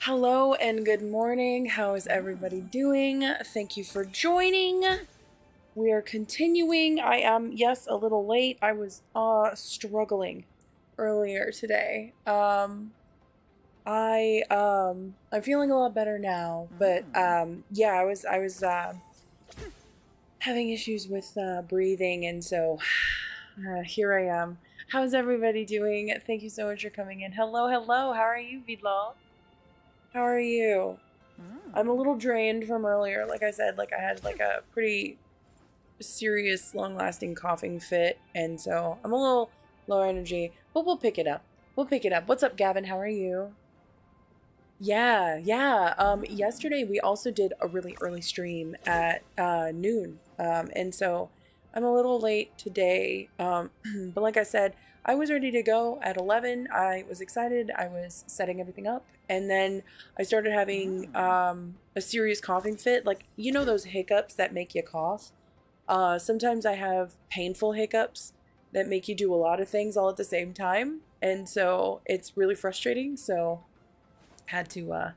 Hello and good morning. How is everybody doing? Thank you for joining. We are continuing. I am, yes, a little late. I was struggling earlier today. I'm feeling a lot better now, but yeah, I was having issues with breathing, and so here I am. How's everybody doing? Thank you so much for coming in. Hello, hello. How are you, Vidlaw? How are you? I'm a little drained from earlier. Like I said, like I had like a pretty serious, long-lasting coughing fit, and so I'm a little low energy, but we'll pick it up. We'll pick it up. What's up, Gavin? How are you? Yeah, yeah. Yesterday we also did a really early stream at noon. And so I'm a little late today. But like I said, I was ready to go at 11. I was excited. I was setting everything up, and then I started having a serious coughing fit. Like, you know those hiccups that make you cough? Sometimes I have painful hiccups that make you do a lot of things all at the same time, and so it's really frustrating. So had to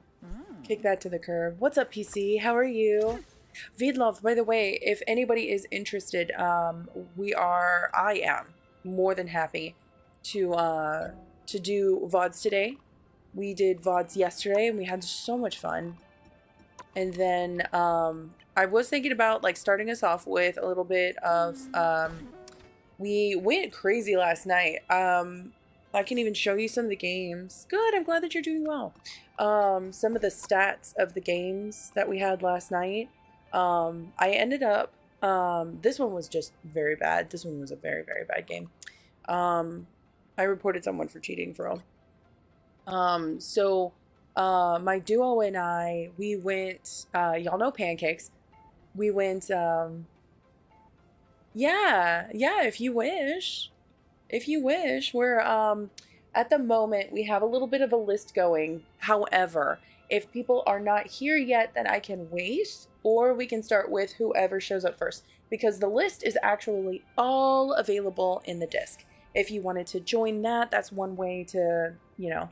kick that to the curb. What's up, PC? How are you? Vidlov, by the way, if anybody is interested, I am more than happy to do VODs today. We did VODs yesterday and we had so much fun. And then I was thinking about like starting us off with a little bit of we went crazy last night. I can even show you some of the games. Good, I'm glad that you're doing well. Some of the stats of the games that we had last night. I ended up, this one was just very bad. This one was a very, very bad game. I reported someone for cheating for real. My duo and I, we went, y'all know pancakes. We went, yeah, if you wish. If you wish, we're at the moment we have a little bit of a list going. However, if people are not here yet, then I can wait, or we can start with whoever shows up first, because the list is actually all available in the disc. If you wanted to join that, that's one way to, you know.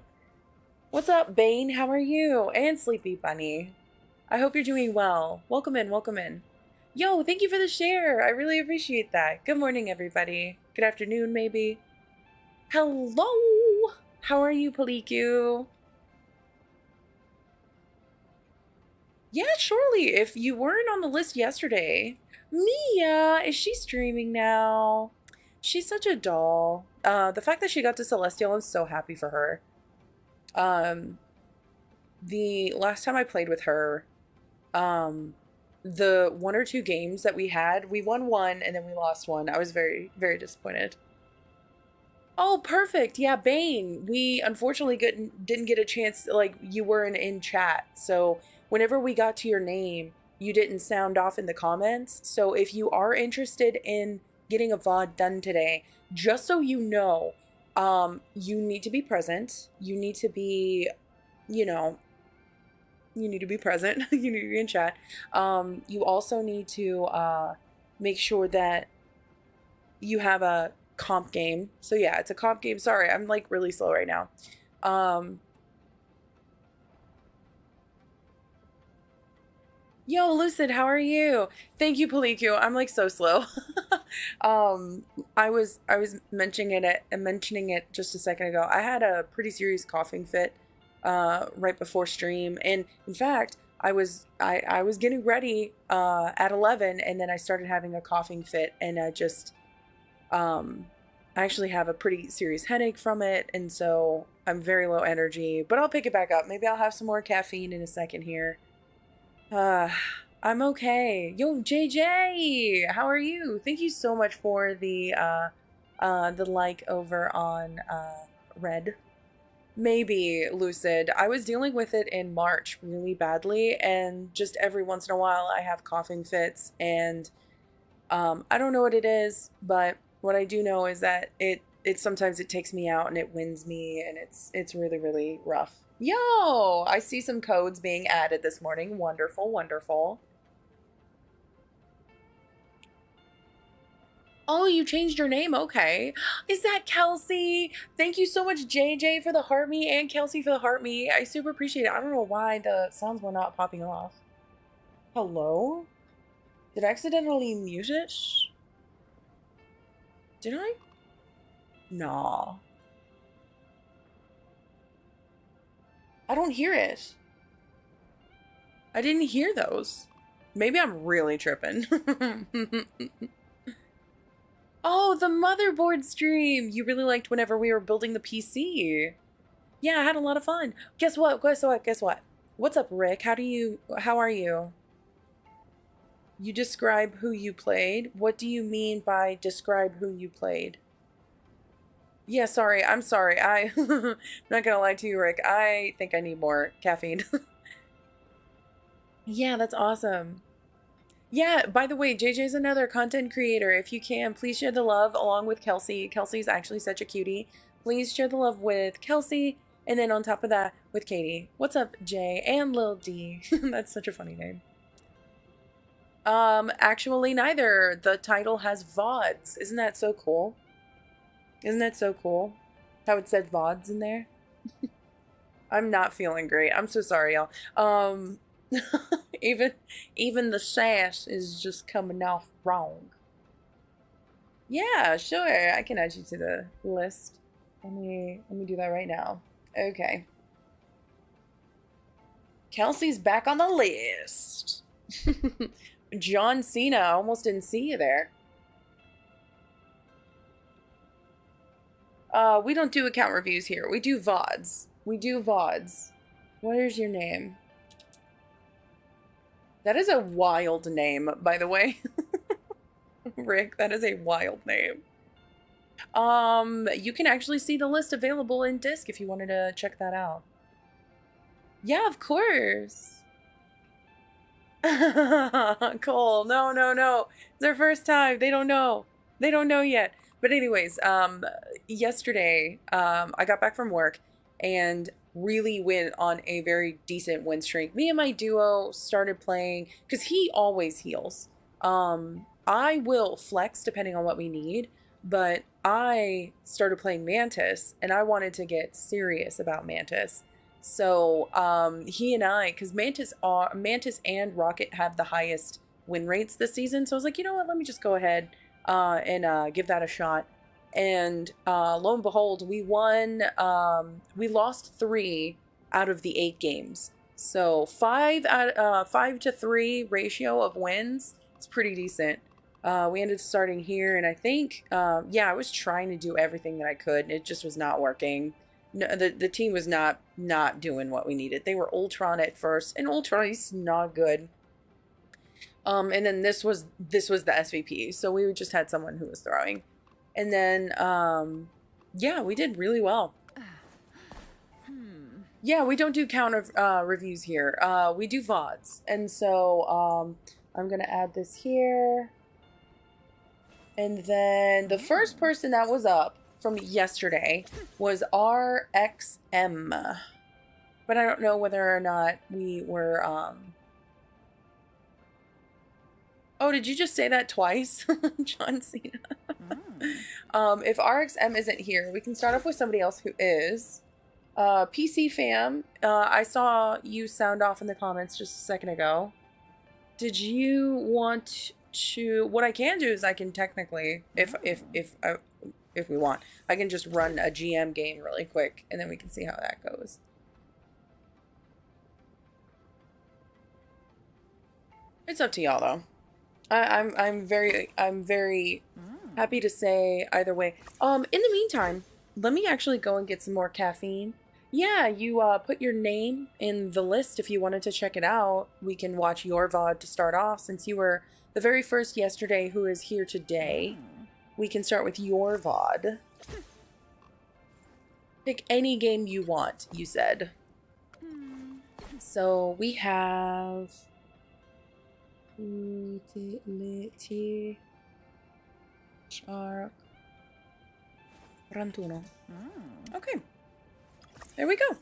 What's up, Bane? How are you? And Sleepy Bunny. I hope you're doing well. Welcome in, welcome in. Yo, thank you for the share. I really appreciate that. Good morning, everybody. Good afternoon, maybe. Hello. How are you, Paliku? Yeah, surely. If you weren't on the list yesterday. Mia, is she streaming now? She's such a doll. The fact that she got to Celestial, I'm so happy for her. The last time I played with her, the one or two games that we had, we won one and then we lost one. I was very, very disappointed. Oh, perfect. Yeah, Bane. We unfortunately didn't get a chance, like, you weren't in chat. So whenever we got to your name, you didn't sound off in the comments. So if you are interested in getting a VOD done today, just so you know, you need to be present. You need to be, you know, you need to be present. You need to be in chat. You also need to make sure that you have a comp game. So yeah, it's a comp game. Sorry, I'm like really slow right now. Yo, Lucid, how are you? Thank you, Paliku. I'm like so slow. I was mentioning it just a second ago. I had a pretty serious coughing fit right before stream, and in fact, I was getting ready at 11, and then I started having a coughing fit, and I actually have a pretty serious headache from it, and so I'm very low energy, but I'll pick it back up. Maybe I'll have some more caffeine in a second here. I'm okay. Yo, JJ, how are you? Thank you so much for the like over on Red. Maybe, Lucid. I was dealing with it in March really badly, and just every once in a while I have coughing fits, and I don't know what it is, but what I do know is that it sometimes it takes me out and it wins me, and it's really, really rough. Yo, I see some codes being added this morning. Wonderful, wonderful. Oh, you changed your name. Okay. Is that Kelsey? Thank you so much, JJ, for the heart me and Kelsey for the heart me. I super appreciate it. I don't know why the sounds were not popping off. Hello? Did I accidentally mute it? Did I? Nah. I don't hear it. I didn't hear those. Maybe I'm really tripping. Oh, the motherboard stream! You really liked whenever we were building the PC. Yeah, I had a lot of fun. Guess what? Guess what? Guess what? What's up, Rick? How are you? You describe who you played? What do you mean by describe who you played? Yeah, sorry. I'm sorry. I'm not gonna lie to you, Rick. I think I need more caffeine. Yeah, that's awesome. Yeah, by the way, JJ's another content creator. If you can, please share the love along with Kelsey. Kelsey's actually such a cutie. Please share the love with Kelsey, and then on top of that, with Katie. What's up, Jay and Lil D? That's such a funny name. Actually neither. The title has VODs. Isn't that so cool? Isn't that so cool? How it said VODs in there? I'm not feeling great. I'm so sorry, y'all. Even the sass is just coming off wrong. Yeah, sure. I can add you to the list. Let me do that right now. Okay. Kelsey's back on the list. John Cena, I almost didn't see you there. We don't do account reviews here. We do VODs. We do VODs. What is your name? That is a wild name, by the way. Rick, that is a wild name. You can actually see the list available in disc if you wanted to check that out. Yeah, of course. Cole, no. It's their first time. They don't know. They don't know yet. But anyways, yesterday, I got back from work and really went on a very decent win streak. Me and my duo started playing, because he always heals. I will flex depending on what we need, but I started playing Mantis, and I wanted to get serious about Mantis. So he and I, because Mantis and Rocket have the highest win rates this season, so I was like, you know what, let me just go ahead and give that a shot. And lo and behold, we won. We lost 3 out of the 8 games, so 5 to 3 ratio of wins. It's pretty decent. We ended starting here, and I think, yeah, I was trying to do everything that I could, and it just was not working. No, the team was not doing what we needed. They were Ultron at first, and Ultron is not good. And then this was the SVP, so we just had someone who was throwing. And then, yeah, we did really well. Yeah, we don't do counter reviews here. We do VODs. And so I'm going to add this here. And then the first person that was up from yesterday was RXM. But I don't know whether or not we were... Oh, did you just say that twice? John Cena. If RXM isn't here, we can start off with somebody else who is. PC Fam, I saw you sound off in the comments just a second ago. Did you want to... What I can do is I can technically, if we want, I can just run a GM game really quick, and then we can see how that goes. It's up to y'all, though. I'm very happy to say either way. In the meantime, let me actually go and get some more caffeine. Yeah, you put your name in the list if you wanted to check it out. We can watch your VOD to start off, since you were the very first yesterday who is here today. We can start with your VOD. Pick any game you want, you said. So we have... Utility Shark Rantuno. Okay. There we go.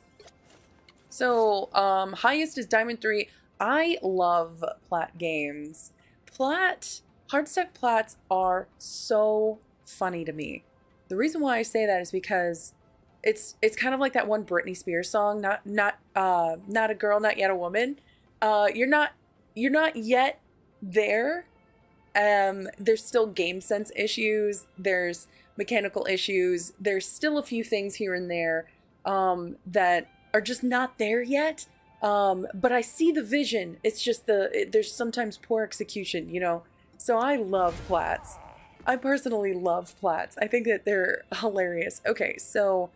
So, highest is Diamond 3. I love Plat games. Plat Hardstuck plats are so funny to me. The reason why I say that is because it's kind of like that one Britney Spears song, not a girl, not yet a woman. You're not yet there. There's still game sense issues. There's mechanical issues. There's still a few things here and there that are just not there yet. But I see the vision. It's just there's sometimes poor execution, you know. So I love plats. I personally love plats. I think that they're hilarious. Okay, so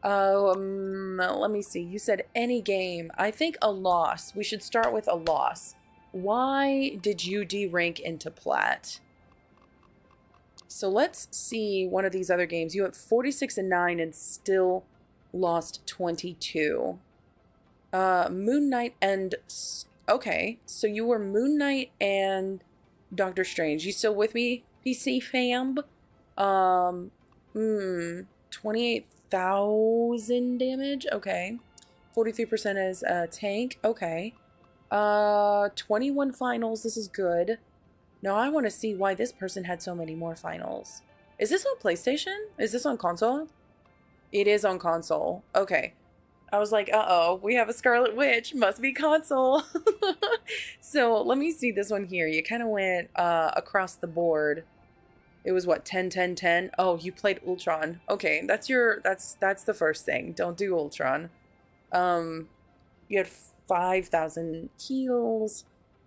let me see. You said any game. I think a loss. We should start with a loss. Why did you de-rank into plat? So let's see one of these other games. You went 46-9 and still lost 22. Moon Knight and... Okay, so you were Moon Knight and Doctor Strange. You still with me, PC fam? 28,000 damage? Okay. 43% as a tank? Okay. 21 finals. This is good. Now I want to see why this person had so many more finals. Is this on PlayStation? Is this on console? It is on console. Okay. I was like, uh-oh, we have a Scarlet Witch. Must be console. So let me see this one here. You kind of went across the board. It was what, 10, 10, 10? Oh, you played Ultron. Okay, that's the first thing. Don't do Ultron. You had 5,000 heals,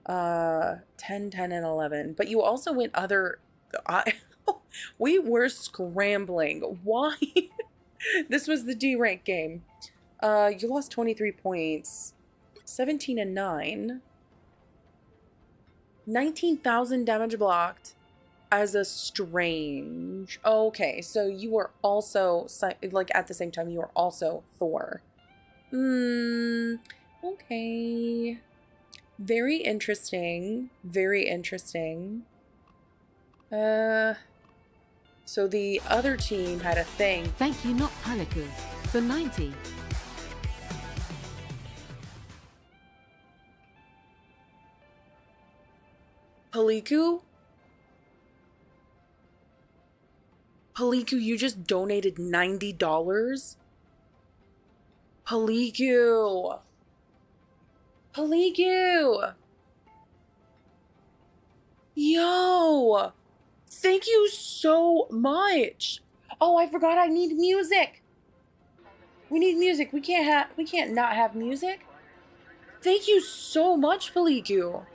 10, 10, and 11. But you also went other... we were scrambling. Why? This was the D-rank game. You lost 23 points. 17-9. 19,000 damage blocked as a Strange. Okay, so you were also, like, at the same time, you were also Thor. Okay. Very interesting. Very interesting. So the other team had a thing. Thank you, not Paliku, for 90. Paliku? Paliku, you just donated $90? Paliku! Paliku! Yo! Thank you so much! Oh, I forgot I need music! We need music. We can't not have music. Thank you so much, Paliku.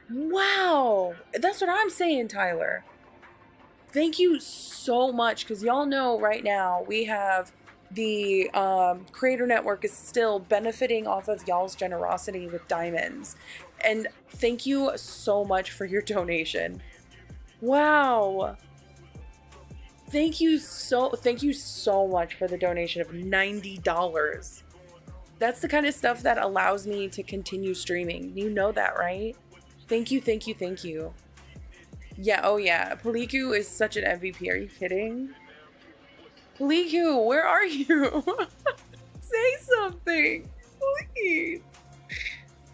Wow! That's what I'm saying, Tyler. Thank you so much, because y'all know right now we have the Creator Network is still benefiting off of y'all's generosity with diamonds. And thank you so much for your donation. Wow. Thank you so much for the donation of $90. That's the kind of stuff that allows me to continue streaming. You know that, right? Thank you, thank you, thank you. Yeah, oh yeah. Paliku is such an MVP. Are you kidding? Paliku, where are you? Say something, please.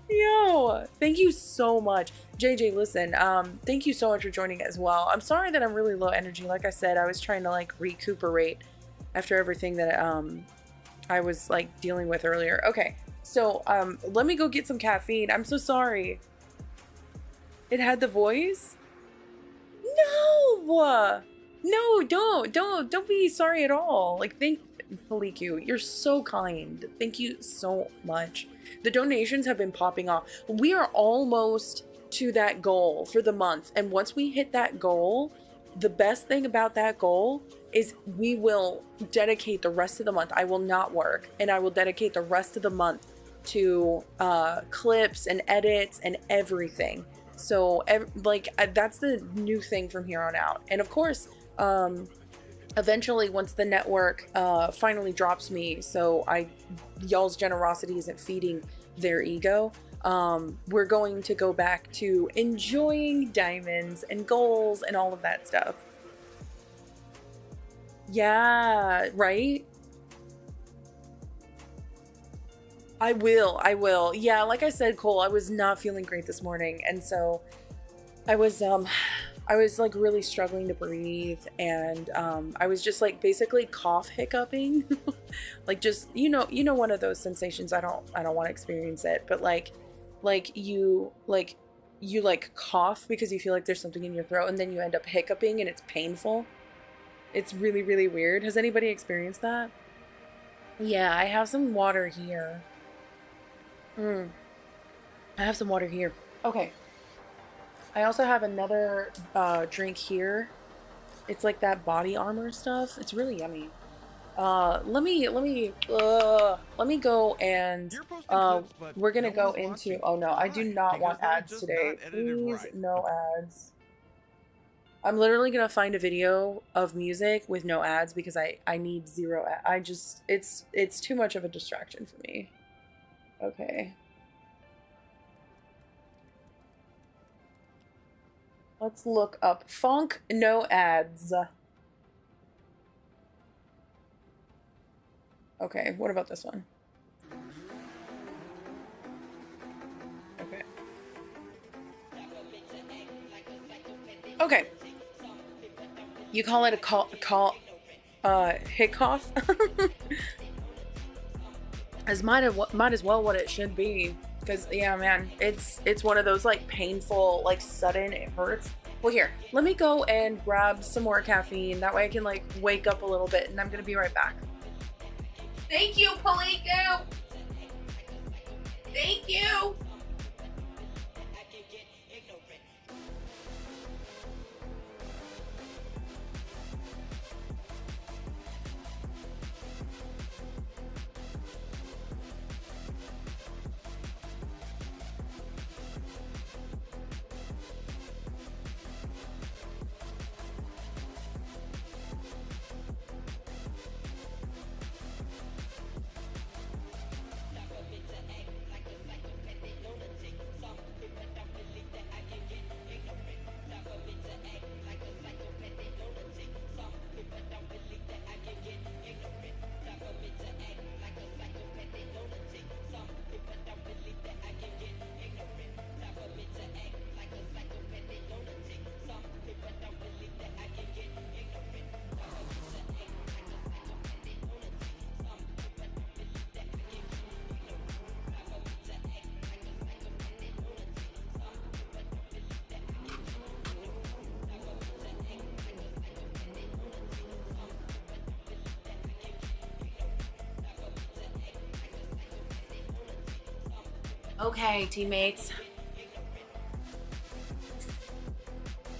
Yo, thank you so much. JJ, listen, thank you so much for joining as well. I'm sorry that I'm really low energy. Like I said, I was trying to like recuperate after everything that I was like dealing with earlier. Okay, so let me go get some caffeine. I'm so sorry. It had the voice? No! No, don't be sorry at all. Like, thank Paliku, you're so kind. Thank you so much. The donations have been popping off. We are almost to that goal for the month. And once we hit that goal, the best thing about that goal is we will dedicate the rest of the month. I will not work, and I will dedicate the rest of the month to clips and edits and everything. So that's the new thing from here on out. And of course, eventually once the network finally drops me, so y'all's generosity isn't feeding their ego, we're going to go back to enjoying diamonds and goals and all of that stuff. Yeah, right? I will. Yeah, like I said, Cole, I was not feeling great this morning. And so I was like really struggling to breathe, and I was just like basically cough hiccuping. Like just one of those sensations. I don't want to experience it, but you like cough because you feel like there's something in your throat, and then you end up hiccuping and it's painful. It's really, really weird. Has anybody experienced that? Yeah, I have some water here. I have some water here. Okay. I also have another drink here. It's like that body armor stuff. It's really yummy. Let me go and we're gonna go into. Oh no, I do not want ads today. Please, no ads. I'm literally gonna find a video of music with no ads because I need zero. I just it's too much of a distraction for me. Okay. Let's look up funk, no ads. Okay, what about this one? Okay. Okay. You call it a hit cough? might as well what it should be. Because yeah, man, it's one of those like painful, like sudden, it hurts. Well, here, let me go and grab some more caffeine. That way I can like wake up a little bit, and I'm gonna be right back. Thank you, Paliku. Thank you. Okay, teammates.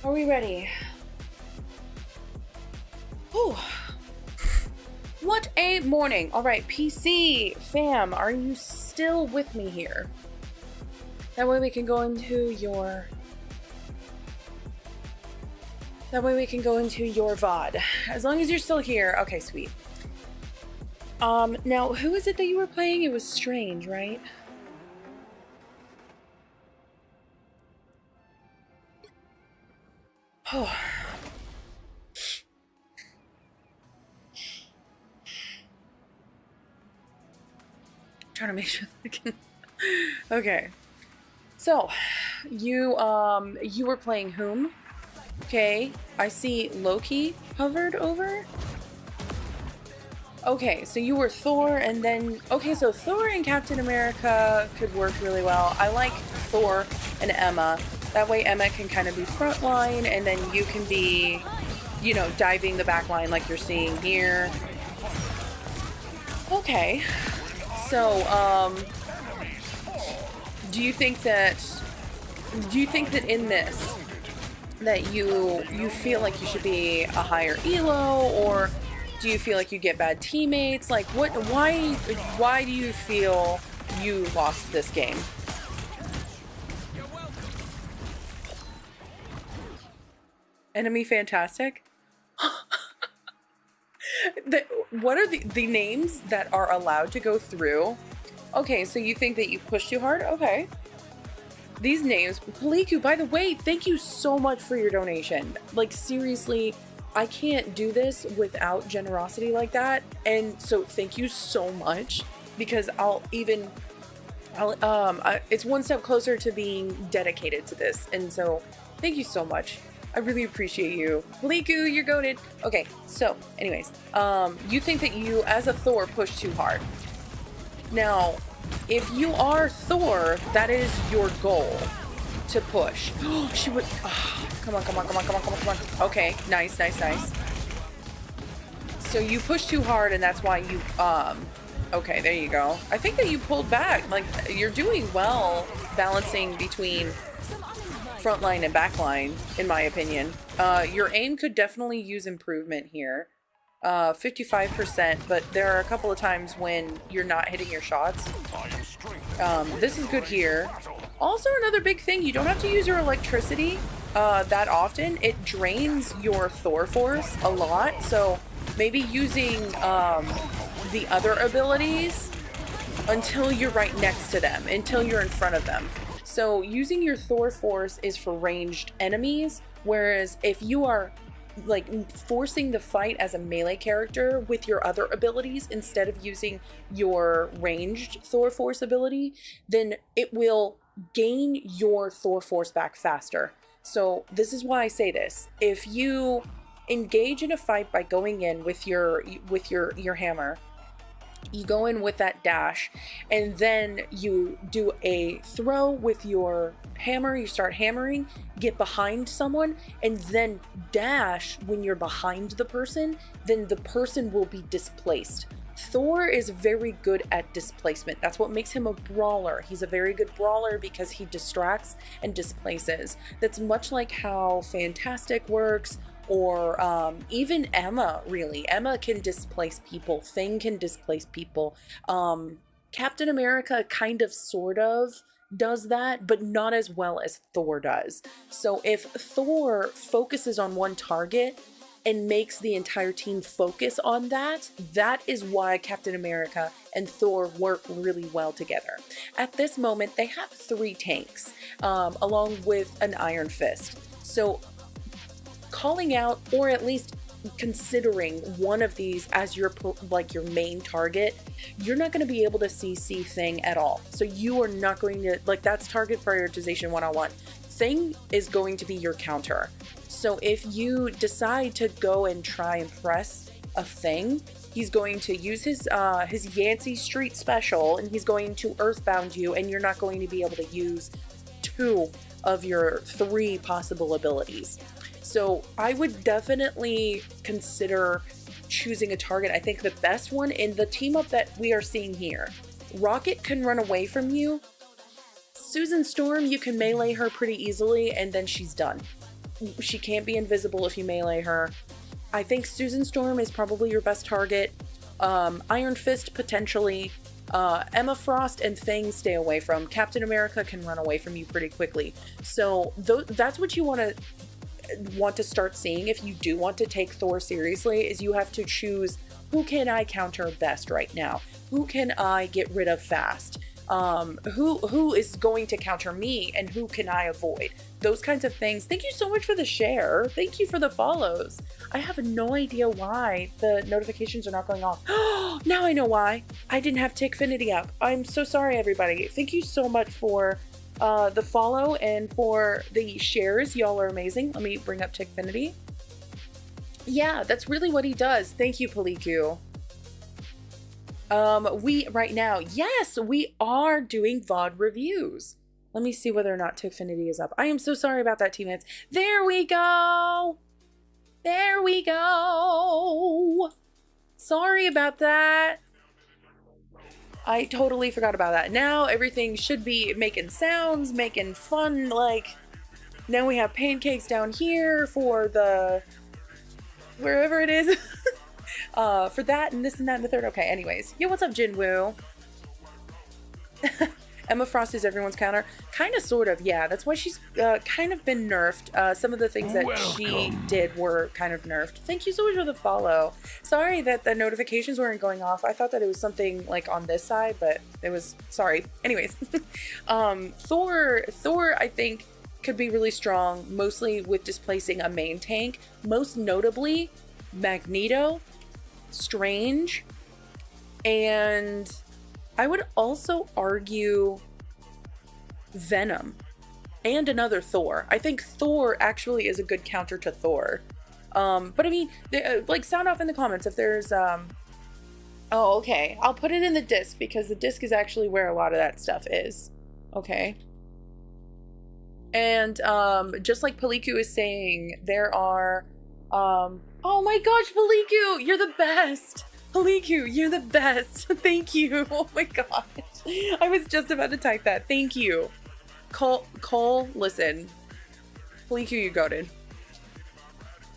Are we ready? Whew. What a morning. All right, PC, fam, are you still with me here? That way we can go into your... VOD. As long as you're still here. Okay, sweet. Now, who is it that you were playing? It was Strange, right? Oh. Trying to make sure that I can... Okay. So, you were playing whom? Okay, I see Loki hovered over. Okay, so you were Thor, and then... Okay, so Thor and Captain America could work really well. I like Thor and Emma. That way Emma can kind of be frontline, and then you can be, you know, diving the back line like you're seeing here. Okay. So, do you think that in this that you feel like you should be a higher elo, or do you feel like you get bad teammates? Like why do you feel you lost this game? Enemy fantastic? What are the names that are allowed to go through? Okay, so you think that you pushed too hard? Okay. These names, Paliku, by the way, thank you so much for your donation. Like, seriously, I can't do this without generosity like that. And so thank you so much, because it's one step closer to being dedicated to this. And so Thank you so much. I really appreciate you. Liku, you're goated. Okay, so anyways, you think that you as a Thor push too hard. Now, if you are Thor, that is your goal to push. She would, come on, come on, come on, come on, come on, come on. Okay, nice, nice, nice. So you push too hard and that's why you, okay, there you go. I think that you pulled back. Like, you're doing well balancing between frontline and backline, in my opinion. Your aim could definitely use improvement here. 55%, but there are a couple of times when you're not hitting your shots. This is good here. Also, another big thing, you don't have to use your electricity that often. It drains your Thor force a lot, so maybe using the other abilities until you're right next to them, until you're in front of them. So using your Thor force is for ranged enemies, whereas if you are like forcing the fight as a melee character with your other abilities instead of using your ranged Thor force ability, then it will gain your Thor force back faster. So this is why I say this. If you engage in a fight by going in with your hammer, you go in with that dash, and then you do a throw with your hammer, you start hammering, get behind someone, and then dash when you're behind the person, then the person will be displaced. Thor is very good at displacement. That's what makes him a brawler. He's a very good brawler because he distracts and displaces. That's much like how Fantastic works, or even Emma, really. Emma can displace people. Thing can displace people. Captain America kind of, sort of, does that, but not as well as Thor does. So if Thor focuses on one target and makes the entire team focus on that, that is why Captain America and Thor work really well together. At this moment, they have 3 tanks, along with an Iron Fist. So calling out, or at least considering one of these as your main target, you're not going to be able to see Thing at all. So you are not going to, like, that's target prioritization 101. Thing is going to be your counter. So if you decide to go and try and press a Thing, he's going to use his Yancey Street special, and he's going to earthbound you, and you're not going to be able to use 2 of your 3 possible abilities. So I would definitely consider choosing a target. I think the best one in the team up that we are seeing here, Rocket can run away from you. Susan Storm, you can melee her pretty easily, and then she's done. She can't be invisible if you melee her. I think Susan Storm is probably your best target. Iron Fist, potentially. Emma Frost and Thing, stay away from. Captain America can run away from you pretty quickly. So that's what you want to start seeing if you do want to take Thor seriously, is you have to choose, who can I counter best right now? Who can I get rid of fast? Who is going to counter me, and who can I avoid? Those kinds of things. Thank you so much for the share. Thank you for the follows. I have no idea why the notifications are not going off. Now I know why. I didn't have Tickfinity up. I'm so sorry, everybody. Thank you so much for the follow and for the shares. Y'all are amazing. Let me bring up Tickfinity. Yeah, that's really what he does. Thank you, Paliku. Right now, yes, we are doing VOD reviews. Let me see whether or not Tickfinity is up. I am so sorry about that, teammates. There we go. There we go. Sorry about that. I totally forgot about that. Now everything should be making sounds, making fun, like, now we have pancakes down here for the, wherever it is. For that and this and that and the third. Okay, anyways. Yo, what's up, Jinwoo? Emma Frost is everyone's counter. Kind of, sort of, yeah. That's why she's kind of been nerfed. Some of the things that she did were kind of nerfed. Thank you so much for the follow. Sorry that the notifications weren't going off. I thought that it was something like on this side, but it was, sorry. Anyways. Thor, I think, could be really strong, mostly with displacing a main tank. Most notably, Magneto, Strange, and I would also argue Venom. and another Thor. I think Thor actually is a good counter to Thor. But I mean, like, sound off in the comments if there's, oh, okay. I'll put it in the disc because the disc is actually where a lot of that stuff is. Okay. And, just like Paliku is saying, there are, oh my gosh, Paliku, you're the best. Paliku, you're the best. Thank you. Oh my gosh. I was just about to type that. Thank you. Cole, listen. Paliku, you goated.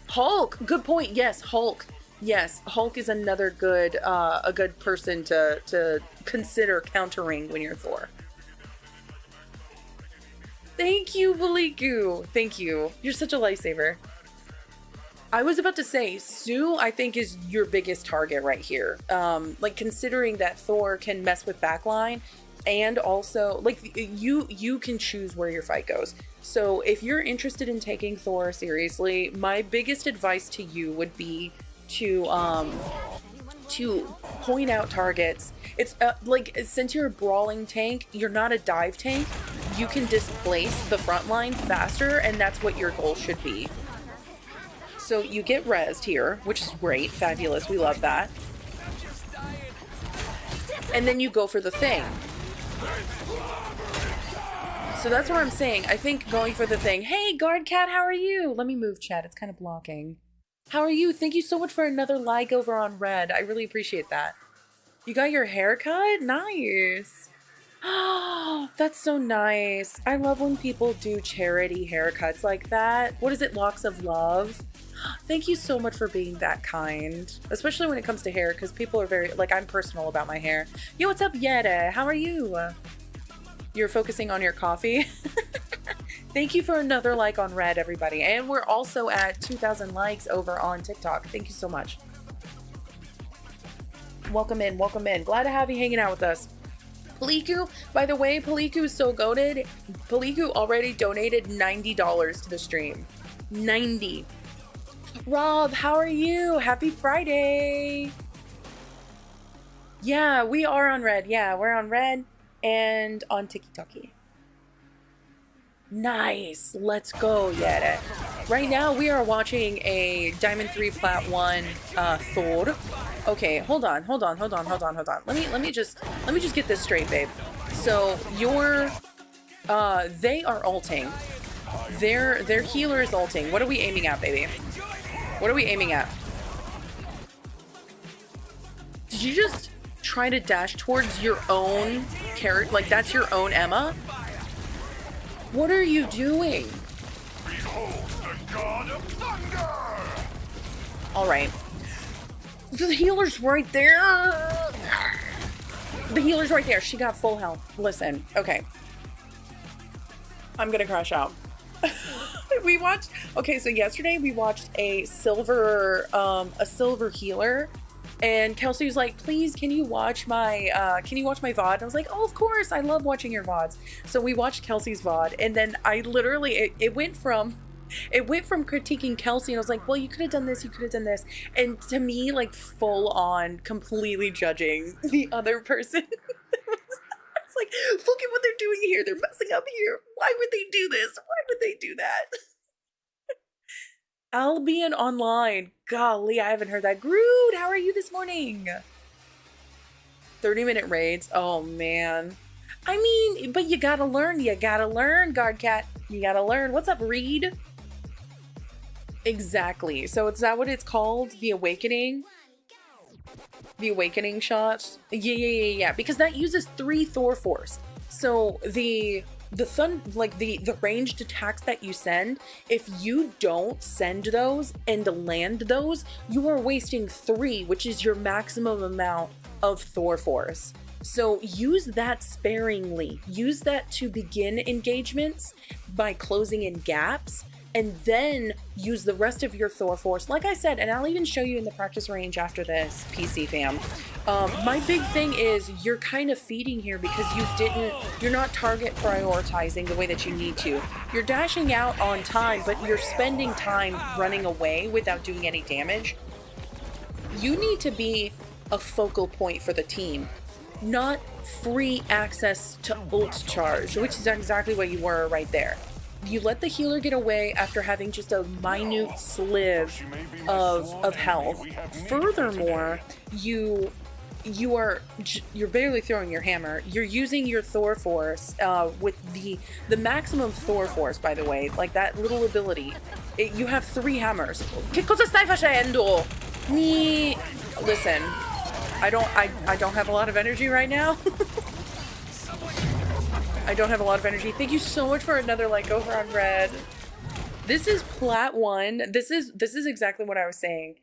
Hulk, good point. Yes, Hulk. Yes, Hulk is another good, a good person to consider countering when you're Thor. Thank you, Paliku. Thank you. You're such a lifesaver. I was about to say, Sue, I think, is your biggest target right here. Like, considering that Thor can mess with backline, and also, like, you can choose where your fight goes. So if you're interested in taking Thor seriously, my biggest advice to you would be to point out targets. It's like, since you're a brawling tank, you're not a dive tank, you can displace the front line faster, and that's what your goal should be. So you get rezzed here, which is great, fabulous, we love that. And then you go for the thing. So that's what I'm saying. I think going for the thing. Hey, Guard Cat, how are you? Let me move chat, it's kind of blocking. How are you? Thank you so much for another like over on Red. I really appreciate that. You got your hair cut? Nice. Oh, that's so nice. I love when people do charity haircuts like that. What is it? Locks of Love? Thank you so much for being that kind. Especially when it comes to hair, because people are very, like, I'm personal about my hair. Yo, what's up, Yetta? How are you? You're focusing on your coffee? Thank you for another like on Red, everybody. And we're also at 2,000 likes over on TikTok. Thank you so much. Welcome in, welcome in. Glad to have you hanging out with us. Paliku, by the way, Paliku is so goated. Paliku already donated $90 to the stream. 90. Rob, how are you? Happy Friday. Yeah, we are on Red. Yeah, we're on Red and on TikTok. Nice. Let's go, Yetta. Right now, we are watching a Diamond 3 Plat 1 Thor. Okay, hold on. Let me just get this straight, babe. So they are ulting. Their healer is ulting. What are we aiming at, baby? What are we aiming at? Did you just try to dash towards your own character? Like, that's your own Emma? What are you doing? Behold the god of thunder! Alright. The healer's right there! The healer's right there. She got full health. Listen, okay. I'm gonna crash out. We watched, okay, so yesterday we watched a silver healer, and Kelsey was like, please, can you watch my VOD? And I was like, oh, of course, I love watching your VODs. So we watched Kelsey's VOD, and then I literally, it went from critiquing Kelsey, and I was like, well, you could have done this, you could have done this. And to me, like, full on, completely judging the other person. It's like, look at what they're doing here. They're messing up here. Why would they do this? Why would they do that? Albion Online. Golly, I haven't heard that. Groot, how are you this morning? 30-minute raids. Oh, man. I mean, but you gotta learn. You gotta learn, Guard Cat. You gotta learn. What's up, Reed? Exactly. So is that what it's called? The Awakening? The Awakening shot? Yeah. Because that uses 3 Thor Force. So the ranged attacks that you send, if you don't send those and land those, you are wasting 3, which is your maximum amount of Thor Force. So use that sparingly. Use that to begin engagements by closing in gaps, and then use the rest of your Thor Force. Like I said, and I'll even show you in the practice range after this, PC fam. My big thing is you're kind of feeding here because you're not target prioritizing the way that you need to. You're dashing out on time, but you're spending time running away without doing any damage. You need to be a focal point for the team, not free access to ult charge, which is exactly what you were right there. you let the healer get away after having just a minute sliv of health. Furthermore, you're barely throwing your hammer. You're using your Thor Force with the maximum Thor Force, by the way, like that little ability. You have 3 hammers. Che cosa stai facendo? Listen, I don't have a lot of energy right now. I don't have a lot of energy. Thank you so much for another like over on red. This is Plat 1. This is exactly what I was saying.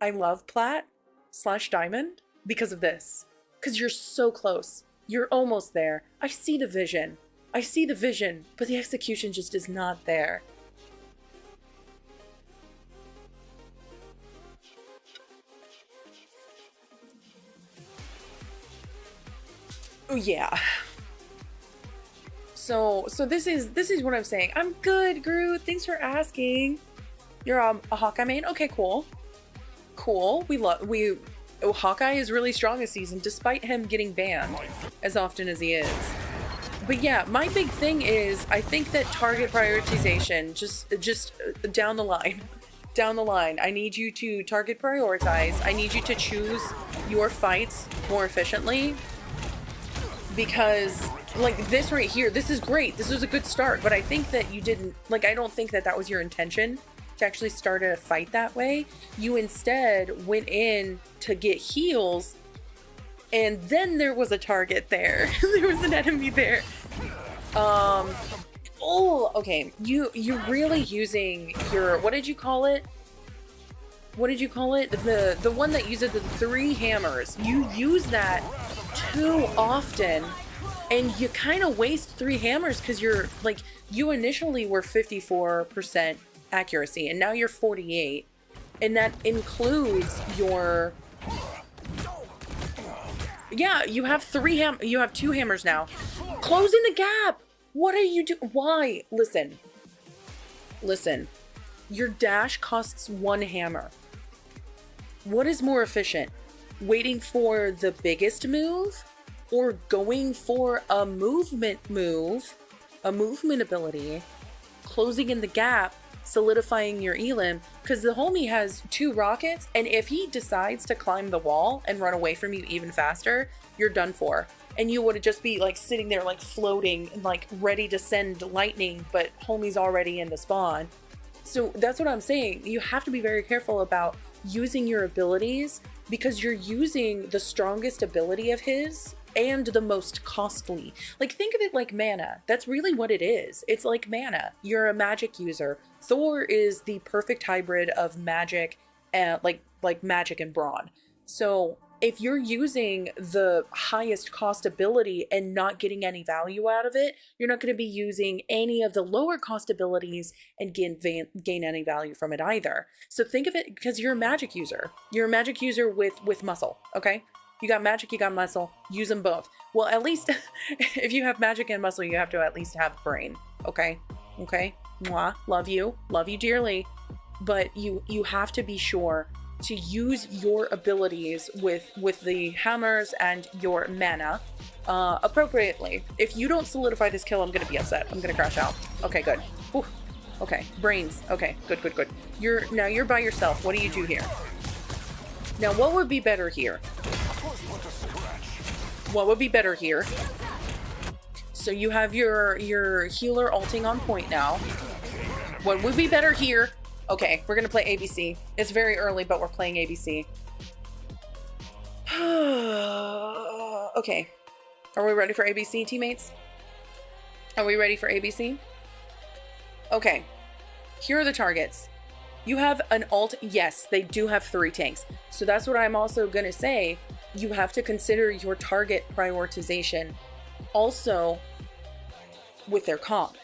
I love Plat / Diamond because of this. Because you're so close. You're almost there. I see the vision. I see the vision, but the execution just is not there. Oh yeah. So this is what I'm saying. I'm good, Groot. Thanks for asking. You're a Hawkeye main? Okay, cool. Cool. Hawkeye is really strong this season, despite him getting banned as often as he is. But yeah, my big thing is I think that target prioritization, just down the line. Down the line, I need you to target prioritize. I need you to choose your fights more efficiently. Because, like, this right here, this is great. This was a good start, but I think that you didn't, like, I don't think that that was your intention to actually start a fight that way. You instead went in to get heals, and then there was a target there. There was an enemy there. Oh, okay. You're really using your, what did you call it? What did you call it? The one that uses the 3 hammers. You use that too often, and you kind of waste 3 hammers because you're like, you initially were 54% accuracy and now you're 48, and that includes your, yeah, you have 2 hammers now. Closing the gap. What are you doing? Why? Listen, your dash costs 1 hammer. What is more efficient? Waiting for the biggest move, or going for a movement ability, closing in the gap, solidifying your elim? Because the homie has 2 rockets, and if he decides to climb the wall and run away from you even faster, you're done for. And you would just be like sitting there like floating and like ready to send lightning, but homie's already in the spawn. So that's what I'm saying. You have to be very careful about using your abilities, because you're using the strongest ability of his and the most costly. Like, think of it like mana. That's really what it is. It's like mana. You're a magic user. Thor is the perfect hybrid of magic and like magic and brawn. So if you're using the highest cost ability and not getting any value out of it, you're not going to be using any of the lower cost abilities and gain any value from it either. So think of it, because you're a magic user. You're a magic user with muscle, okay? You got magic, you got muscle, use them both. Well, at least if you have magic and muscle, you have to at least have brain, okay? Okay? Mwah, love you dearly. But you have to be sure to use your abilities with the hammers and your mana appropriately. If you don't solidify this kill, I'm gonna be upset. I'm gonna crash out. Okay, good. Whew. Okay, brains. Okay, good. You're by yourself. What do you do here? Now, what would be better here? What would be better here? So you have your healer ulting on point now. What would be better here? Okay, we're gonna play ABC. It's very early, but we're playing ABC. Okay. Are we ready for ABC, teammates? Are we ready for ABC? Okay. Here are the targets. You have an ult. Yes, they do have 3 tanks. So that's what I'm also gonna say. You have to consider your target prioritization also with their comp.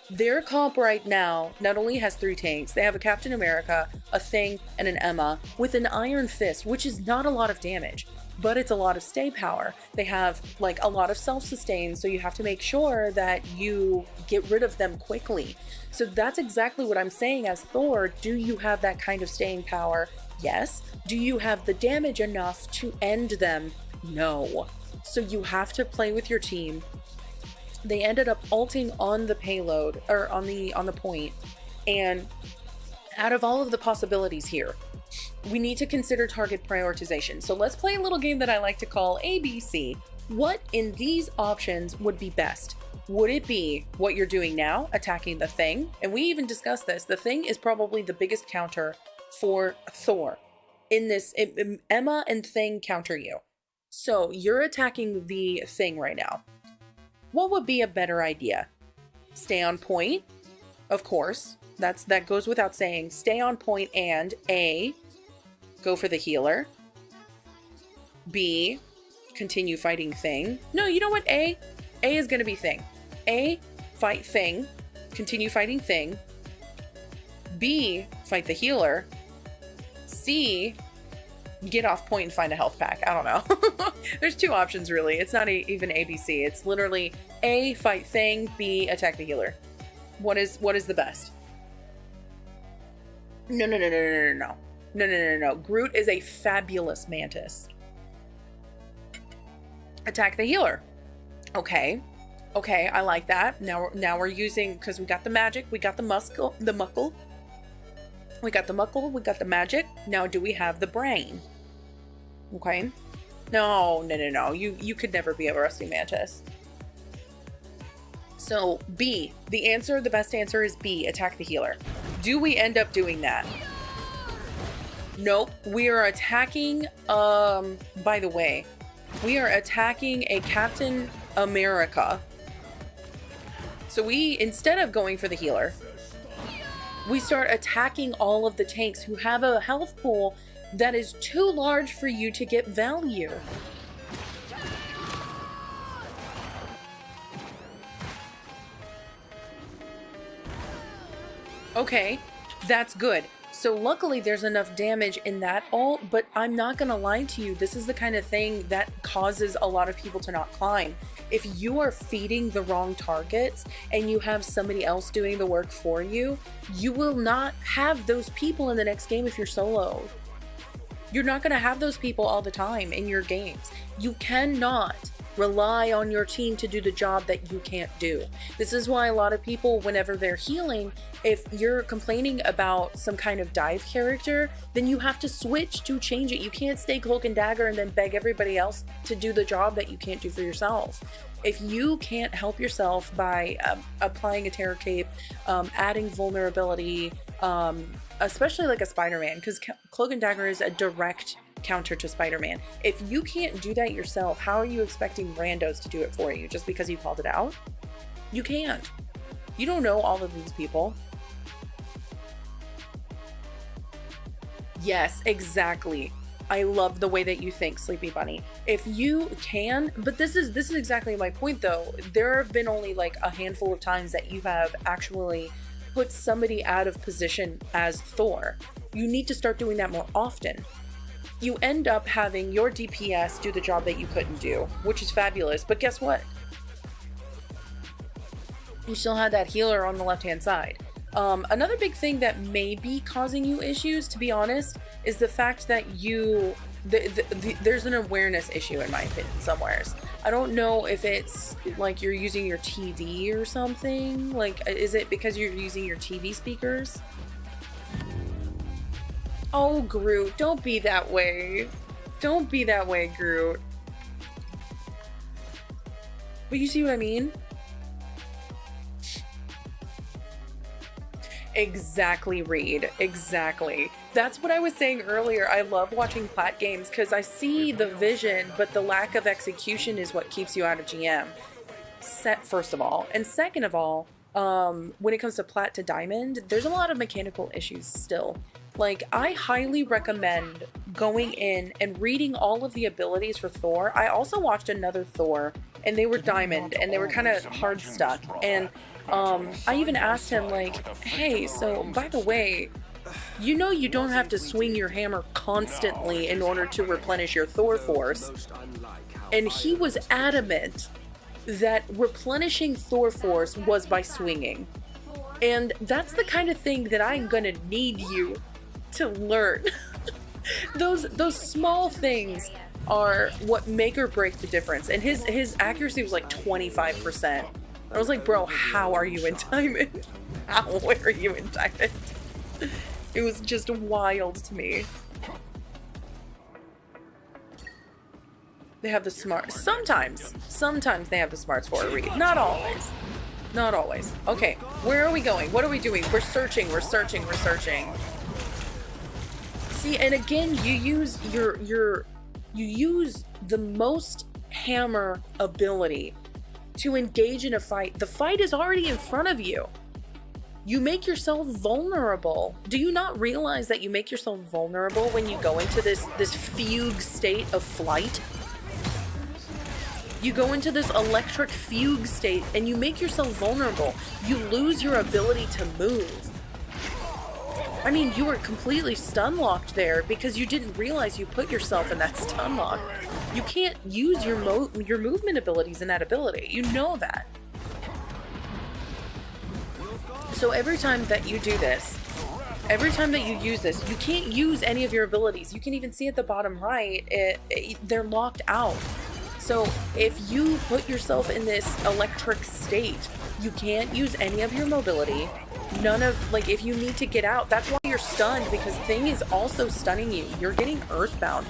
Their comp right now not only has 3 tanks, they have a Captain America, a Thing, and an Emma with an Iron Fist, which is not a lot of damage, but it's a lot of stay power. They have like a lot of self-sustain, so you have to make sure that you get rid of them quickly. So that's exactly what I'm saying as Thor. Do you have that kind of staying power? Yes. Do you have the damage enough to end them? No. So you have to play with your team They ended up ulting on the payload, or on the point. And out of all of the possibilities here, we need to consider target prioritization. So let's play a little game that I like to call ABC. What in these options would be best? Would it be what you're doing now, attacking the Thing? And we even discussed this. The Thing is probably the biggest counter for Thor. In this, Emma and Thing counter you. So you're attacking the Thing right now. What would be a better idea? Stay on point, of course. That goes without saying. Stay on point and A, go for the healer. B, continue fighting Thing. No, you know what? A is going to be Thing. A, fight Thing. Continue fighting Thing. B, fight the healer. C, get off point and find a health pack. I don't know. There's two options really. It's not even ABC. It's literally A, fight Thing, B, attack the healer. What is the best? No. Groot is a fabulous mantis. Attack the healer. Okay, I like that. Now we're using, because we got the magic, we got the muckle. We got the muckle, we got the magic. Now do we have the brain? Okay. No. You could never be a rusty mantis. So B, the best answer is B, attack the healer. Do we end up doing that? Nope. We are attacking, by the way, we are attacking a Captain America. So instead of going for the healer, we start attacking all of the tanks who have a health pool that is too large for you to get value. Okay, that's good. So luckily there's enough damage in that ult, but I'm not gonna lie to you, this is the kind of thing that causes a lot of people to not climb. If you are feeding the wrong targets and you have somebody else doing the work for you, you will not have those people in the next game if you're solo. You're not gonna have those people all the time in your games. You cannot rely on your team to do the job that you can't do. This is why a lot of people, whenever they're healing, if you're complaining about some kind of dive character, then you have to switch to change it. You can't stay Cloak and Dagger and then beg everybody else to do the job that you can't do for yourself. If you can't help yourself by applying a Terror Cape, adding vulnerability, especially like a Spider-Man, because Cloak and Dagger is a direct counter to Spider-Man. If you can't do that yourself, how are you expecting randos to do it for you just because you called it out? You can't. You don't know all of these people. Yes, exactly. I love the way that you think, Sleepy Bunny. If you can, but this is exactly my point though. There have been only like a handful of times that you have actually put somebody out of position as Thor. You need to start doing that more often. You end up having your DPS do the job that you couldn't do, which is fabulous, but guess what? You still had that healer on the left-hand side. Another big thing that may be causing you issues, to be honest, is the fact that there's an awareness issue in my opinion somewheres. I don't know if it's like you're using your TV or something. Like, is it because you're using your TV speakers? Oh, Groot, don't be that way. Don't be that way, Groot. But you see what I mean? Exactly, Reed. Exactly. That's what I was saying earlier. I love watching plat games because I see the vision, but the lack of execution is what keeps you out of GM. First of all. And second of all, when it comes to plat to diamond, there's a lot of mechanical issues still. Like, I highly recommend going in and reading all of the abilities for Thor. I also watched another Thor, and they were diamond, and they were kind of hard stuck. And I even asked him, like, hey, so by the way, you know you don't have to swing your hammer constantly in order to replenish your Thor force. And he was adamant that replenishing Thor force was by swinging. And that's the kind of thing that I'm gonna need you to learn. Those small things are what make or break the difference. And his accuracy was like 25%. I was like, bro, how are you in diamond? Where are you in diamond? It was just wild to me. They have the smart. Sometimes they have the smarts for a read. Not always. Not always. Okay, where are we going? What are we doing? We're searching. We're searching. We're searching. See, and again, you use you use the most hammer ability to engage in a fight. The fight is already in front of you. You make yourself vulnerable. Do you not realize that you make yourself vulnerable when you go into this fugue state of flight? You go into this electric fugue state and you make yourself vulnerable. You lose your ability to move. I mean, you were completely stun locked there because you didn't realize you put yourself in that stun lock. You can't use your movement abilities in that ability. You know that. So every time that you do this, every time that you use this, you can't use any of your abilities. You can even see at the bottom right, they're locked out. So if you put yourself in this electric state, you can't use any of your mobility. None of, like, if you need to get out, that's why you're stunned, because Thing is also stunning you. You're getting earthbound.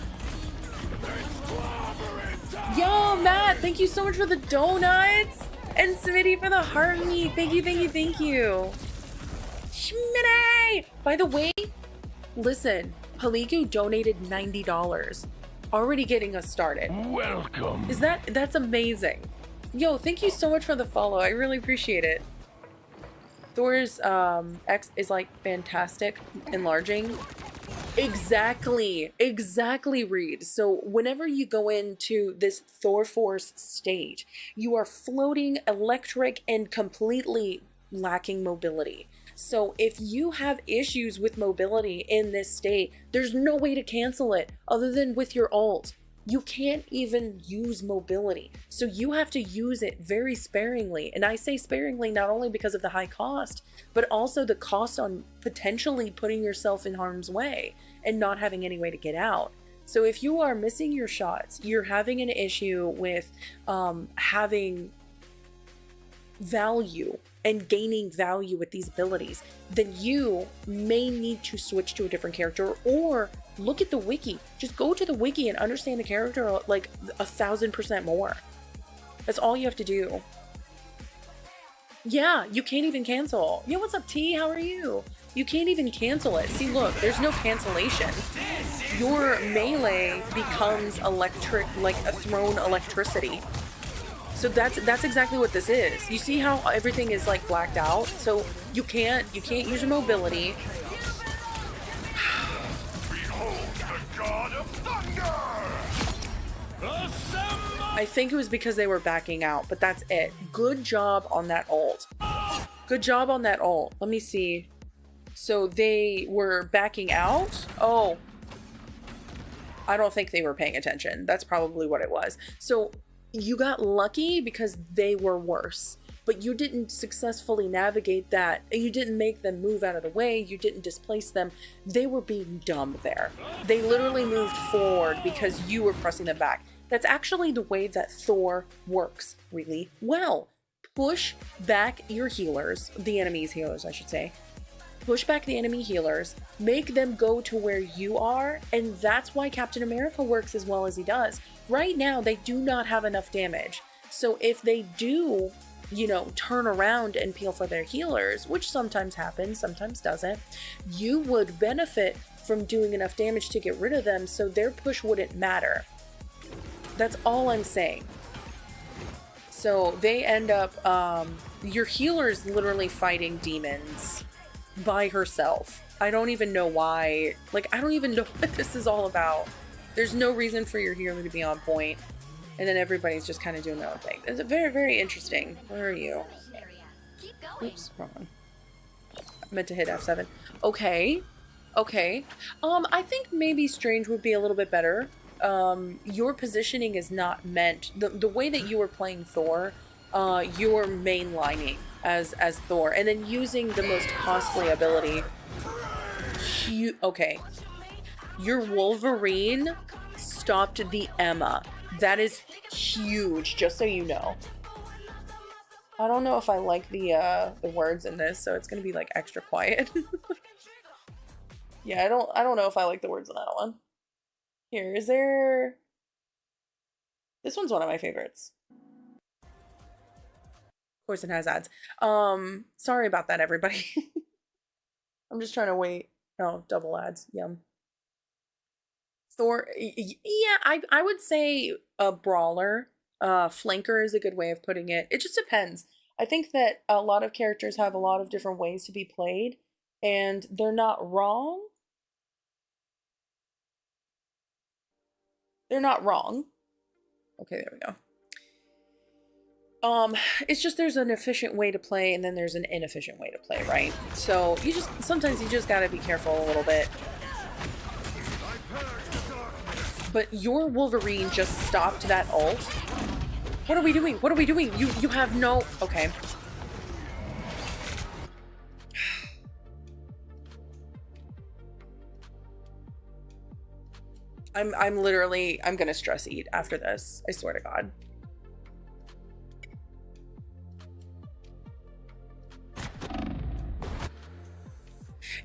Yo, Matt, thank you so much for the donuts. And Smitty for the heart meat. Thank you, thank you, thank you. Smitty! By the way, listen, Paliku donated $90. Already getting us started. Welcome. That's amazing. Yo, thank you so much for the follow. I really appreciate it. Thor's X is like fantastic enlarging. Exactly, Reed. So whenever you go into this Thor Force state, you are floating, electric, and completely lacking mobility. So if you have issues with mobility in this state, there's no way to cancel it other than with your ult. You can't even use mobility. So you have to use it very sparingly. And I say sparingly not only because of the high cost, but also the cost on potentially putting yourself in harm's way and not having any way to get out. So if you are missing your shots, you're having an issue with having value and gaining value with these abilities, then you may need to switch to a different character or look at the wiki. Just go to the wiki and understand the character like 1000% more. That's all you have to do. Yeah, you can't even cancel. Yo, what's up, T? How are you? You can't even cancel it. See, look, there's no cancellation. Your melee becomes electric, like a thrown electricity. So that's exactly what this is. You see how everything is like blacked out? So you can't use your mobility. I think it was because they were backing out, but that's it. Good job on that ult. Good job on that ult. Let me see. So they were backing out? Oh. I don't think they were paying attention. That's probably what it was. So you got lucky because they were worse, but you didn't successfully navigate that. You didn't make them move out of the way. You didn't displace them. They were being dumb there. They literally moved forward because you were pressing them back. That's actually the way that Thor works really well. Push back your healers, the enemy's healers, I should say. Push back the enemy healers, make them go to where you are, and that's why Captain America works as well as he does. Right now, they do not have enough damage. So if they do, you know, turn around and peel for their healers, which sometimes happens, sometimes doesn't, you would benefit from doing enough damage to get rid of them so their push wouldn't matter. That's all I'm saying. So they end up, your healer's literally fighting demons by herself. I don't even know why. Like, I don't even know what this is all about. There's no reason for your healer to be on point, and then everybody's just kind of doing their own thing. It's very, very interesting. Where are you? Oops, wrong one. I meant to hit F7. Okay. Okay. I think maybe Strange would be a little bit better. Your positioning is not meant... The way that you were playing Thor, you're mainlining as Thor, and then using the most costly ability. Okay. Your Wolverine stopped the Emma. That is huge, just so you know. I don't know if I like the words in this, so it's gonna be like extra quiet. Yeah, I don't know if I like the words in that one. Here, is there... This one's one of my favorites. Of course it has ads. Sorry about that, everybody. I'm just trying to wait. Oh, double ads. Yum. Thor, yeah, I would say a brawler. Flanker is a good way of putting it. It just depends. I think that a lot of characters have a lot of different ways to be played, and they're not wrong. They're not wrong. Okay, there we go. It's just there's an efficient way to play and then there's an inefficient way to play, right? So sometimes you just gotta be careful a little bit. But your Wolverine just stopped that ult. What are we doing? What are we doing? You have no... Okay. I'm literally... I'm gonna stress eat after this. I swear to God.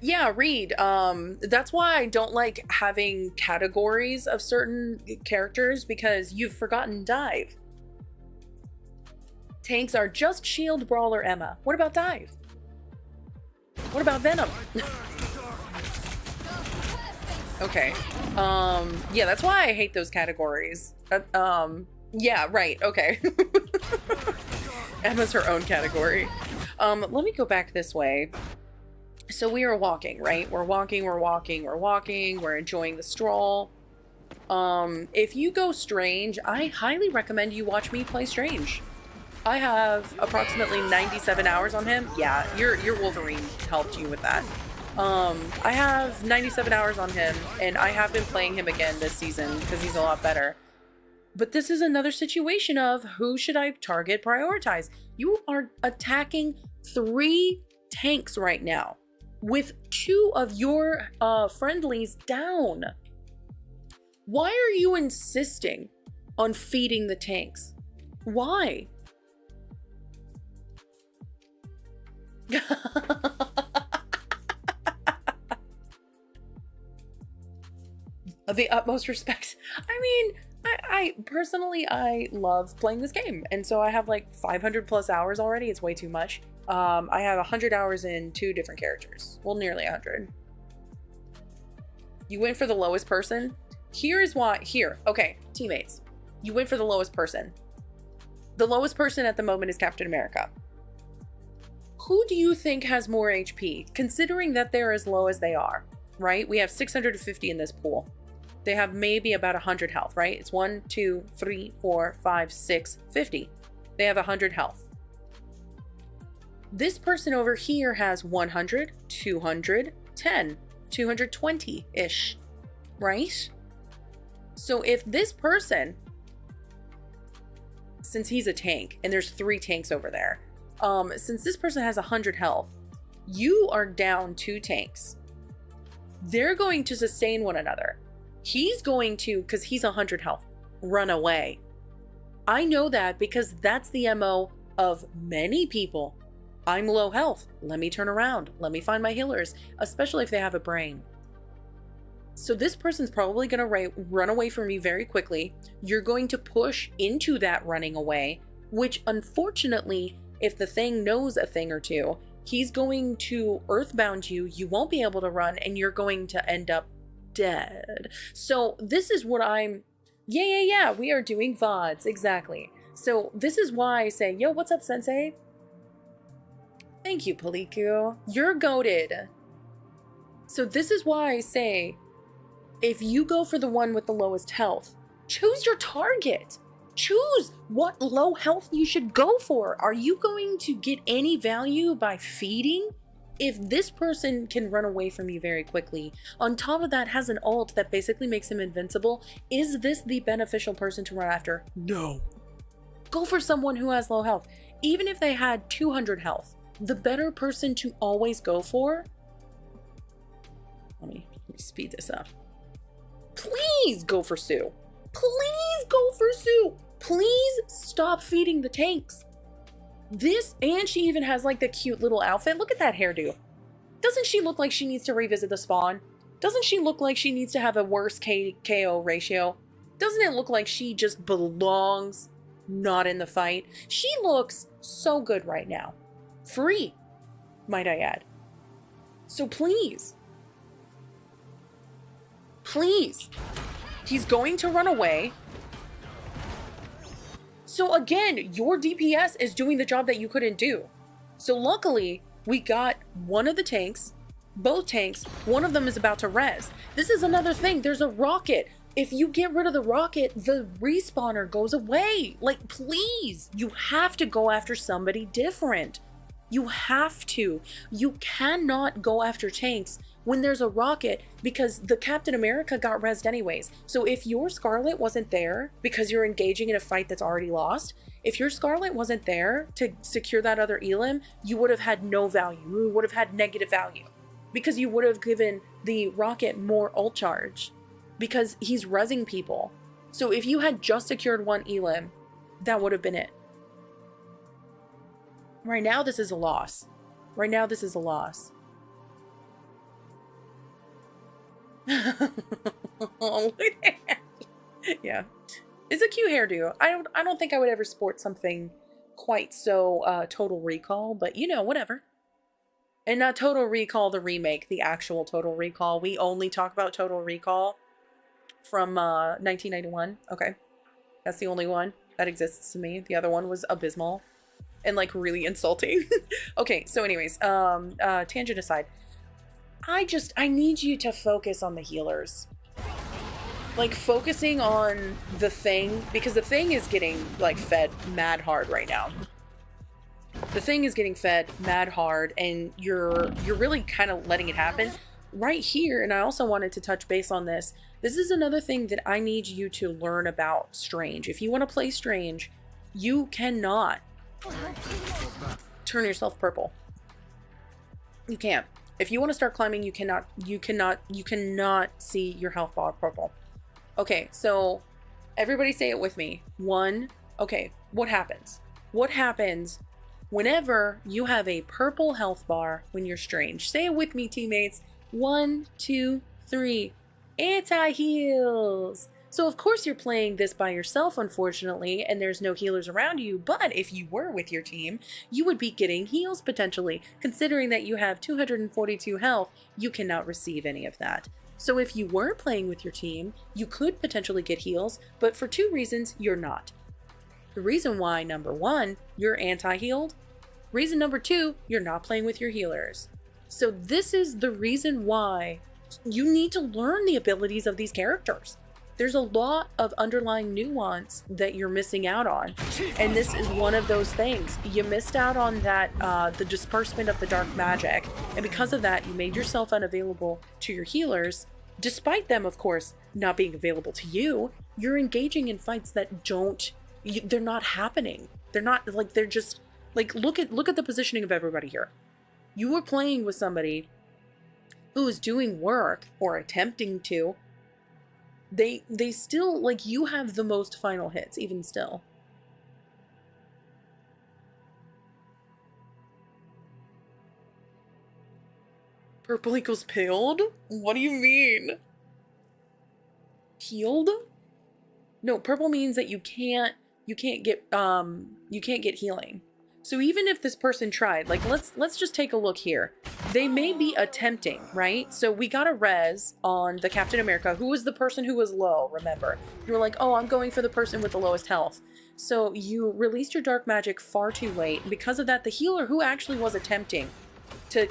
Yeah, Reed. That's why I don't like having categories of certain characters, because you've forgotten Dive. Tanks are just Shield, Brawler, Emma. What about Dive? What about Venom? Okay. Yeah, that's why I hate those categories. Yeah, right. Okay. Emma's her own category. Let me go back this way. So we are walking, right? We're walking, we're enjoying the stroll. If you go Strange, I highly recommend you watch me play Strange. I have approximately 97 hours on him. Yeah, your Wolverine helped you with that. I have 97 hours on him, and I have been playing him again this season because he's a lot better. But this is another situation of who should I target, prioritize? You are attacking 3 tanks right now, with 2 of your friendlies down. Why are you insisting on feeding the tanks? Why? The utmost respect. I mean, I personally, I love playing this game. And so I have like 500 plus hours already. It's way too much. I have 100 hours in 2 different characters. Well, nearly 100. You went for the lowest person. Here's why. Here. Okay, teammates. You went for the lowest person. The lowest person at the moment is Captain America. Who do you think has more HP? Considering that they're as low as they are, right? We have 650 in this pool. They have maybe about 100 health, right? It's 1, 2, 3, 4, 5, 6, 50. They have 100 health. This person over here has 100, 200, 10, 220-ish, right? So if this person, since he's a tank, and there's 3 tanks over there, since this person has 100 health, you are down 2 tanks. They're going to sustain one another. He's going to, because he's 100 health, run away. I know that because that's the MO of many people. I'm low health. Let me turn around. Let me find my healers, especially if they have a brain. So this person's probably going to run away from me very quickly. You're going to push into that running away, which unfortunately, if the thing knows a thing or two, he's going to earthbound you. You won't be able to run, and you're going to end up dead. So this is what I'm... Yeah, we are doing VODs. Exactly. So this is why I say, yo, what's up, Sensei? Thank you, Paliku. You're goated. So this is why I say, if you go for the one with the lowest health, choose your target. Choose what low health you should go for. Are you going to get any value by feeding? If this person can run away from you very quickly, on top of that has an ult that basically makes him invincible, is this the beneficial person to run after? No. Go for someone who has low health. Even if they had 200 health, the better person to always go for... Let me speed this up. Please go for Sue. Please go for Sue. Please stop feeding the tanks. This, and she even has like the cute little outfit. Look at that hairdo. Doesn't she look like she needs to revisit the spawn? Doesn't she look like she needs to have a worse KO ratio? Doesn't it look like she just belongs not in the fight? She looks so good right now. Free, might I add. So please, please, he's going to run away. So again, your DPS is doing the job that you couldn't do. So luckily, we got one of the tanks, both tanks, one of them is about to res. This is another thing, there's a rocket. If you get rid of the rocket, the respawner goes away. Like, please, you have to go after somebody different. You have to. You cannot go after tanks when there's a rocket, because the Captain America got rezzed anyways. So if your Scarlet wasn't there because you're engaging in a fight that's already lost, if your Scarlet wasn't there to secure that other elim, you would have had no value. You would have had negative value because you would have given the rocket more ult charge because he's rezzing people. So if you had just secured one elim, that would have been it. Right now, this is a loss. Right now, this is a loss. Oh, look at that. Yeah, it's a cute hairdo. I don't think I would ever sport something quite so Total Recall, but you know, whatever. And not Total Recall the remake, the actual Total Recall. We only talk about Total Recall from 1991. Okay, that's the only one that exists to me. The other one was abysmal and like really insulting. Okay, so anyways, tangent aside, I need you to focus on the healers. Like, focusing on the Thing, because the Thing is getting like fed mad hard right now. The Thing is getting fed mad hard, and you're really kind of letting it happen right here. And I also wanted to touch base on this. This is another thing that I need you to learn about Strange. If you want to play Strange, you cannot turn yourself purple. You can't. If you want to start climbing, you cannot see your health bar purple. Okay, so everybody say it with me. Okay, what happens? What happens whenever you have a purple health bar when you're Strange? Say it with me, teammates. 1, 2, 3. Anti-heals. So of course you're playing this by yourself, unfortunately, and there's no healers around you, but if you were with your team, you would be getting heals potentially. Considering that you have 242 health, you cannot receive any of that. So if you were playing with your team, you could potentially get heals, but for 2 reasons, you're not. The reason why, number 1, you're anti-healed. Reason number 2, you're not playing with your healers. So this is the reason why you need to learn the abilities of these characters. There's a lot of underlying nuance that you're missing out on. And this is one of those things. You missed out on that, the disbursement of the dark magic. And because of that, you made yourself unavailable to your healers. Despite them, of course, not being available to you, you're engaging in fights that they're not happening. They're not, like, they're just, like, look at the positioning of everybody here. You were playing with somebody who is doing work, or attempting to. They still, like, you have the most final hits, even still. Purple equals paled? What do you mean? Healed? No, purple means that you can't get healing. So even if this person tried, like, let's just take a look here. They may be attempting, right? So we got a res on the Captain America, who was the person who was low, remember? You were like, oh, I'm going for the person with the lowest health. So you released your dark magic far too late. And because of that, the healer who actually was attempting to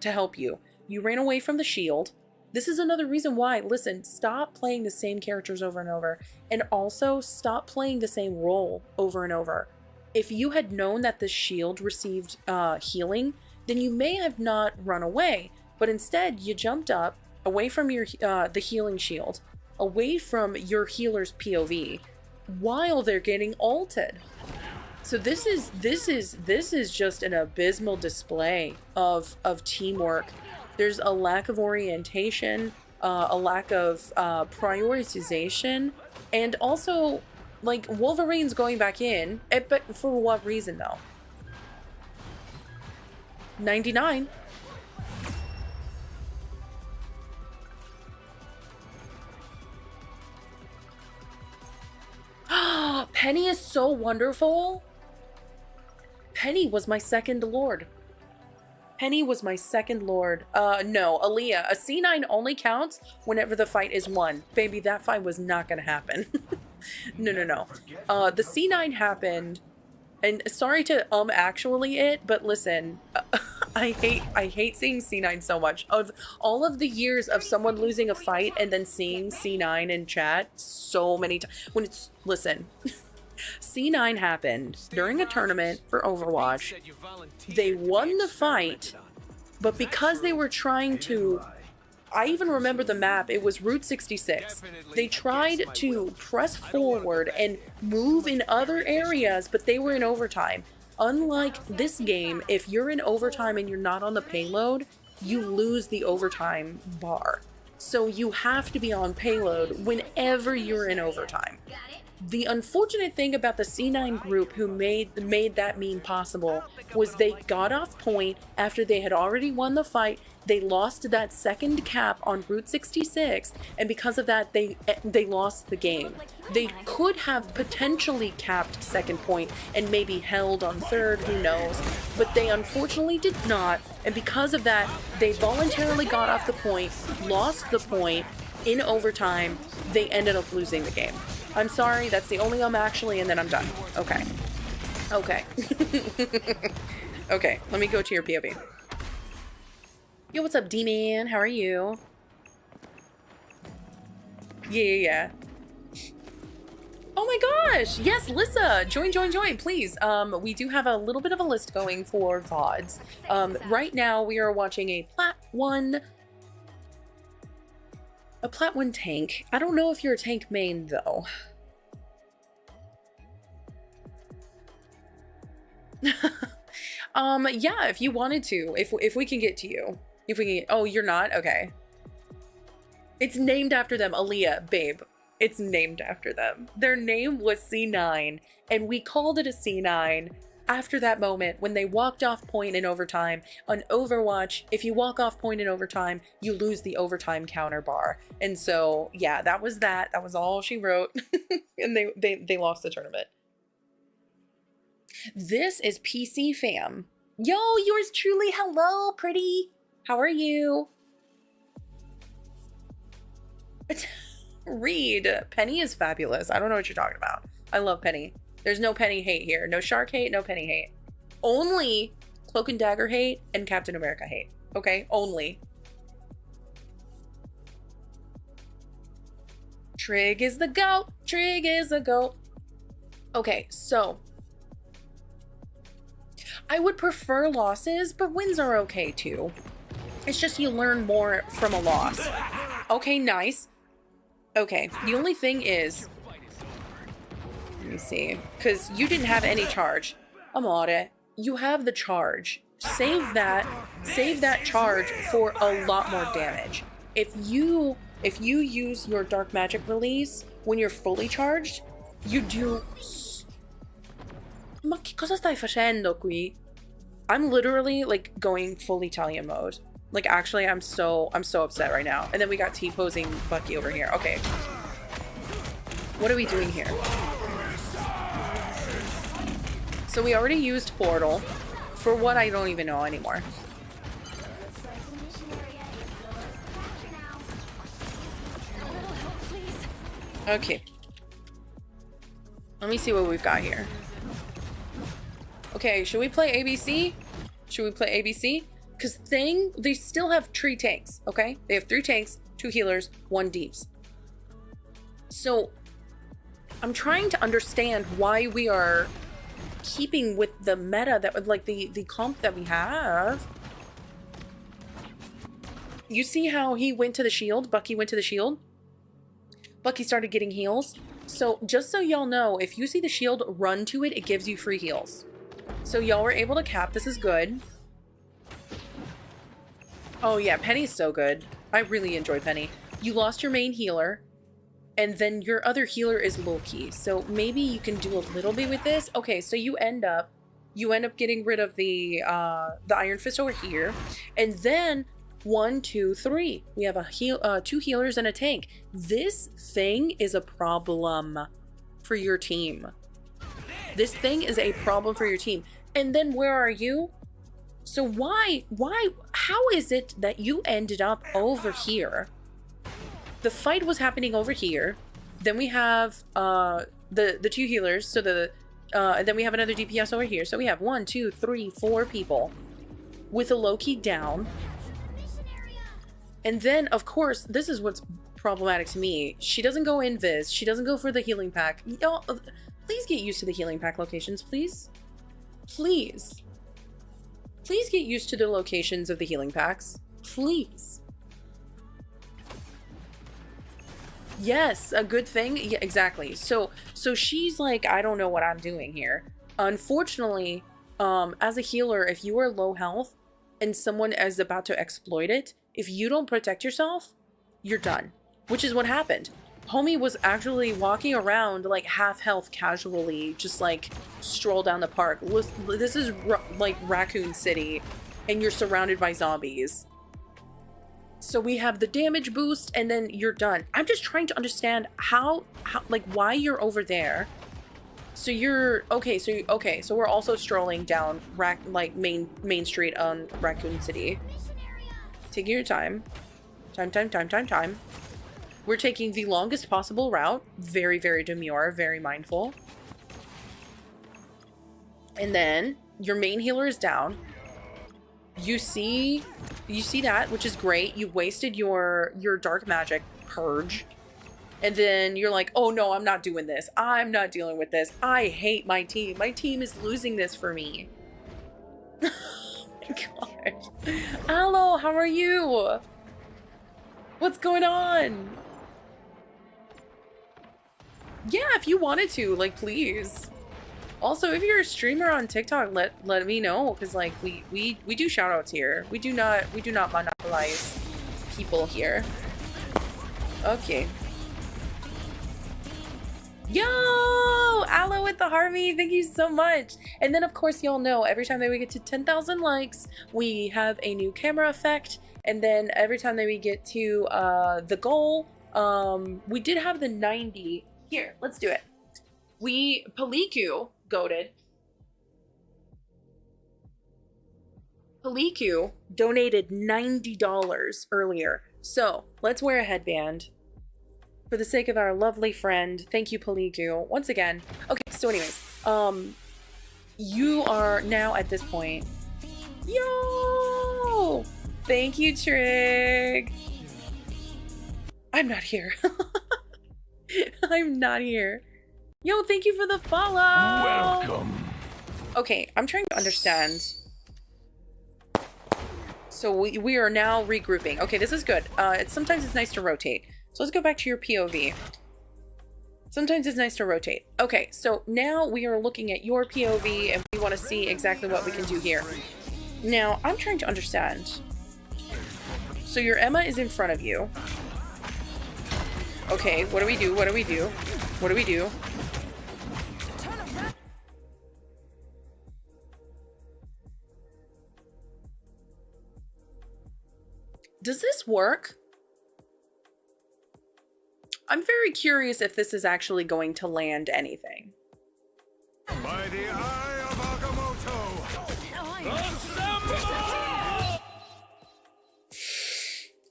help you, you ran away from the shield. This is another reason why, listen, stop playing the same characters over and over. And also stop playing the same role over and over. If you had known that the shield received healing, then you may have not run away, but instead you jumped up away from your the healing shield, away from your healer's POV, while they're getting ulted. So this is just an abysmal display of teamwork. There's a lack of orientation, a lack of prioritization, and also, like, Wolverine's going back in, but for what reason though? 99. Penny is so wonderful. Penny was my second lord. Penny was my second lord. No, Aaliyah. A C9 only counts whenever the fight is won. Baby, that fight was not gonna happen. No. The C9 happened, and sorry to actually it, but listen, I hate seeing C9 so much. Of all of the years of someone losing a fight and then seeing C9 in chat so many times, when it's, listen, C9 happened during a tournament for Overwatch. They won the fight, but because they were trying to, I even remember the map, it was Route 66. They tried to press forward and move in other areas, but they were in overtime. Unlike this game, if you're in overtime and you're not on the payload, you lose the overtime bar. So you have to be on payload whenever you're in overtime. The unfortunate thing about the C9 group who made that meme possible was they got off point after they had already won the fight. They lost that second cap on Route 66, and because of that, they lost the game. They could have potentially capped second point and maybe held on third, who knows, but they unfortunately did not, and because of that, they voluntarily got off the point, lost the point in overtime. They ended up losing the game. I'm sorry, that's the only actually, and then I'm done. Okay. Okay. Okay, let me go to your POV. Yo, what's up, D-Man? How are you? Yeah. Oh my gosh! Yes, Lissa! Join, please. We do have a little bit of a list going for VODs. Right now, we are watching a Plat 1 tank. I don't know if you're a tank main, though. Yeah, if you wanted to. If we can get to you. If we can get, oh, you're not? Okay. It's named after them, Aaliyah, babe. It's named after them. Their name was C9, and we called it a C9 after that moment when they walked off point in overtime. On Overwatch, if you walk off point in overtime, you lose the overtime counter bar. And so, yeah, that was that. That was all she wrote. And they lost the tournament. This is PC Fam. Yo, yours truly. Hello, pretty. How are you? Reed. Penny is fabulous. I don't know what you're talking about. I love Penny. There's no Penny hate here. No Shark hate, no Penny hate. Only Cloak and Dagger hate and Captain America hate. Okay? Only. Trig is the goat. Trig is the goat. Okay, so I would prefer losses, but wins are okay too. It's just you learn more from a loss. Okay, nice. Okay, the only thing is, let me see, because you didn't have any charge. Amore, you have the charge. Save that charge for a lot more damage. If you use your dark magic release when you're fully charged, you do. Ma che cosa stai facendo qui? I'm literally like going full Italian mode. Like, actually, I'm so upset right now. And then we got T-posing Bucky over here. Okay. What are we doing here? So we already used Portal for what I don't even know anymore. Okay. Let me see what we've got here. Okay, should we play ABC? Should we play ABC? Because they still have 3 tanks, okay? They have 3 tanks, 2 healers, 1 deeps. So, I'm trying to understand why we are keeping with the meta that, like, the comp that we have. You see how he went to the shield? Bucky went to the shield? Bucky started getting heals. So, just so y'all know, if you see the shield, run to it, it gives you free heals. So, y'all were able to cap. This is good. Oh yeah, Penny's so good. I really enjoy Penny. You lost your main healer, and then your other healer is Loki. So maybe you can do a little bit with this. Okay, so you end up You end up getting rid of the Iron Fist over here, and then 1, 2, 3. We have a 2 healers and a tank. This thing is a problem for your team. This thing is a problem for your team. And then where are you? So how is it that you ended up over here? The fight was happening over here. Then we have the 2 healers, so and then we have another DPS over here. So we have 1, 2, 3, 4 people with a Loki down. And then, of course, this is what's problematic to me. She doesn't go invis. She doesn't go for the healing pack. Y'all, please get used to the healing pack locations, please. Please. Please get used to the locations of the healing packs. Please. Yes, a good thing. Yeah, exactly. So she's like, I don't know what I'm doing here. Unfortunately, as a healer, if you are low health and someone is about to exploit it, if you don't protect yourself, you're done. Which is what happened. Homie was actually walking around like half health casually, just like stroll down the park. This is like Raccoon City, and you're surrounded by zombies. So we have the damage boost, and then you're done. I'm just trying to understand how like why you're over there. So you're okay. So we're also strolling down Main Street on Raccoon City. Taking your time. Time. We're taking the longest possible route. Very, very demure, very mindful. And then your main healer is down. You see that, which is great. You wasted your dark magic purge. And then you're like, oh no, I'm not doing this. I'm not dealing with this. I hate my team. My team is losing this for me. Oh my gosh. Hello, how are you? What's going on? Yeah, if you wanted to, like, please. Also, if you're a streamer on TikTok, let me know, because like we do shout outs here. We do not monopolize people here. Okay. Yo, Aloe with the Harvey, thank you so much. And then of course y'all know every time that we get to 10,000 likes, we have a new camera effect. And then every time that we get to the goal, we did have the 90. Here, let's do it. Paliku goated. Paliku donated $90 earlier. So let's wear a headband for the sake of our lovely friend. Thank you, Paliku. Once again. Okay, so anyways, you are now at this point. Yo! Thank you, Trig. I'm not here. I'm not here. Yo, thank you for the follow. Welcome. Okay, I'm trying to understand. So we are now regrouping. Okay, this is good. Sometimes it's nice to rotate. So let's go back to your POV. Sometimes it's nice to rotate. Okay, so now we are looking at your POV and we want to see exactly what we can do here. Now, I'm trying to understand. So your Emma is in front of you. Okay, what do we do? What do we do? What do we do? Does this work? I'm very curious if this is actually going to land anything. By the eye of Agamotto!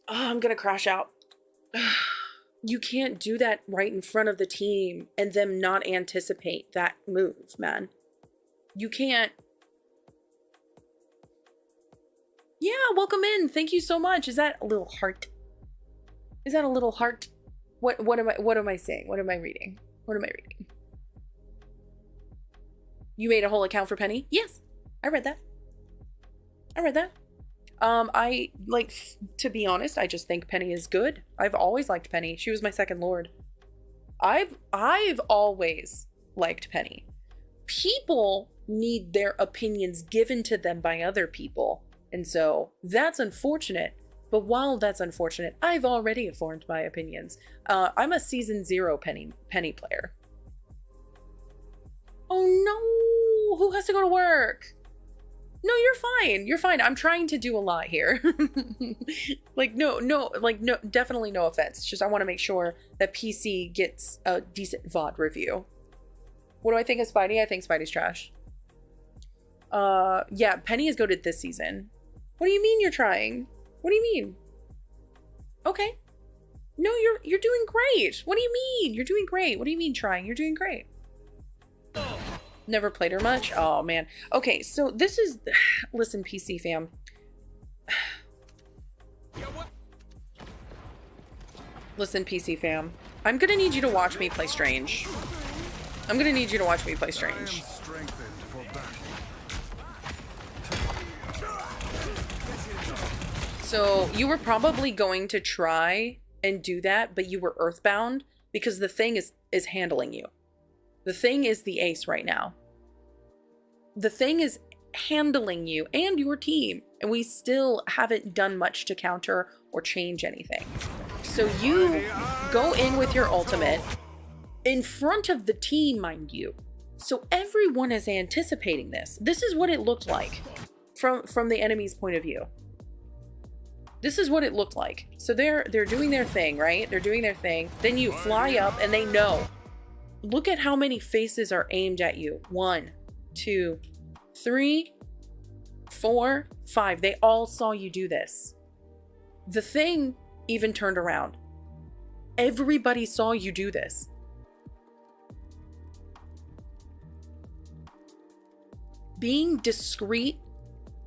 Oh, I'm gonna crash out. You can't do that right in front of the team and them not anticipate that move, man. You can't. Yeah, welcome in. Thank you so much. Is that a little heart? Is that a little heart? What am I saying? What am I reading? What am I reading? You made a whole account for Penny? Yes, I read that. I read that. I like, to be honest, I just think Penny is good. I've always liked Penny. She was my second lord. I've always liked Penny. People need their opinions given to them by other people. And so that's unfortunate. But while that's unfortunate, I've already formed my opinions. I'm a season 0 Penny player. Oh who has to go to work? No, you're fine. You're fine. I'm trying to do a lot here. Like, no, definitely no offense. It's just I want to make sure that PC gets a decent VOD review. What do I think of Spidey? I think Spidey's trash. Yeah, Penny is goated this season. What do you mean you're trying? What do you mean? Okay. No, you're doing great. What do you mean? You're doing great. What do you mean trying? You're doing great. Never played her much. Oh man. Okay, so this is listen, PC fam. Listen, PC fam. I'm gonna need you to watch me play Strange. I'm gonna need you to watch me play Strange. So you were probably going to try and do that, but you were earthbound because the thing is handling you. The thing is the ace right now. The thing is handling you and your team, and we still haven't done much to counter or change anything. So you go in with your ultimate in front of the team, mind you. So everyone is anticipating this. This is what it looked like from the enemy's point of view. This is what it looked like. So they're doing their thing, right? They're doing their thing. Then you fly up and they know. Look at how many faces are aimed at you. 1, 2, 3, 4, 5. They all saw you do this. The thing even turned around. Everybody saw you do this. Being discreet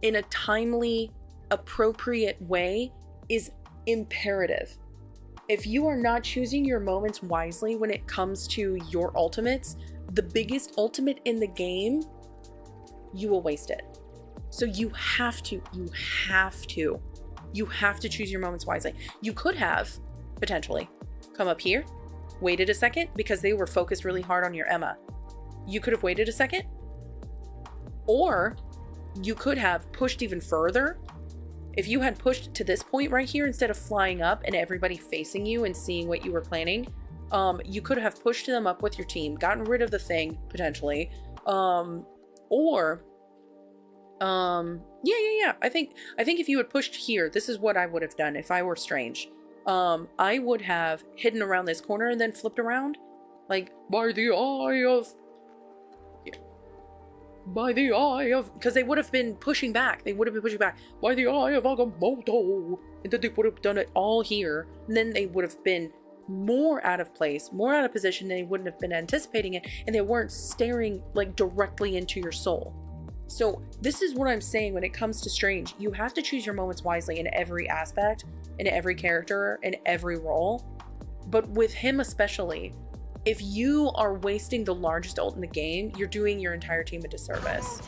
in a timely, appropriate way is imperative. If you are not choosing your moments wisely when it comes to your ultimates, the biggest ultimate in the game, you will waste it. So you have to choose your moments wisely. You could have, potentially, come up here, waited a second because they were focused really hard on your Emma. You could have waited a second, or you could have pushed even further. If you had pushed to this point right here, instead of flying up and everybody facing you and seeing what you were planning, you could have pushed them up with your team, gotten rid of the thing, potentially. Yeah. I think if you had pushed here, this is what I would have done if I were Strange. I would have hidden around this corner and then flipped around, like, by the eye of, because they would have been pushing back. By the eye of Agamotto. And then they would have done it all here. And then they would have been more out of place, more out of position. They wouldn't have been anticipating it. And they weren't staring like directly into your soul. So this is what I'm saying when it comes to Strange. You have to choose your moments wisely in every aspect, in every character, in every role. But with him especially, if you are wasting the largest ult in the game, you're doing your entire team a disservice.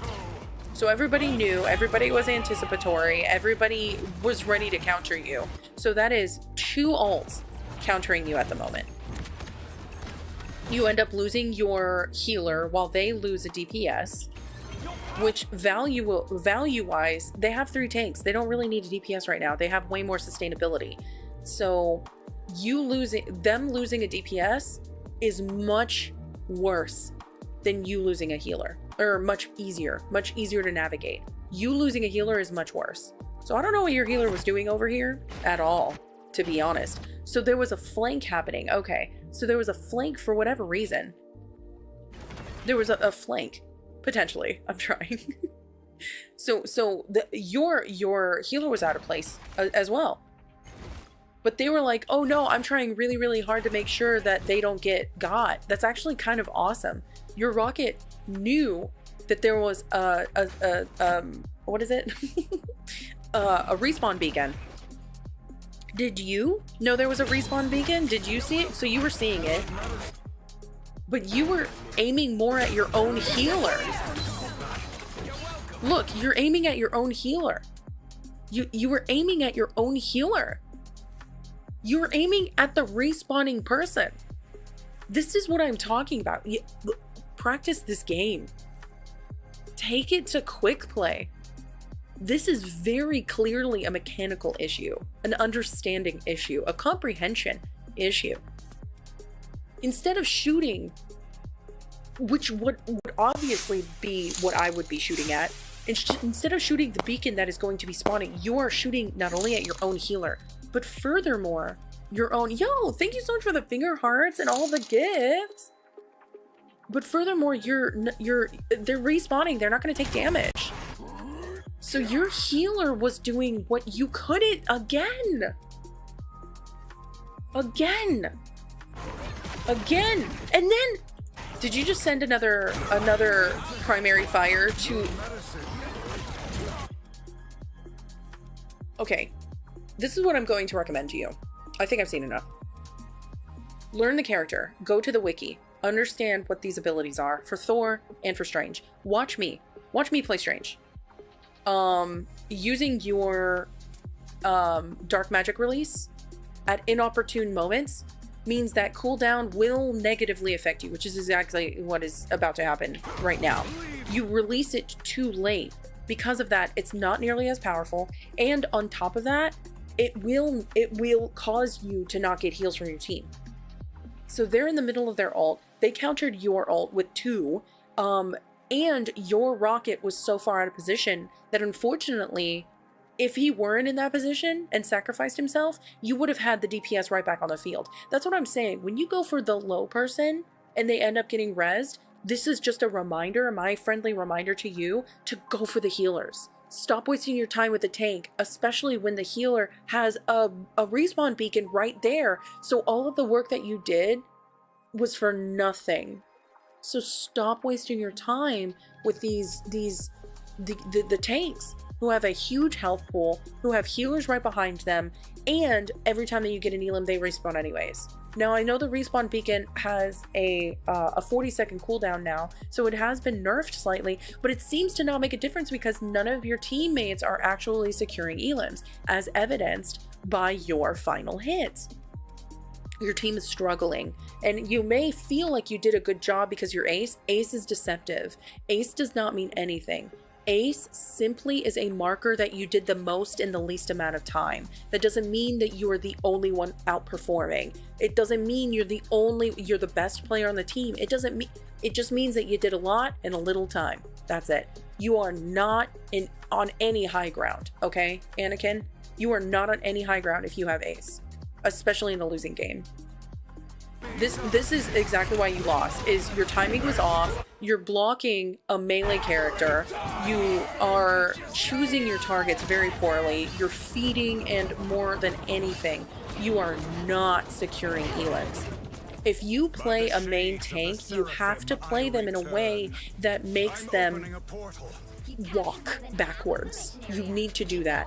So everybody knew, everybody was anticipatory, everybody was ready to counter you. So that is 2 ults countering you at the moment. You end up losing your healer while they lose a DPS, which value-wise, they have 3 tanks. They don't really need a DPS right now. They have way more sustainability. So them losing a DPS is much worse than you losing a healer, or much easier to navigate. You losing a healer is much worse. So I don't know what your healer was doing over here at all, to be honest. So there was a flank happening. Okay, so there was a flank for whatever reason. There was a flank, potentially. I'm trying. so your healer was out of place as well. But they were like, oh no, I'm trying really, really hard to make sure that they don't get got. That's actually kind of awesome. Your rocket knew that there was what is it? A respawn beacon. Did you know there was a respawn beacon? Did you see it? So you were seeing it, but you were aiming more at your own healer. Look, you're aiming at your own healer. You were aiming at your own healer. You're aiming at the respawning person. This is what I'm talking about. Practice this game. Take it to quick play. This is very clearly a mechanical issue, an understanding issue, a comprehension issue. Instead of shooting which would obviously be what I would be shooting at. Instead of shooting the beacon that is going to be spawning, you are shooting not only at your own healer, but furthermore, your own... Yo, thank you so much for the finger hearts and all the gifts. But furthermore, they're respawning. They're not going to take damage. So your healer was doing what you couldn't again. Again. And then, did you just send another primary fire to... Okay, this is what I'm going to recommend to you. I think I've seen enough. Learn the character. Go to the wiki. Understand what these abilities are for Thor and for Strange. Watch me play Strange. Using your dark magic release at inopportune moments means that cooldown will negatively affect you, which is exactly what is about to happen right now. You release it too late. Because of that, it's not nearly as powerful, and on top of that, it will cause you to not get heals from your team. So they're in the middle of their ult. They countered your ult with 2, and your rocket was so far out of position that unfortunately, if he weren't in that position and sacrificed himself, you would have had the DPS right back on the field. That's what I'm saying. When you go for the low person and they end up getting rezzed, this is just a reminder, my friendly reminder to you, to go for the healers. Stop wasting your time with the tank, especially when the healer has a respawn beacon right there. So all of the work that you did was for nothing. So stop wasting your time with the tanks who have a huge health pool, who have healers right behind them, and every time that you get an elim, they respawn anyways. Now, I know the respawn beacon has a 40-second cooldown now, so it has been nerfed slightly, but it seems to not make a difference because none of your teammates are actually securing elims, as evidenced by your final hits. Your team is struggling, and you may feel like you did a good job because you're ace. Ace is deceptive. Ace does not mean anything. Ace simply is a marker that you did the most in the least amount of time. That doesn't mean that you are the only one outperforming. It doesn't mean you're the best player on the team. It just means that you did a lot in a little time. That's it. You are not on any high ground, okay, Anakin? You are not on any high ground if you have ace, especially in a losing game. This is exactly why you lost, is your timing was off, you're blocking a melee character, you are choosing your targets very poorly, you're feeding, and more than anything, you are not securing elims. If you play a main tank, you have to play them in a way that makes them walk backwards. You need to do that.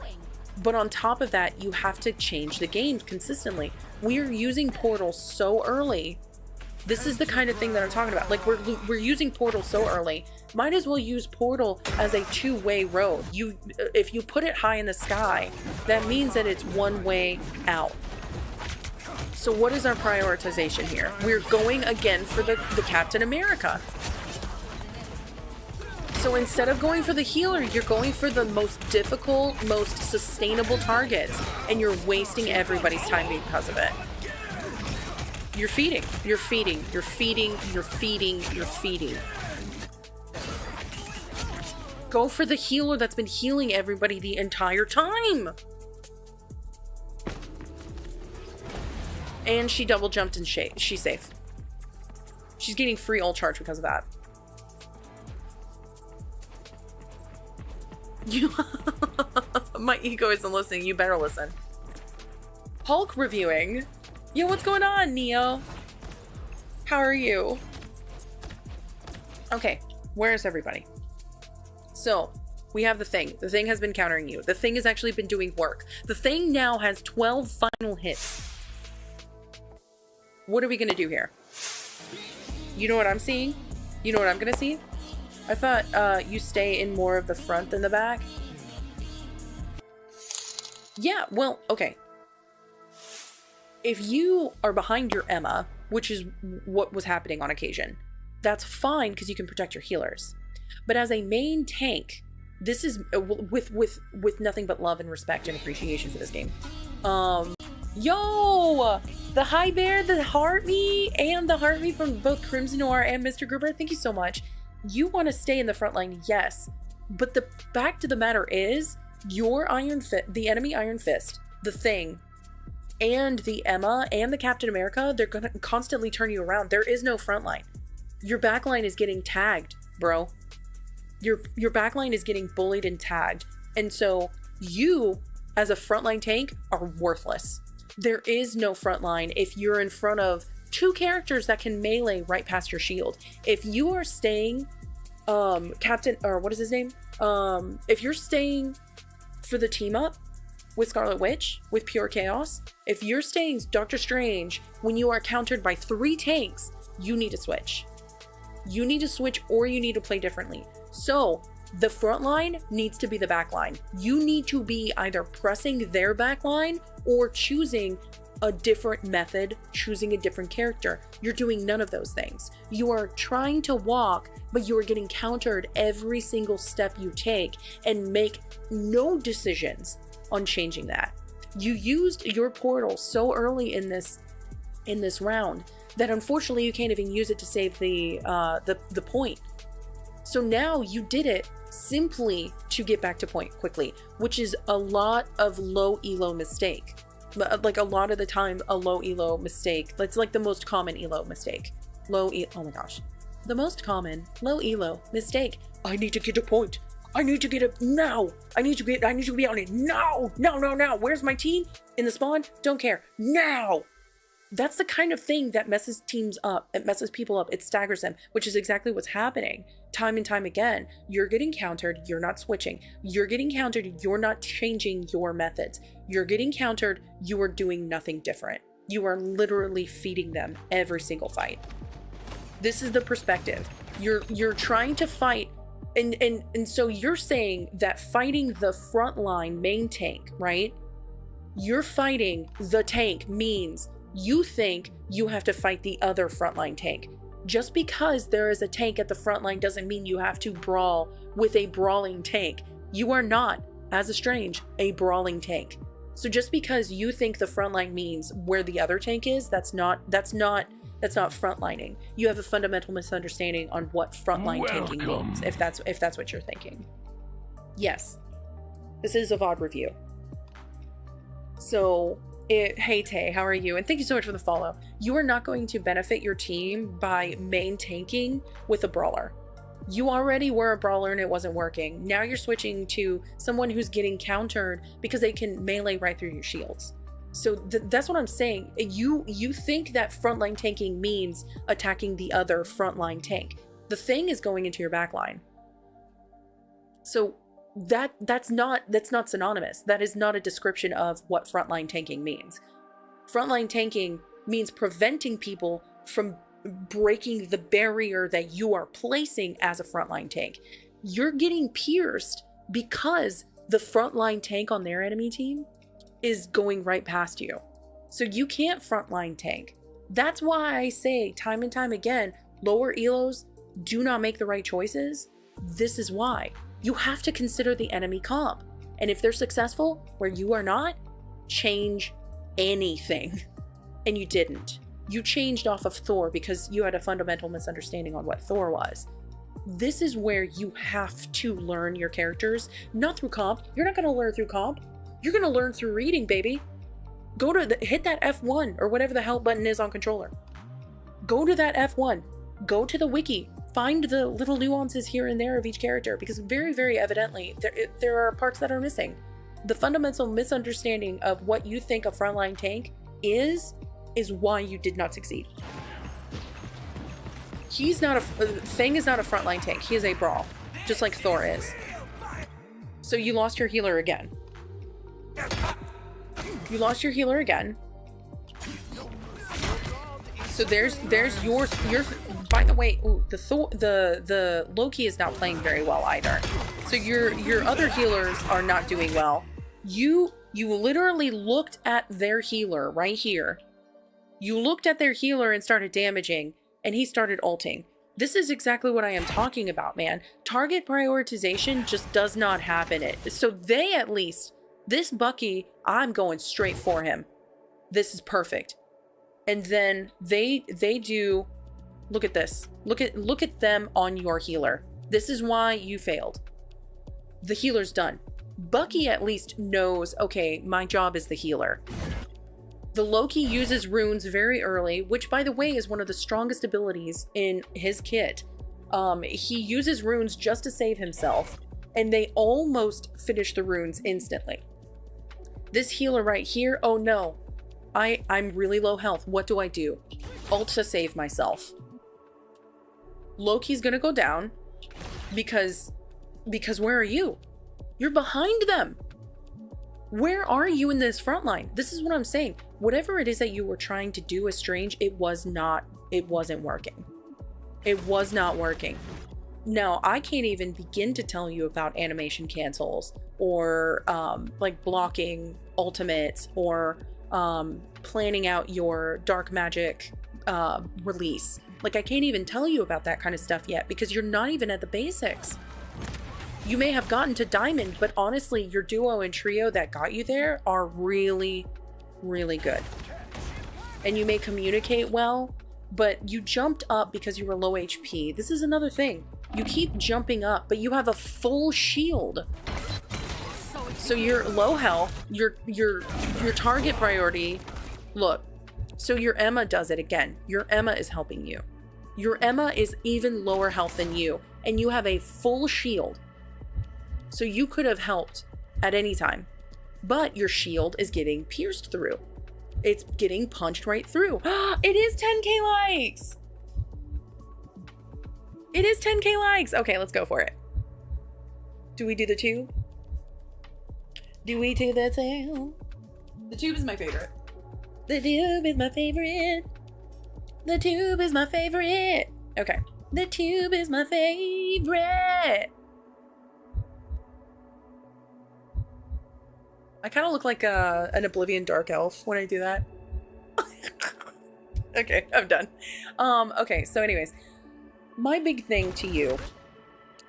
But on top of that, you have to change the game consistently. We are using portals so early. This is the kind of thing that I'm talking about. Like, we're using portal so early. Might as well use portal as a two-way road. If you put it high in the sky, that means that it's one way out. So what is our prioritization here? We're going again for the Captain America. So instead of going for the healer, you're going for the most difficult, most sustainable targets, and you're wasting everybody's time because of it. You're feeding, you're feeding, you're feeding, you're feeding, you're feeding. Go for the healer that's been healing everybody the entire time. And she double jumped and she's safe. She's getting free ult charge because of that. My ego isn't listening. You better listen. Hulk reviewing. Yo, what's going on, Neo? How are you? Okay, where's everybody? So, we have the Thing. The Thing has been countering you. The Thing has actually been doing work. The Thing now has 12 final hits. What are we gonna do here? You know what I'm seeing? You know what I'm gonna see? I thought you stay in more of the front than the back. Yeah, well, okay. If you are behind your Emma, which is what was happening on occasion, that's fine because you can protect your healers. But as a main tank, this is with nothing but love and respect and appreciation for this game. Yo! The High Bear, the Heart Me, and the Heart Me from both Crimson Noir and Mr. Gruber, thank you so much. You want to stay in the front line, yes. But the fact of the matter is, your the enemy Iron Fist, the Thing, and the Emma, and the Captain America, they're gonna constantly turn you around. There is no front line. Your backline is getting tagged, bro. Your backline is getting bullied and tagged. And so, you, as a frontline tank, are worthless. There is no front line if you're in front of two characters that can melee right past your shield. If you are staying Captain, or what is his name? If you're staying for the team up with Scarlet Witch, with Pure Chaos, if you're staying Doctor Strange when you are countered by 3 tanks, you need to switch. You need to switch, or you need to play differently. So the front line needs to be the back line. You need to be either pressing their back line or choosing a different method, choosing a different character. You're doing none of those things. You are trying to walk, but you are getting countered every single step you take and make no decisions on changing that. You used your portal so early in this round that unfortunately you can't even use it to save the point. So now you did it simply to get back to point quickly, which is a lot of low elo mistake. Like a lot of the time, a low elo mistake. That's like the most common elo mistake. Oh my gosh. The most common low elo mistake. I need to get a point. I need to get it now. I need to be on it now. Now. Where's my team? In the spawn? Don't care. Now. That's the kind of thing that messes teams up. It messes people up. It staggers them, which is exactly what's happening time and time again. You're getting countered. You're not switching. You're getting countered. You're not changing your methods. You're getting countered. You are doing nothing different. You are literally feeding them every single fight. This is the perspective. You're trying to fight. And so you're saying that fighting the frontline main tank, right? You're fighting the tank means you think you have to fight the other frontline tank. Just because there is a tank at the front line doesn't mean you have to brawl with a brawling tank. You are not, as a Strange, a brawling tank. So just because you think the front line means where the other tank is, that's not frontlining. You have a fundamental misunderstanding on what frontline tanking means, if that's what you're thinking. Yes, this is a VOD review. So, hey Tay, how are you? And thank you so much for the follow. You are not going to benefit your team by main tanking with a brawler. You already were a brawler and it wasn't working. Now you're switching to someone who's getting countered because they can melee right through your shields. So that's what I'm saying. You think that frontline tanking means attacking the other frontline tank. The Thing is going into your backline. So that's not synonymous. That is not a description of what frontline tanking means. Frontline tanking means preventing people from breaking the barrier that you are placing as a frontline tank. You're getting pierced because the frontline tank on their enemy team is going right past you. So you can't frontline tank. That's why I say time and time again, lower elos do not make the right choices. This is why. You have to consider the enemy comp. And if they're successful where you are not, change anything. And you didn't. You changed off of Thor because you had a fundamental misunderstanding on what Thor was. This is where you have to learn your characters, not through comp. You're not going to learn through comp. You're going to learn through reading, baby. Hit that F1 or whatever the hell button is on controller. Go to that F1. Go to the wiki. Find the little nuances here and there of each character, because very, very evidently there are parts that are missing. The fundamental misunderstanding of what you think a frontline tank is why you did not succeed. Thing is not a frontline tank. He is a brawl, just like Thor is. So you lost your healer again. You lost your healer again. So there's your. By the way, ooh, the Loki is not playing very well either. So your other healers are not doing well. You literally looked at their healer right here. You looked at their healer and started damaging, and he started ulting. This is exactly what I am talking about, man. Target prioritization just does not happen. So they, at least, this Bucky, I'm going straight for him. This is perfect. And then they do, look at this. Look at them on your healer. This is why you failed. The healer's done. Bucky at least knows, okay, my job is the healer. The Loki uses runes very early, which by the way is one of the strongest abilities in his kit. He uses runes just to save himself, and they almost finish the runes instantly. This healer right here, oh no, I'm really low health. What do I do? Ult to save myself. Loki's gonna go down because where are you? You're behind them. Where are you in this front line? This is what I'm saying. Whatever it is that you were trying to do as Strange, it wasn't working. It was not working. Now, I can't even begin to tell you about animation cancels or like blocking ultimates or planning out your dark magic release. Like, I can't even tell you about that kind of stuff yet because you're not even at the basics. You may have gotten to Diamond, but honestly, your duo and trio that got you there are really, really good. And you may communicate well, but you jumped up because you were low HP. This is another thing. You keep jumping up, but you have a full shield. So you're low health, your target priority, look, so your Emma does it again. Your Emma is helping you. Your Emma is even lower health than you, and you have a full shield. So you could have helped at any time, but your shield is getting pierced through. It's getting punched right through. It is 10k likes. It is 10k likes. Okay, let's go for it. Do we do the tube? Do we do the tube? The tube is my favorite. The tube is my favorite. The tube is my favorite. Okay. The tube is my favorite. I kind of look like an Oblivion Dark Elf when I do that. Okay, I'm done. Okay, so anyways, my big thing to you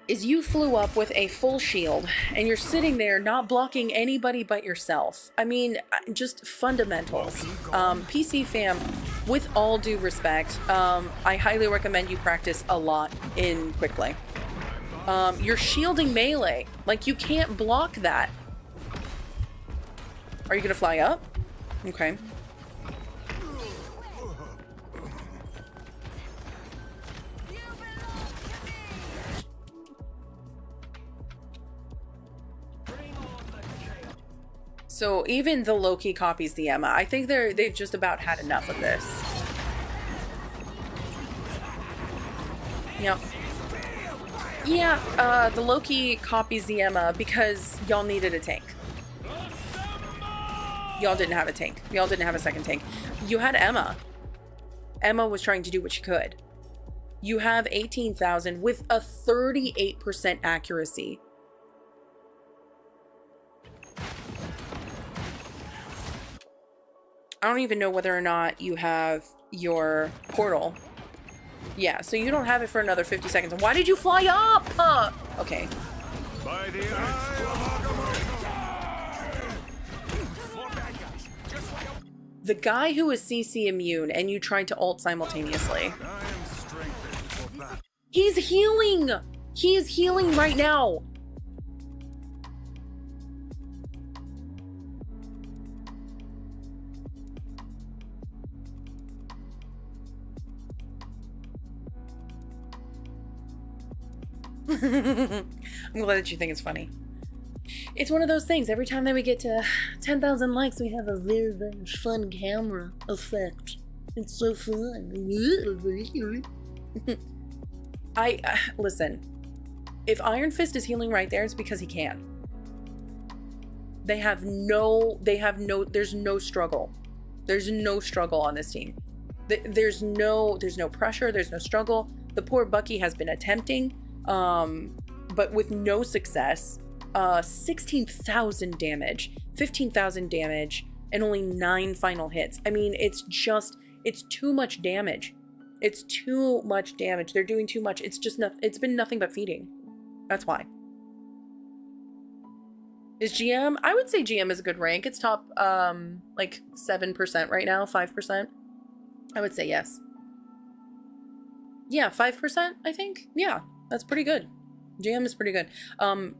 is you flew up with a full shield and you're sitting there not blocking anybody but yourself. I mean, just fundamentals. PC fam, with all due respect, I highly recommend you practice a lot in quick play. You're shielding melee. Like, you can't block that. Are you gonna fly up? Okay. So even the Loki copies the Emma. I think they've just about had enough of this. Yep. Yeah, the Loki copies the Emma because y'all needed a tank. Y'all didn't have a tank. Y'all didn't have a second tank. You had Emma. Emma was trying to do what she could. You have 18,000 with a 38% accuracy. I don't even know whether or not you have your portal. Yeah, so you don't have it for another 50 seconds. Why did you fly up? Okay. By the eye The guy who is CC immune and you tried to ult simultaneously. He's healing! He is healing right now! I'm glad that you think it's funny. It's one of those things. Every time that we get to 10,000 likes, we have a very, very fun camera effect. It's so fun. Listen. If Iron Fist is healing right there, it's because he can. There's no struggle. There's no struggle on this team. There's no pressure. There's no struggle. The poor Bucky has been attempting, but with no success. 16,000 damage, 15,000 damage, and only 9 final hits. I mean, it's too much damage. It's too much damage. They're doing too much. It's been nothing but feeding. That's why. Is GM? I would say GM is a good rank. It's top, like 7% right now, 5%. I would say yes. Yeah, 5%, I think. Yeah, that's pretty good. GM is pretty good.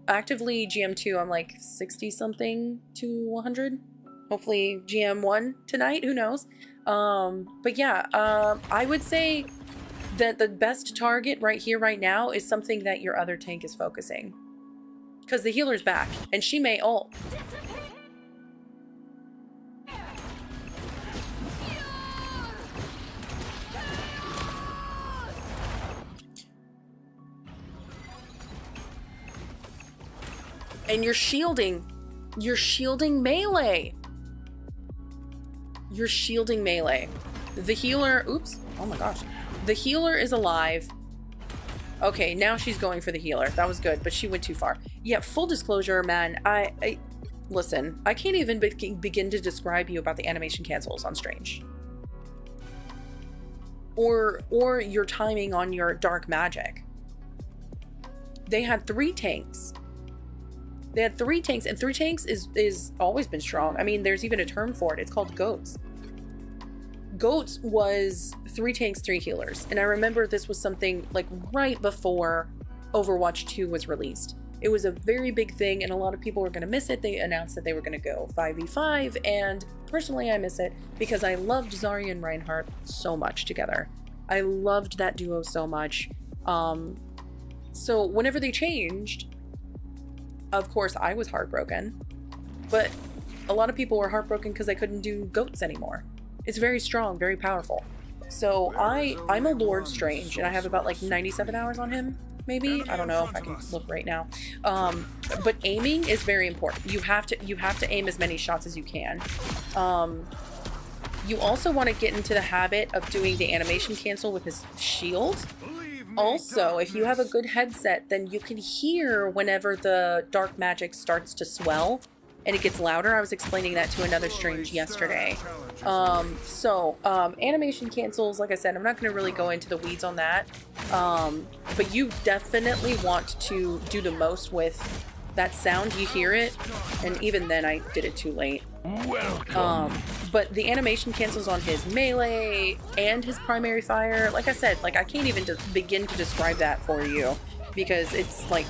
Actively GM2, I'm like 60 something to 100. Hopefully GM1 tonight, who knows? But yeah, I would say that the best target right here, right now, is something that your other tank is focusing. Because the healer's back, and she may ult. And you're shielding melee. You're shielding melee. The healer, oops, oh my gosh. The healer is alive. Okay, now she's going for the healer. That was good, but she went too far. Yeah, full disclosure, man, I listen, I can't even begin to describe you about the animation cancels on Strange. Or your timing on your dark magic. They had 3 tanks. They had 3 tanks, and 3 tanks is always been strong. I mean, there's even a term for it. It's called GOATs. GOATs was 3 tanks, 3 healers. And I remember this was something like right before Overwatch 2 was released. It was a very big thing, and a lot of people were going to miss it. They announced that they were going to go 5v5, and personally I miss it because I loved Zarya and Reinhardt so much together. I loved that duo so much. So whenever they changed, of course I was heartbroken, but a lot of people were heartbroken because they couldn't do GOATs anymore. It's very strong, very powerful. So I'm a Lord Strange, and I have about like 97 hours on him. Maybe, I don't know if I can look right now. But aiming is very important. You have to aim as many shots as you can. You also want to get into the habit of doing the animation cancel with his shield. Also, if you have a good headset, then you can hear whenever the dark magic starts to swell and it gets louder. I was explaining that to another Strange yesterday. Animation cancels, like I said, I'm not going to really go into the weeds on that. But you definitely want to do the most with that sound. You hear it, and even then I did it too late. But the animation cancels on his melee and his primary fire. Like I said, like I can't even begin to describe that for you because it's like,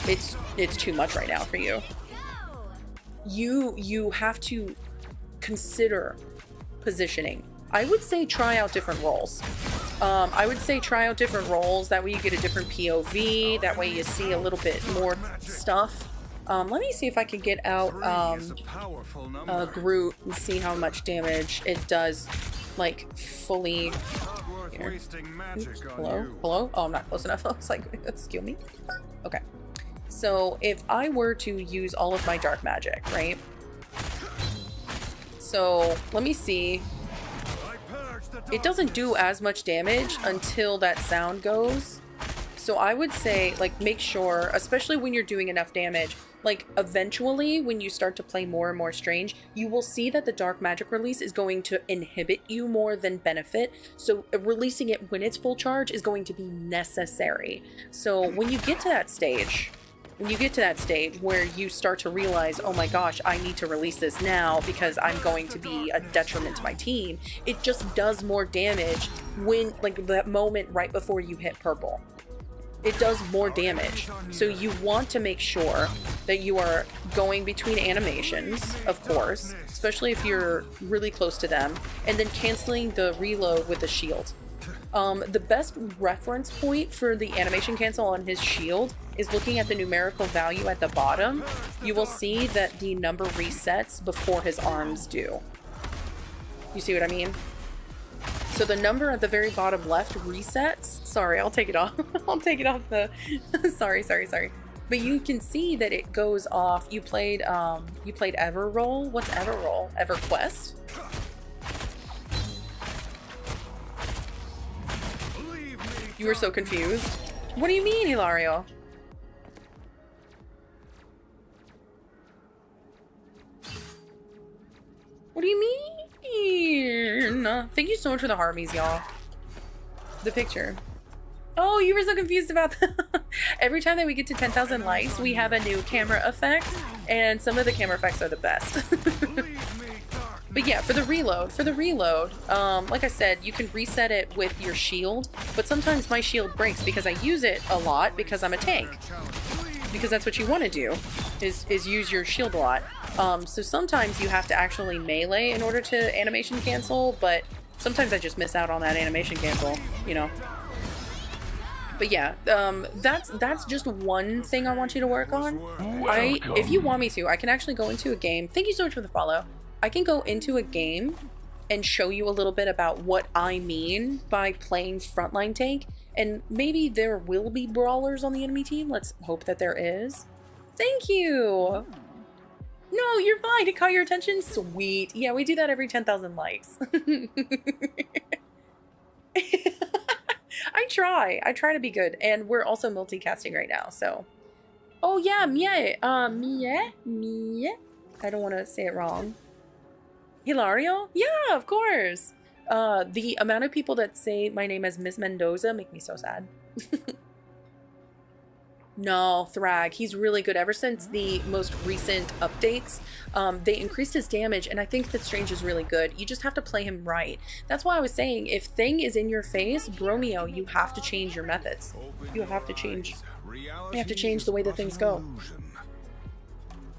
it's too much right now for you. You have to consider positioning. I would say try out different roles. That way you get a different POV. That way you see a little bit more stuff. Let me see if I can get out Groot and see how much damage it does, like fully. Here. Oops, hello? Oh, I'm not close enough. I was like, excuse me. Okay. So if I were to use all of my dark magic, right? So let me see. It doesn't do as much damage until that sound goes. So I would say, like, make sure, especially when you're doing enough damage, like, eventually, when you start to play more and more Strange, you will see that the dark magic release is going to inhibit you more than benefit. So releasing it when it's full charge is going to be necessary. So when you get to that stage, where you start to realize, oh my gosh, I need to release this now because I'm going to be a detriment to my team, it just does more damage when, like, that moment right before you hit purple. It does more damage. So you want to make sure that you are going between animations, of course, especially if you're really close to them, and then canceling the reload with the shield. The best reference point for the animation cancel on his shield is looking at the numerical value at the bottom. You will see that the number resets before his arms do. You see what I mean? So the number at the very bottom left resets. Sorry, I'll take it off. I'll take it off the... sorry. But you can see that it goes off. You played Everroll? What's Everroll? EverQuest? You were so confused. What do you mean, Hilario? What do you mean? Thank you so much for the harmies, y'all. The picture. Oh, you were so confused about that. Every time that we get to 10,000 likes, we have a new camera effect, and some of the camera effects are the best. But yeah, for the reload, like I said, you can reset it with your shield, but sometimes my shield breaks because I use it a lot because I'm a tank. Because that's what you want to do, is use your shield a lot. So sometimes you have to actually melee in order to animation cancel, but sometimes I just miss out on that animation cancel, you know. But yeah, that's just one thing I want you to work on. If you want me to, I can actually go into a game. Thank you so much for the follow. I can go into a game and show you a little bit about what I mean by playing frontline tank, and maybe there will be brawlers on the enemy team. Let's hope that there is. Thank you. No, you're fine. To call your attention? Sweet. Yeah, we do that every 10,000 likes. I try to be good, and we're also multicasting right now, so. Oh yeah, Mie. Mie? I don't want to say it wrong. Hilario? Yeah, of course. The amount of people that say my name as Miss Mendoza make me so sad. No, Thrag, he's really good. Ever since the most recent updates, they increased his damage, and I think that Strange is really good. You just have to play him right. That's why I was saying, if Thing is in your face, Bromeo, you have to change your methods. You have to change the way that things go.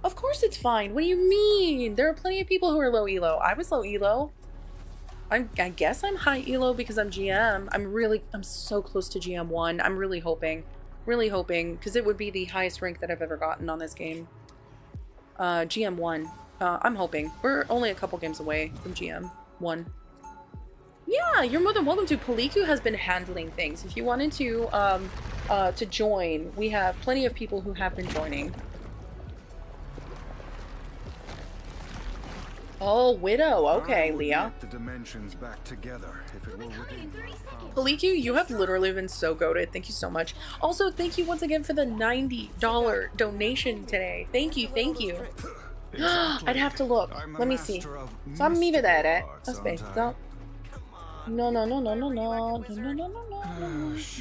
Of course it's fine. What do you mean? There are plenty of people who are low elo. I was low elo. I guess I'm high elo because I'm GM. I'm so close to GM 1. I'm really hoping, because it would be the highest rank that I've ever gotten on this game. GM 1. I'm hoping. We're only a couple games away from GM 1. Yeah, you're more than welcome to. Paliku has been handling things. If you wanted to join, we have plenty of people who have been joining. Oh, Widow. Okay, Leah. The dimensions back together if it were within. Paliku, you have literally been so goated. Thank you so much. Also, thank you once again for the $90 donation today. Thank you, thank you. I'd have to look. Let me see. Fammi vedere. Aspetta. No.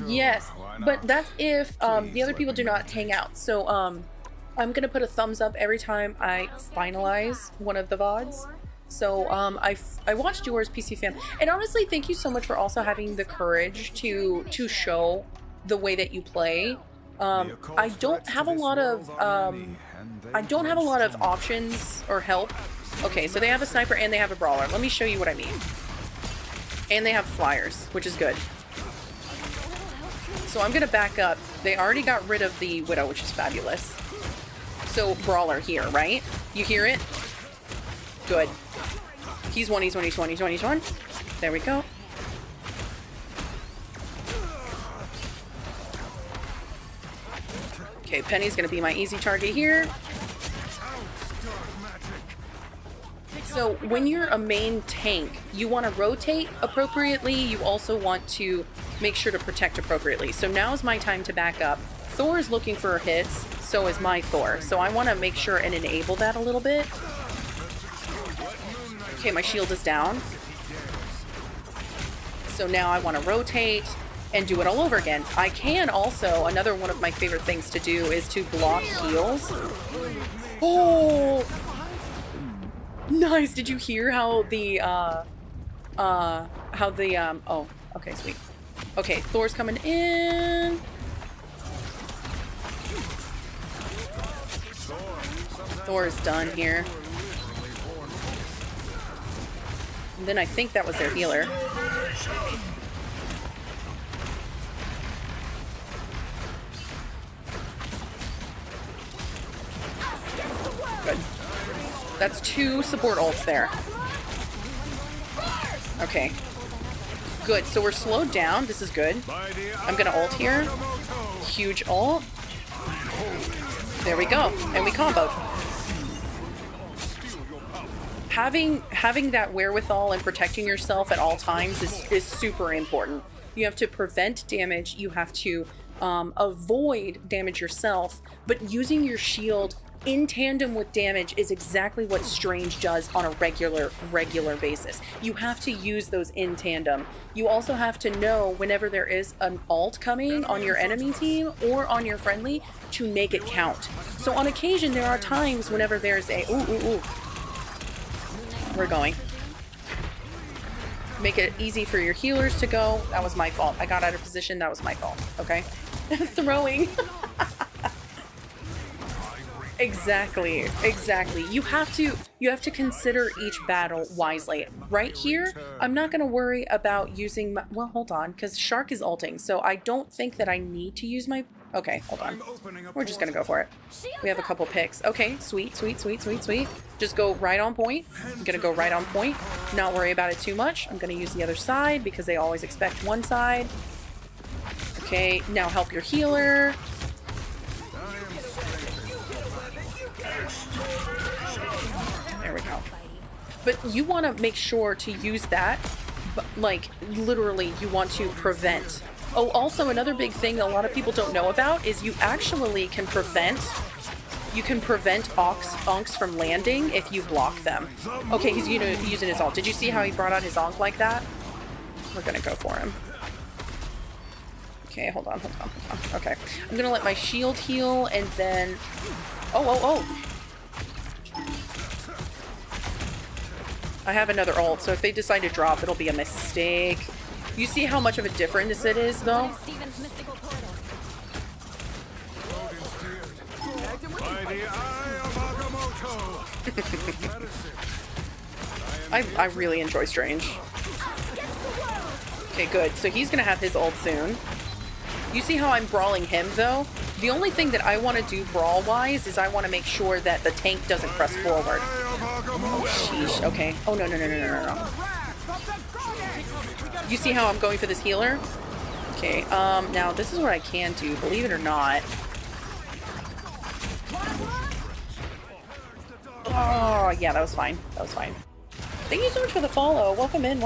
Yes, but that's if the other people do not hang out. So, I'm gonna put a thumbs up every time I finalize one of the VODs. So I watched yours, PC Fam, and honestly, thank you so much for also having the courage to show the way that you play. I don't have a lot of options or help. Okay, so they have a sniper and they have a brawler. Let me show you what I mean. And they have flyers, which is good. So I'm gonna back up. They already got rid of the Widow, which is fabulous. So brawler here, right? You hear it? Good. He's one. There we go. Okay, Penny's gonna be my easy target here. So when you're a main tank, you want to rotate appropriately. You also want to make sure to protect appropriately. So now is my time to back up. Thor is looking for hits, so is my Thor. So I want to make sure and enable that a little bit. Okay, my shield is down. So now I want to rotate and do it all over again. I can also, another one of my favorite things to do is to block heals. Oh! Nice! Did you hear how the, oh, okay, sweet. Okay, Thor's coming in. Thor is done here. And then I think that was their healer. Good. That's 2 support ults there. Okay. Good, so we're slowed down. This is good. I'm gonna ult here. Huge ult. There we go. And we comboed. Having that wherewithal and protecting yourself at all times is super important. You have to prevent damage. You have to avoid damage yourself, but using your shield in tandem with damage is exactly what Strange does on a regular basis. You have to use those in tandem. You also have to know whenever there is an ult coming on your enemy team or on your friendly to make it count. So on occasion, there are times whenever there's a... Ooh. We're going. Make it easy for your healers to go. That was my fault. I got out of position. That was my fault. Okay? Throwing. Exactly. You have to consider each battle wisely. Right here, I'm not going to worry about using my... Well, hold on, because Shark is ulting, so I don't think that I need to use my... Okay, hold on. We're just going to go for it. We have a couple picks. Okay, sweet. Just go right on point. I'm going to go right on point. Not worry about it too much. I'm going to use the other side because they always expect one side. Okay, now help your healer. There we go. But you want to make sure to use that, like, literally, you want to prevent. Oh, also, another big thing that a lot of people don't know about is you actually can prevent... You can prevent onks from landing if you block them. Okay, he's using his ult. Did you see how he brought out his onk like that? We're gonna go for him. Okay, hold on. Okay. I'm gonna let my shield heal, and then... Oh. I have another ult, so if they decide to drop, it'll be a mistake. You see how much of a difference it is, though? I really enjoy Strange. Okay, good. So he's gonna have his ult soon. You see how I'm brawling him, though? The only thing that I want to do brawl-wise is I want to make sure that the tank doesn't press forward. Oh, sheesh. Okay. Oh, no. You see how I'm going for this healer? Okay, now this is what I can do, believe it or not. Oh, yeah, that was fine. Thank you so much for the follow. Welcome in.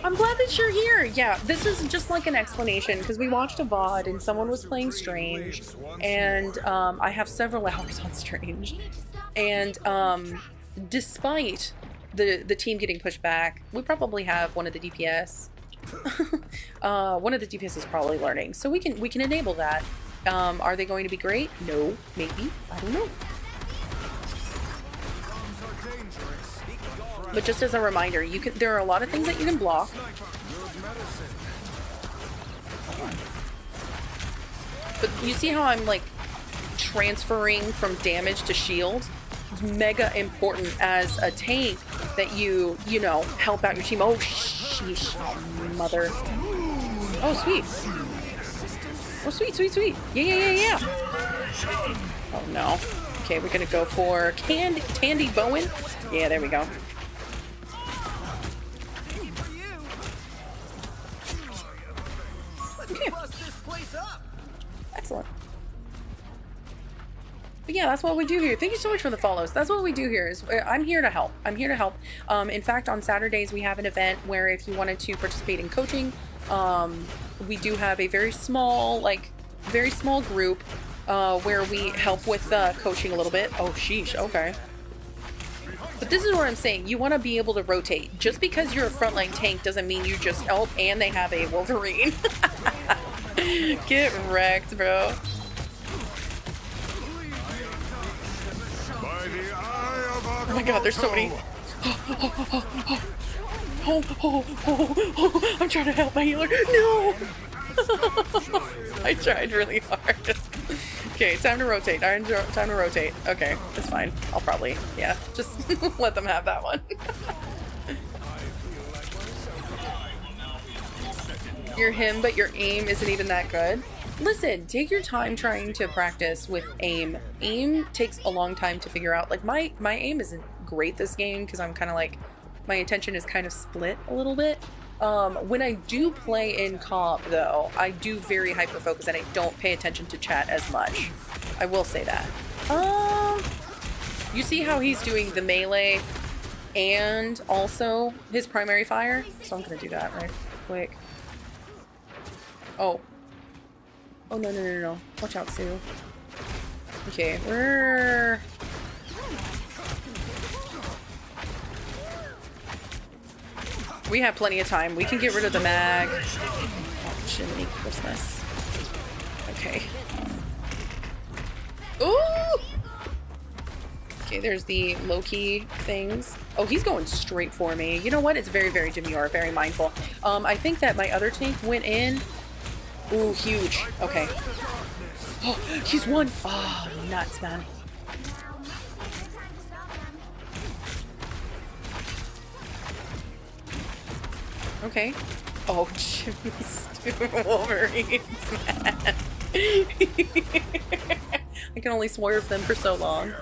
I'm glad that you're here. Yeah, this is just like an explanation because we watched a VOD and someone was playing Strange, and I have several hours on Strange, and despite the team getting pushed back, we probably have one of the DPS. One of the DPS is probably learning, so we can enable that. Are they going to be great? No, maybe. I don't know. But just as a reminder, there are a lot of things that you can block. But you see how I'm like transferring from damage to shield? It's mega important as a tank that you know, help out your team. Oh, sheesh. Oh, mother. Oh, sweet. Oh, sweet. Yeah. Oh, no. Okay, we're gonna go for Candy Bowen. Yeah, there we go. Okay. Excellent. But yeah, that's what we do here. Thank you so much for the follows. That's what we do here. Is I'm here to help. In fact, on Saturdays we have an event where if you wanted to participate in coaching, we do have a very small group where we help with coaching a little bit. Oh, sheesh. Okay. But this is what I'm saying. You want to be able to rotate. Just because you're a frontline tank doesn't mean you just... Oh, and they have a Wolverine. Get wrecked, bro. Oh my god, there's so many... Oh, I'm trying to help my healer. No! I tried really hard. Okay, time to rotate. Time to rotate. Okay, it's fine. I'll probably, yeah, just let them have that one. You're him, but your aim isn't even that good. Listen, take your time trying to practice with aim. Aim takes a long time to figure out. Like, my aim isn't great this game because I'm kind of like, my attention is kind of split a little bit. When I do play in comp, though, I do very hyper-focus and I don't pay attention to chat as much. I will say that. You see how he's doing the melee and also his primary fire? So I'm gonna do that right quick. Oh. Oh, no. Watch out, Sue. Okay, we're... We have plenty of time. We can get rid of the mag. Oh, Jiminy Christmas. Okay. Ooh! Okay, there's the Loki things. Oh, he's going straight for me. You know what? It's very, very demure, very mindful. I think that my other tank went in. Ooh, huge. Okay. Oh, he's won. Oh, nuts, man. Okay. Oh, jeez. Wolverines, man. I can only swerve them for so long.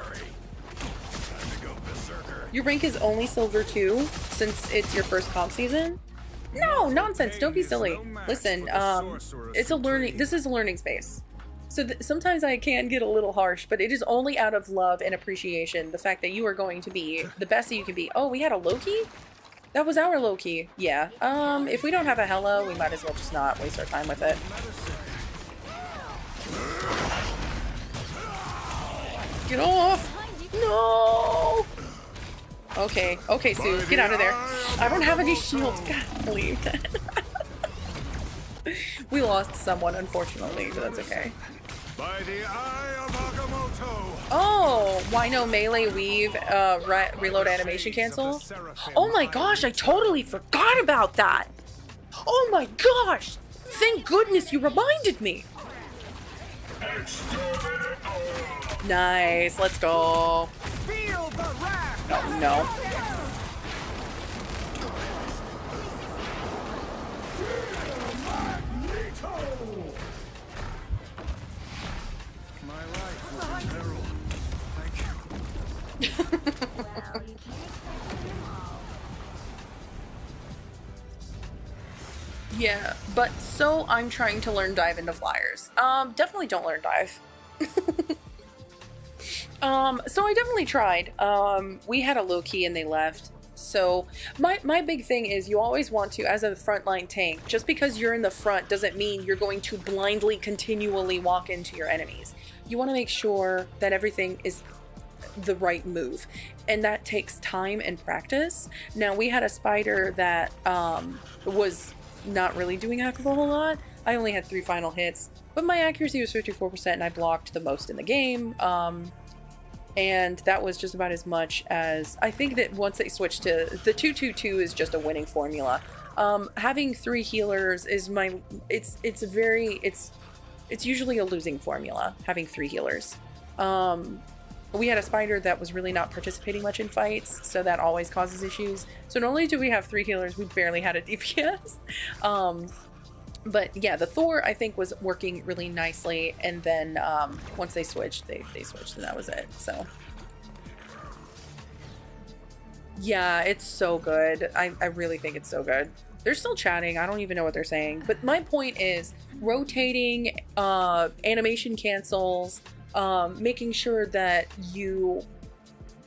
Your rank is only silver 2 since it's your first comp season? No, nonsense. Don't be silly. Listen, it's a learning, this is a learning space. So sometimes I can get a little harsh, but it is only out of love and appreciation. The fact that you are going to be the best that you can be. Oh, we had a Loki? That was our Loki. Yeah. If we don't have a Hela, we might as well just not waste our time with it. Get off! No! Okay, okay, Sue, get out of there. I don't have any shields. God, leave that. We lost someone, unfortunately, but that's okay. By the eye of Agamotto. Oh, why no melee weave, reload animation cancel? Oh my gosh, I totally forgot about that. Oh my gosh, thank goodness you reminded me. Nice, let's go. Oh no. My life was in peril. Thank you. Yeah, but so I'm trying to learn dive into flyers. Definitely don't learn dive. So I definitely tried. We had a Loki and they left. So my big thing is you always want to, as a frontline tank, just because you're in the front doesn't mean you're going to blindly continually walk into your enemies. You want to make sure that everything is the right move, and that takes time and practice. Now we had a spider that was not really doing a whole lot. I only had 3 final hits, but my accuracy was 54% and I blocked the most in the game. And that was just about as much as I think that once they switched to the 222 is just a winning formula. Having 3 healers is it's usually a losing formula, having 3 healers. We had a spider that was really not participating much in fights, so that always causes issues. So not only do we have 3 healers, we barely had a DPS. But yeah, the Thor I think was working really nicely, and then once they switched, they switched, and that was it. So yeah, it's so good. I really think it's so good. They're still chatting. I don't even know what they're saying. But my point is rotating animation cancels, making sure that you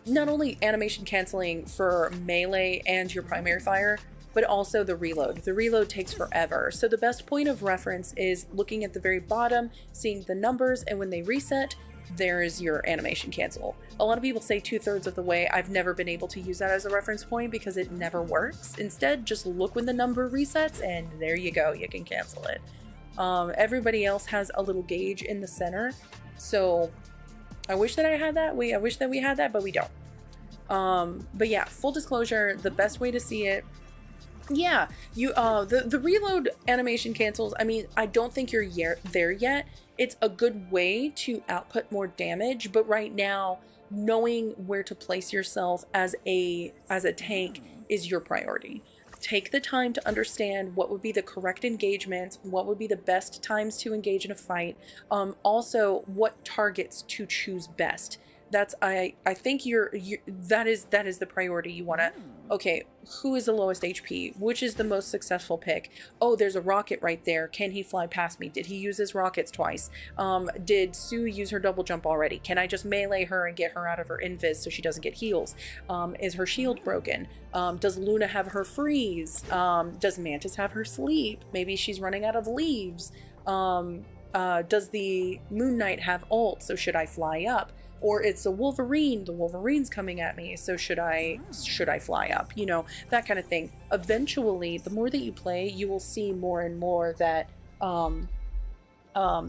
not only animation canceling for melee and your primary fire, but also the reload. The reload takes forever. So the best point of reference is looking at the very bottom, seeing the numbers, and when they reset, there is your animation cancel. A lot of people say 2/3 of the way. I've never been able to use that as a reference point because it never works. Instead, just look when the number resets and there you go, you can cancel it. Everybody else has a little gauge in the center. So I wish that I had that. I wish that we had that, but we don't. But yeah, full disclosure, the best way to see it, yeah, you the reload animation cancels. I mean, I don't think you're there yet. It's a good way to output more damage, but right now, knowing where to place yourself as a tank is your priority. Take the time to understand what would be the correct engagement, what would be the best times to engage in a fight, also what targets to choose best. That's I think that is the priority. You want to, okay, who is the lowest HP? Which is the most successful pick? Oh, there's a rocket right there. Can he fly past me? Did he use his rockets twice? Did Sue use her double jump already? Can I just melee her and get her out of her invis so she doesn't get heals? Is her shield broken? Does Luna have her freeze? Does Mantis have her sleep? Maybe she's running out of leaves. does the Moon Knight have ult? So should I fly up? Or it's a Wolverine, the Wolverine's coming at me, so should I fly up? You know, that kind of thing. Eventually, the more that you play, you will see more and more that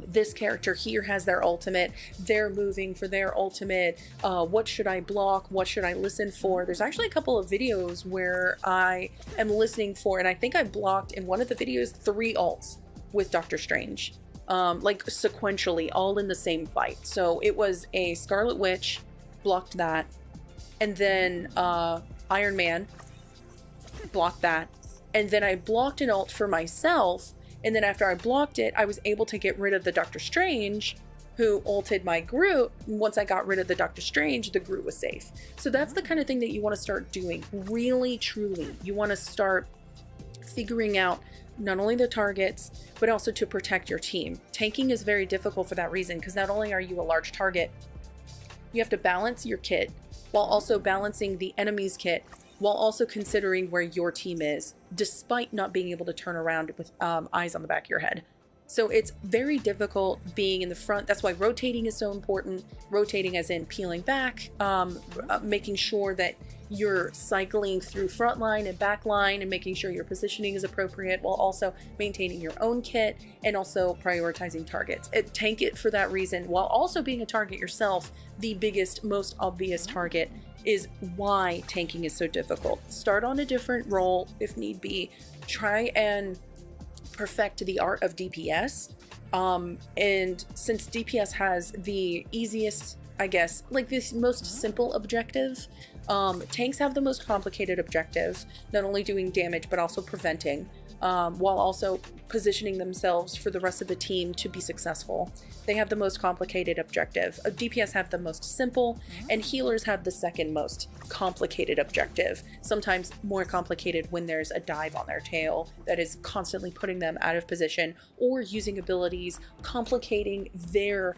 this character here has their ultimate, they're moving for their ultimate, what should I block, what should I listen for? There's actually a couple of videos where I am listening for, and I think I blocked in one of the videos 3 ults with Doctor Strange. Like sequentially, all in the same fight. So it was a Scarlet Witch, blocked that, and then Iron Man, blocked that, and then I blocked an ult for myself, and then after I blocked it, I was able to get rid of the Doctor Strange, who ulted my Groot. Once I got rid of the Doctor Strange, the Groot was safe. So that's the kind of thing that you want to start doing, really, truly. You want to start figuring out not only the targets, but also to protect your team. Tanking is very difficult for that reason, because not only are you a large target, you have to balance your kit while also balancing the enemy's kit, while also considering where your team is, despite not being able to turn around with eyes on the back of your head. So it's very difficult being in the front. That's why rotating is so important. Rotating as in peeling back, making sure that you're cycling through front line and back line and making sure your positioning is appropriate, while also maintaining your own kit and also prioritizing targets. Tank it for that reason, while also being a target yourself. The biggest, most obvious target is why tanking is so difficult. Start on a different role if need be. Try and perfect the art of DPS. And since DPS has the easiest, I guess, like this most simple objective, tanks have the most complicated objective, not only doing damage, but also preventing, while also positioning themselves for the rest of the team to be successful. They have the most complicated objective. DPS have the most simple, and healers have the second most complicated objective. Sometimes more complicated when there's a dive on their tail that is constantly putting them out of position, or using abilities complicating their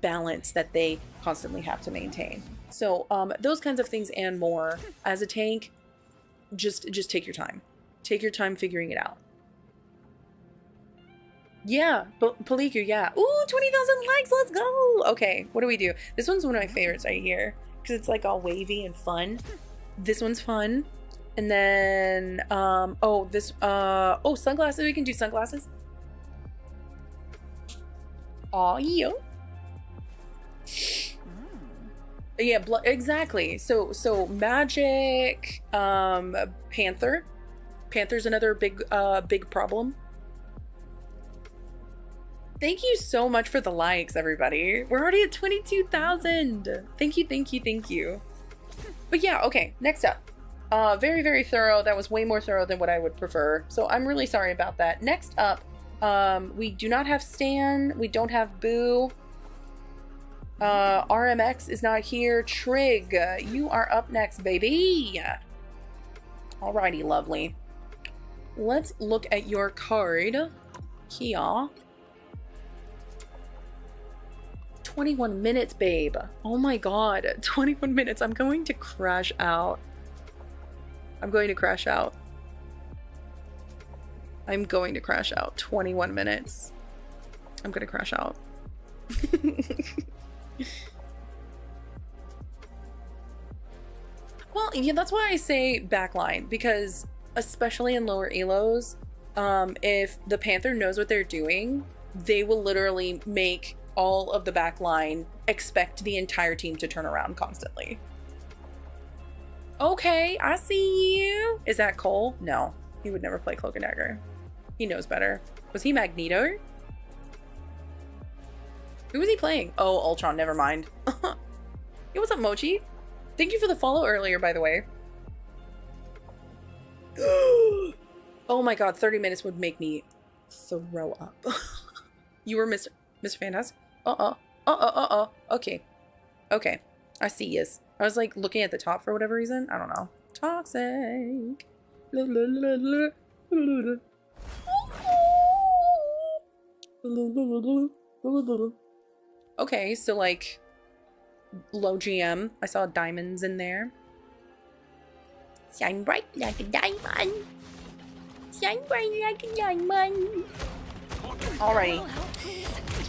balance that they constantly have to maintain. So those kinds of things and more. As a tank, just take your time. Take your time figuring it out. Yeah, Paliku, yeah. Ooh, 20,000 likes, let's go! Okay, what do we do? This one's one of my favorites right here, because it's like all wavy and fun. This one's fun. And then, oh, sunglasses, we can do sunglasses. Aw, yo. Yeah, exactly. So magic, Panther. Panther's another big problem. Thank you so much for the likes, everybody. We're already at 22,000. Thank you. But yeah, okay, next up. Very, very thorough. That was way more thorough than what I would prefer. So I'm really sorry about that. Next up, we do not have Stan. We don't have Boo. RMX is not here. Trig, you are up next, baby. Alrighty, lovely. Let's look at your card here. 21 minutes, babe. Oh my god, 21 minutes. I'm going to crash out. I'm going to crash out. 21 minutes. I'm gonna crash out. Well, yeah, that's why I say backline, because especially in lower elos, if the Panther knows what they're doing, they will literally make all of the backline expect the entire team to turn around constantly. Okay, I see you. Is that Cole? No, he would never play Cloak and Dagger. He knows better. Was he Magneto? Who was he playing? Oh, Ultron, never mind. Hey, what's up, Mochi? Thank you for the follow earlier, by the way. Oh my god, 30 minutes would make me throw up. You were Mr. Fantastic? Okay. Okay. I see yes. I was like looking at the top for whatever reason. I don't know. Toxic. Okay, so like low GM. I saw diamonds in there. Shine bright like a diamond. Shine bright like a diamond. Alrighty.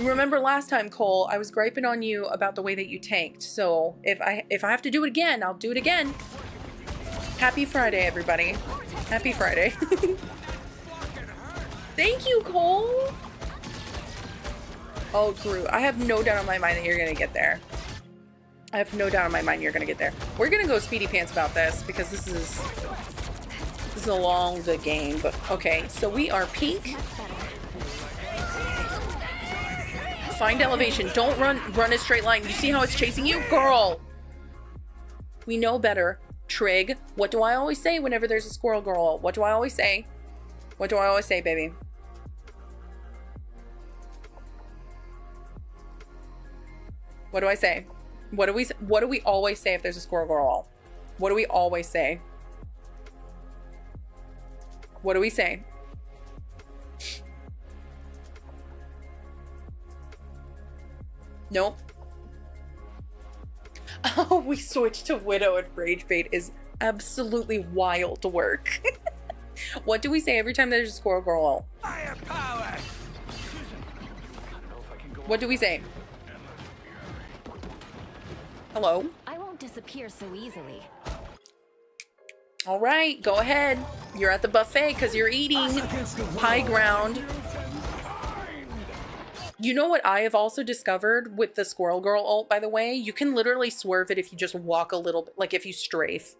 Remember last time, Cole, I was griping on you about the way that you tanked. So if I have to do it again, I'll do it again. Happy Friday, everybody. Happy Friday. Thank you, Cole. Oh, Drew, I have no doubt in my mind that you're gonna get there. I have no doubt in my mind you're gonna get there. We're gonna go speedy pants about this because this is a long game, but okay. So we are pink. Find elevation. Don't run a straight line. You see how it's chasing you? Girl! We know better. Trig. What do I always say whenever there's a squirrel girl? What do I always say? What do I always say, baby? What do I say? What do we always say if there's a squirrel girl? What do we always say? What do we say? Nope. Oh, we switched to Widow and Rage Bait is absolutely wild to work. What do we say every time there's a squirrel girl? Firepower! What do we say? Hello? I won't disappear so easily. All right, go ahead. You're at the buffet because you're eating. High ground. You know what I have also discovered with the Squirrel Girl ult, by the way? You can literally swerve it if you just walk a little bit, like if you strafe.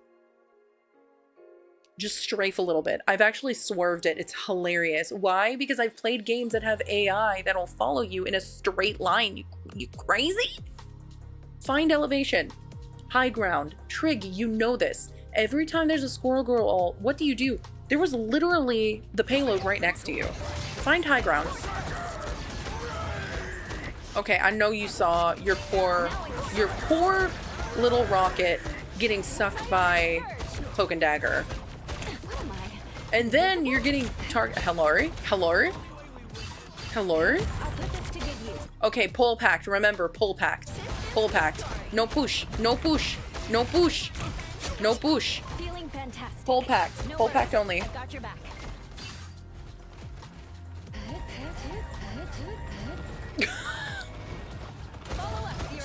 Just strafe a little bit. I've actually swerved it. It's hilarious. Why? Because I've played games that have AI that'll follow you in a straight line. You crazy? Find elevation. High ground. Trig, you know this. Every time there's a Squirrel Girl ult, what do? There was literally the payload right next to you. Find high ground. Okay, I know you saw your poor little rocket getting sucked by Cloak and Dagger. And then you're getting Hello? Okay, pull pact. Remember, pull pact. Pull pact. No push. No push. No push. No push. Feeling fantastic. Pull pact. Pull pact only. Got your back. Follow up, Zero.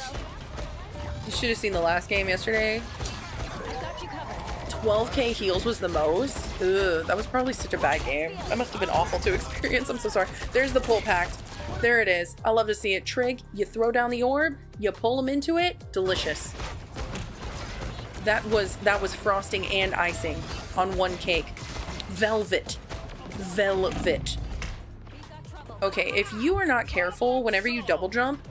You should have seen the last game yesterday. I got you covered. 12k heals was the most. Ugh, that was probably such a bad game. That must have been awful to experience. I'm so sorry. There's the pull pact. There it is. I love to see it. Trig, you throw down the orb, you pull them into it. Delicious. That was frosting and icing on one cake. Velvet. Velvet. Okay, if you are not careful whenever you double jump,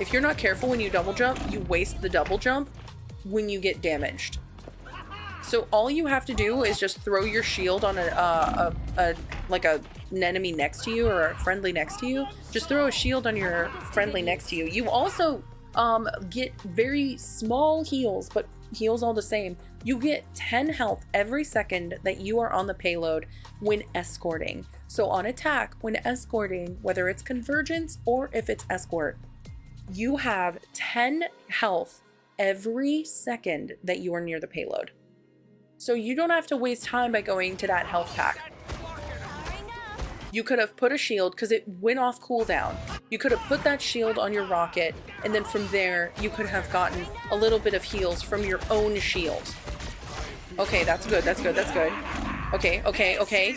if you're not careful when you double jump, you waste the double jump when you get damaged. So all you have to do is just throw your shield on an enemy next to you or a friendly next to you. Just throw a shield on your friendly next to you. You also get very small heals, but heals all the same. You get 10 health every second that you are on the payload when escorting. So on attack, when escorting, whether it's convergence or if it's escort, you have 10 health every second that you are near the payload. So you don't have to waste time by going to that health pack. You could have put a shield because it went off cooldown. You could have put that shield on your rocket, and then from there you could have gotten a little bit of heals from your own shield. Okay, that's good, that's good, that's good. Okay.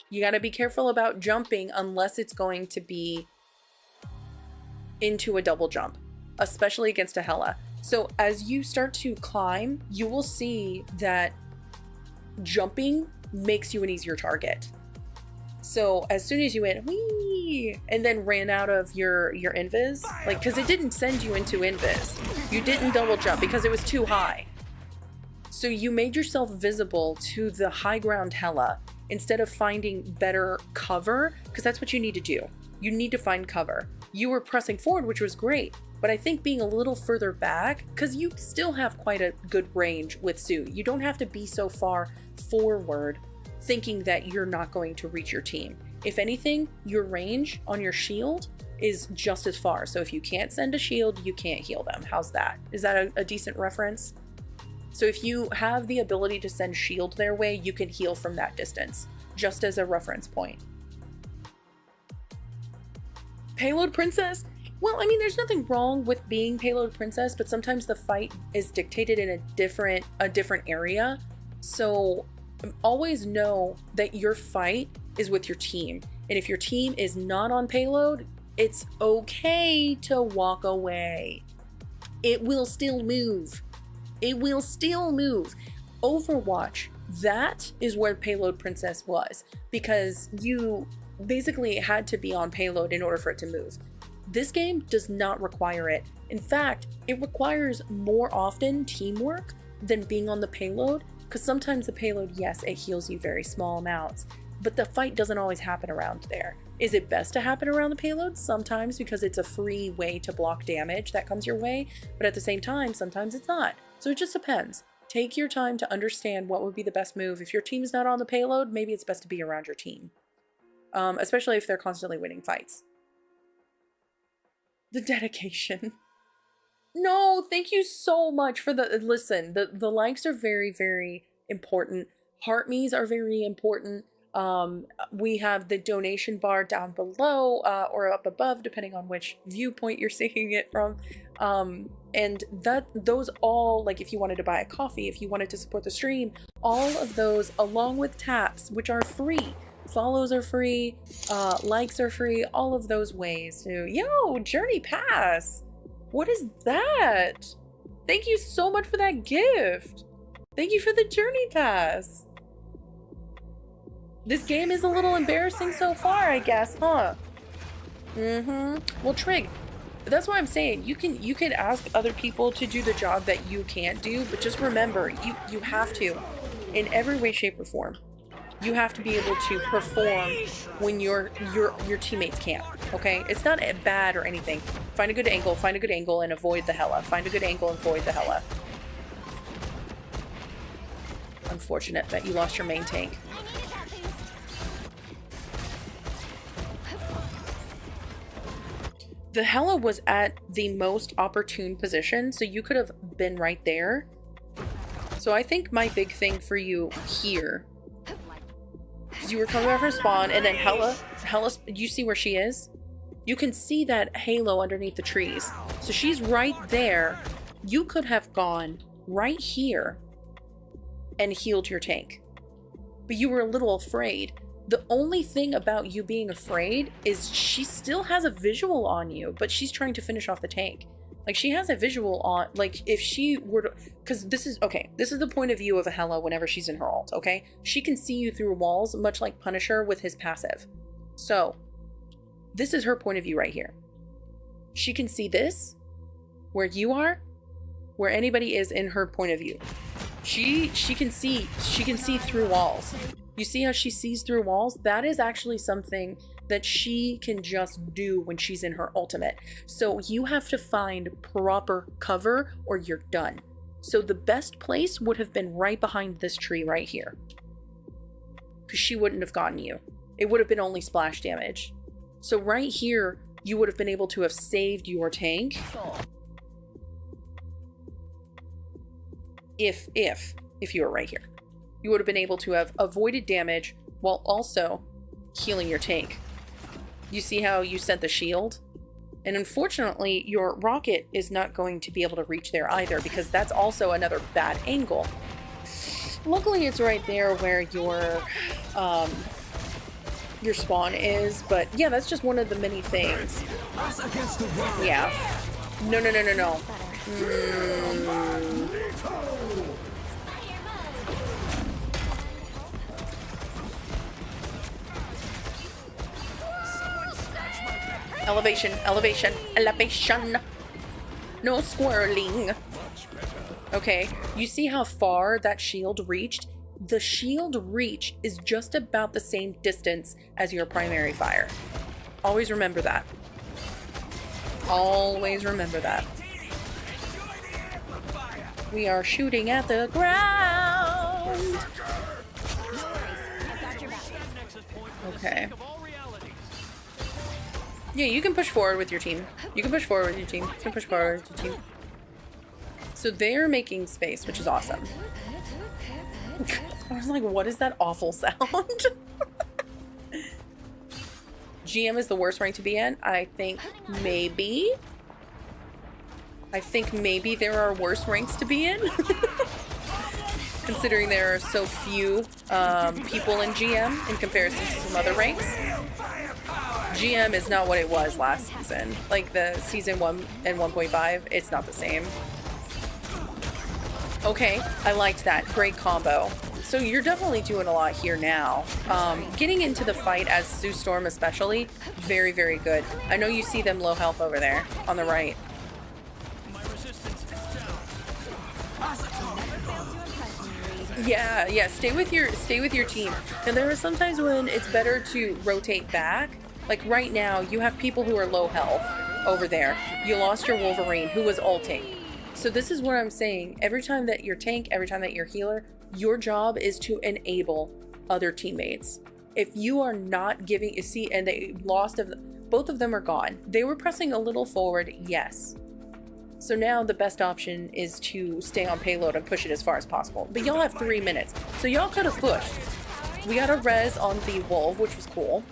You gotta be careful about jumping unless it's going to be into a double jump, especially against a Hela. So as you start to climb, you will see that jumping makes you an easier target. So as soon as you went whee and then ran out of your invis, like, because it didn't send you into invis, you didn't double jump because it was too high. So you made yourself visible to the high ground Hela instead of finding better cover, because that's what you need to do. You need to find cover. You were pressing forward, which was great, but I think being a little further back, because you still have quite a good range with Sue. You don't have to be so far forward thinking that you're not going to reach your team. If anything, your range on your shield is just as far. So if you can't send a shield, you can't heal them. How's that? Is that a decent reference? So if you have the ability to send shield their way, you can heal from that distance, just as a reference point. Payload princess? Well, I mean, there's nothing wrong with being payload princess, but sometimes the fight is dictated in a different area. So always know that your fight is with your team. And if your team is not on payload, it's okay to walk away. It will still move. It will still move. Overwatch, that is where payload princess was, because you basically had to be on payload in order for it to move. This game does not require it. In fact, it requires more often teamwork than being on the payload, because sometimes the payload, yes, it heals you very small amounts, but the fight doesn't always happen around there. Is it best to happen around the payload? Sometimes, because it's a free way to block damage that comes your way, but at the same time, sometimes it's not. So it just depends. Take your time to understand what would be the best move. If your team is not on the payload, maybe it's best to be around your team. Especially if they're constantly winning fights. The dedication. No, thank you so much for the, listen, the likes are very, very important. Heart me's are very important. We have the donation bar down below, or up above, depending on which viewpoint you're seeing it from. And those all, like if you wanted to buy a coffee, if you wanted to support the stream, all of those, along with taps, which are free. Follows are free, likes are free, all of those ways to, yo, Journey Pass. What is that? Thank you so much for that gift. Thank you for the Journey Pass. This game is a little embarrassing so far, I guess, huh? Well, Trig, that's what I'm saying. You can ask other people to do the job that you can't do, but just remember, you have to, in every way, shape, or form. You have to be able to perform when your teammates can't, okay? It's not bad or anything. Find a good angle, and avoid the hella. Find a good angle and avoid the hella. Unfortunate that you lost your main tank. The hella was at the most opportune position, so you could have been right there. So I think my big thing for you here, you were coming back from spawn, and then Hella, you see where she is? You can see that halo underneath the trees. So she's right there. You could have gone right here and healed your tank. But you were a little afraid. The only thing about you being afraid is she still has a visual on you, but she's trying to finish off the tank. Like, she has a visual on, like, if she were to, because this is the point of view of a Hella whenever she's in her ult, okay? She can see you through walls, much like Punisher with his passive. So, this is her point of view right here. She can see this, where you are, where anybody is in her point of view. She can see through walls. You see how she sees through walls? That is actually something that she can just do when she's in her ultimate. So you have to find proper cover or you're done. So the best place would have been right behind this tree right here, because she wouldn't have gotten you. It would have been only splash damage. So right here, you would have been able to have saved your tank. If you were right here, you would have been able to have avoided damage while also healing your tank. You see how you sent the shield? And unfortunately, your rocket is not going to be able to reach there either, because that's also another bad angle. Luckily, it's right there where your spawn is, but yeah, that's just one of the many things. Yeah. No. Elevation. No squirreling. Okay, you see how far that shield reached? The shield reach is just about the same distance as your primary fire. Always remember that. Always remember that. We are shooting at the ground. Okay. Yeah, you can push forward with your team. So they're making space, which is awesome. I was like, what is that awful sound? GM is the worst rank to be in? I think maybe. I think maybe there are worse ranks to be in. Considering there are so few people in GM in comparison to some other ranks. GM is not what it was last season. Like the season 1 and 1.5, it's not the same. Okay, I liked that. Great combo. So you're definitely doing a lot here now. Getting into the fight as Sue Storm especially, very, very good. I know you see them low health over there on the right. Yeah, stay with your team. And there are sometimes when it's better to rotate back. Like right now, you have people who are low health over there. You lost your Wolverine who was ulting. So this is what I'm saying. Every time that you're tank, every time that you're healer, your job is to enable other teammates. If you are not giving, and they lost, both of them are gone. They were pressing a little forward, yes. So now the best option is to stay on payload and push it as far as possible. But y'all have 3 minutes, so y'all could have pushed. We got a res on the wolf, which was cool.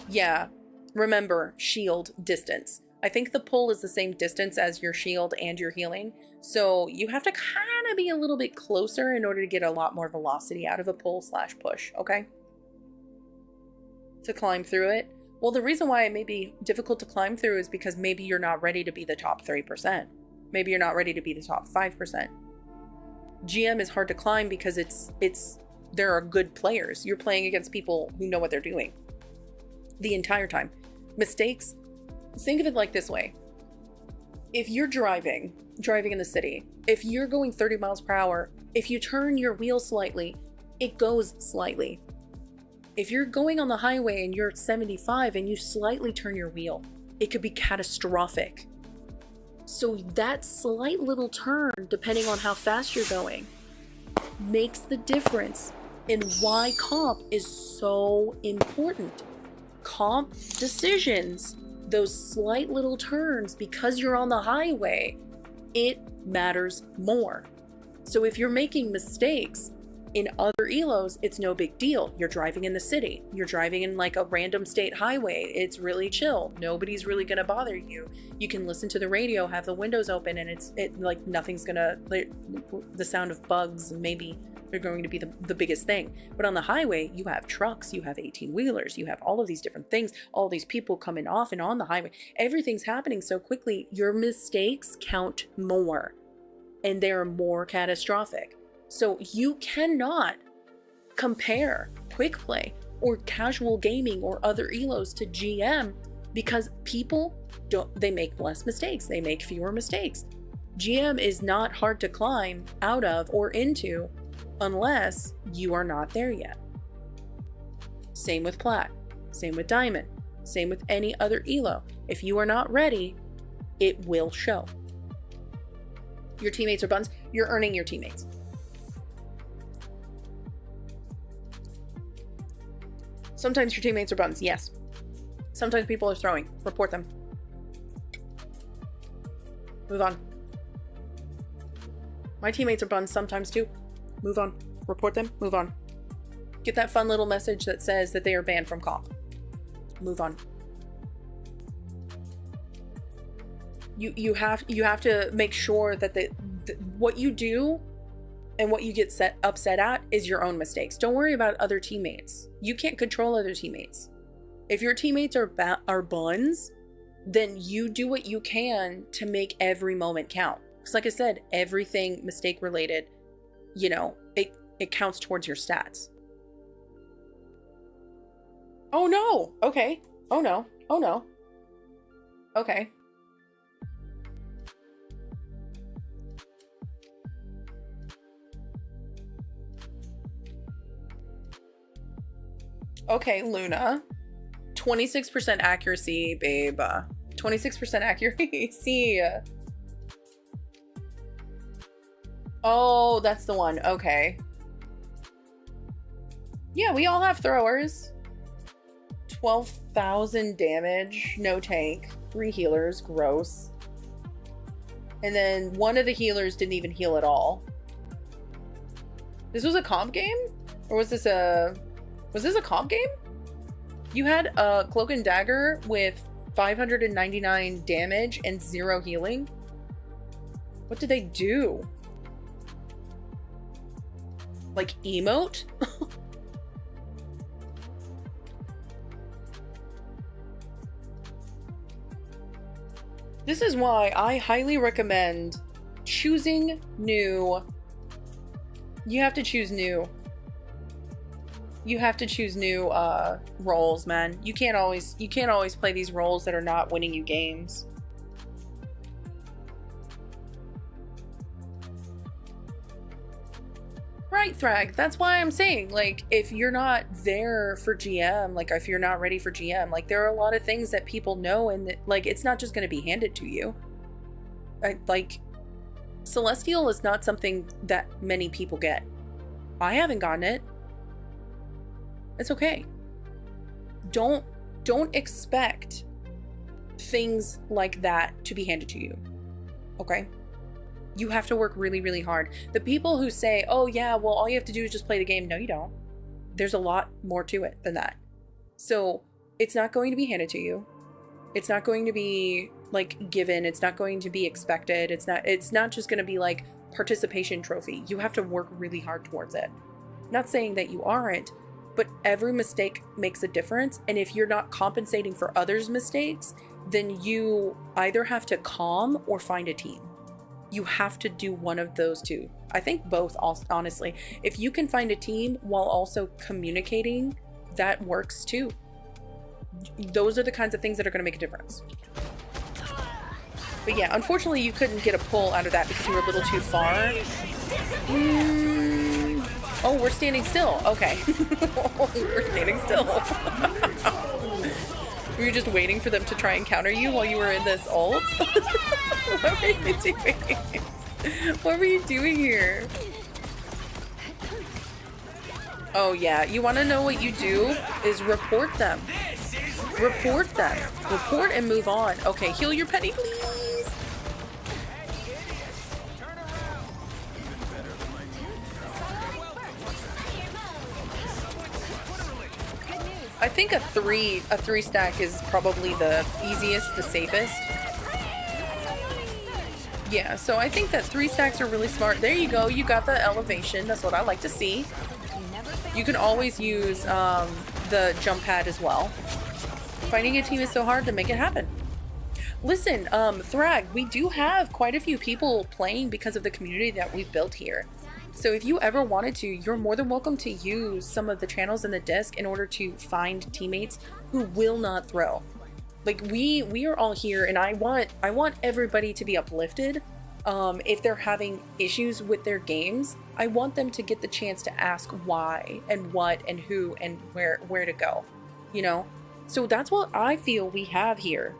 Yeah. Remember, shield distance. I think the pull is the same distance as your shield and your healing. So you have to kind of be a little bit closer in order to get a lot more velocity out of a pull/push, okay? To climb through it. Well, the reason why it may be difficult to climb through is because maybe you're not ready to be the top 3%. Maybe you're not ready to be the top 5%. GM is hard to climb because there are good players. You're playing against people who know what they're doing the entire time. Mistakes, think of it like this way. If you're driving in the city, if you're going 30 miles per hour, if you turn your wheel slightly, it goes slightly. If you're going on the highway and you're at 75 and you slightly turn your wheel, it could be catastrophic. So that slight little turn, depending on how fast you're going, makes the difference in why comp is so important. Comp decisions, those slight little turns, because you're on the highway, it matters more. So if you're making mistakes in other elos, it's no big deal. You're driving in the city. You're driving in like a random state highway. It's really chill. Nobody's really gonna bother you. You can listen to the radio, have the windows open, and it like nothing's gonna, like, the sound of bugs maybe are going to be the biggest thing. But on the highway, you have trucks, you have 18-wheelers, you have all of these different things, all these people coming off and on the highway. Everything's happening so quickly, your mistakes count more, and they're more catastrophic. So you cannot compare quick play or casual gaming or other elos to GM, because people they make less mistakes, they make fewer mistakes. GM is not hard to climb out of or into unless you are not there yet. Same with Plat, same with Diamond, same with any other elo. If you are not ready, it will show. Your teammates are buns, you're earning your teammates. Sometimes your teammates are buns, yes. Sometimes people are throwing, report them. Move on. My teammates are buns sometimes too. Move on. Report them. Move on. Get that fun little message that says that they are banned from comp. Move on. You have to make sure that what you do and what you get upset at is your own mistakes. Don't worry about other teammates. You can't control other teammates. If your teammates are buns, then you do what you can to make every moment count. Because like I said, everything mistake related, you know, it counts towards your stats. Oh no. Okay. Oh no. Oh no. Okay. Okay, Luna. 26% accuracy, babe. 26% accuracy. Oh, that's the one. Okay. Yeah, we all have throwers. 12,000 damage, no tank, 3 healers, gross. And then one of the healers didn't even heal at all. This was a comp game? Or was this a comp game? You had a cloak and dagger with 599 damage and 0 healing? What did they do? Like emote? This is why I highly recommend choosing new. You have to choose new. You have to choose new roles, man. You can't always play these roles that are not winning you games. Right, Thrag. That's why I'm saying, like, if you're not there for GM, like, if you're not ready for GM, like, there are a lot of things that people know, and that, like, it's not just going to be handed to you. Like, Celestial is not something that many people get. I haven't gotten it. It's okay. Don't expect things like that to be handed to you. Okay? You have to work really, really hard. The people who say, oh yeah, well, all you have to do is just play the game. No, you don't. There's a lot more to it than that. So it's not going to be handed to you. It's not going to be like given. It's not going to be expected. It's not just going to be like participation trophy. You have to work really hard towards it. Not saying that you aren't, but every mistake makes a difference. And if you're not compensating for others' mistakes, then you either have to calm or find a team. You have to do one of those two. I think both, honestly. If you can find a team while also communicating, that works too. Those are the kinds of things that are going to make a difference. But yeah, unfortunately you couldn't get a pull out of that because you were a little too far. Oh, we're standing still. Okay. We're standing still. Were you just waiting for them to try and counter you while you were in this ult? What were you doing? What were you doing here? Oh yeah, you want to know what you do is report them. Report them. Report and move on. Okay, heal your penny, please. I think a three stack is probably the easiest, the safest. Yeah, so I think that 3 stacks are really smart. There you go, you got the elevation. That's what I like to see. You can always use the jump pad as well. Finding a team is so hard to make it happen. Listen, Thrag, we do have quite a few people playing because of the community that we've built here. So if you ever wanted to, you're more than welcome to use some of the channels in the disc in order to find teammates who will not throw. Like we are all here, and I want everybody to be uplifted. If they're having issues with their games, I want them to get the chance to ask why and what and who and where to go, you know? So that's what I feel we have here.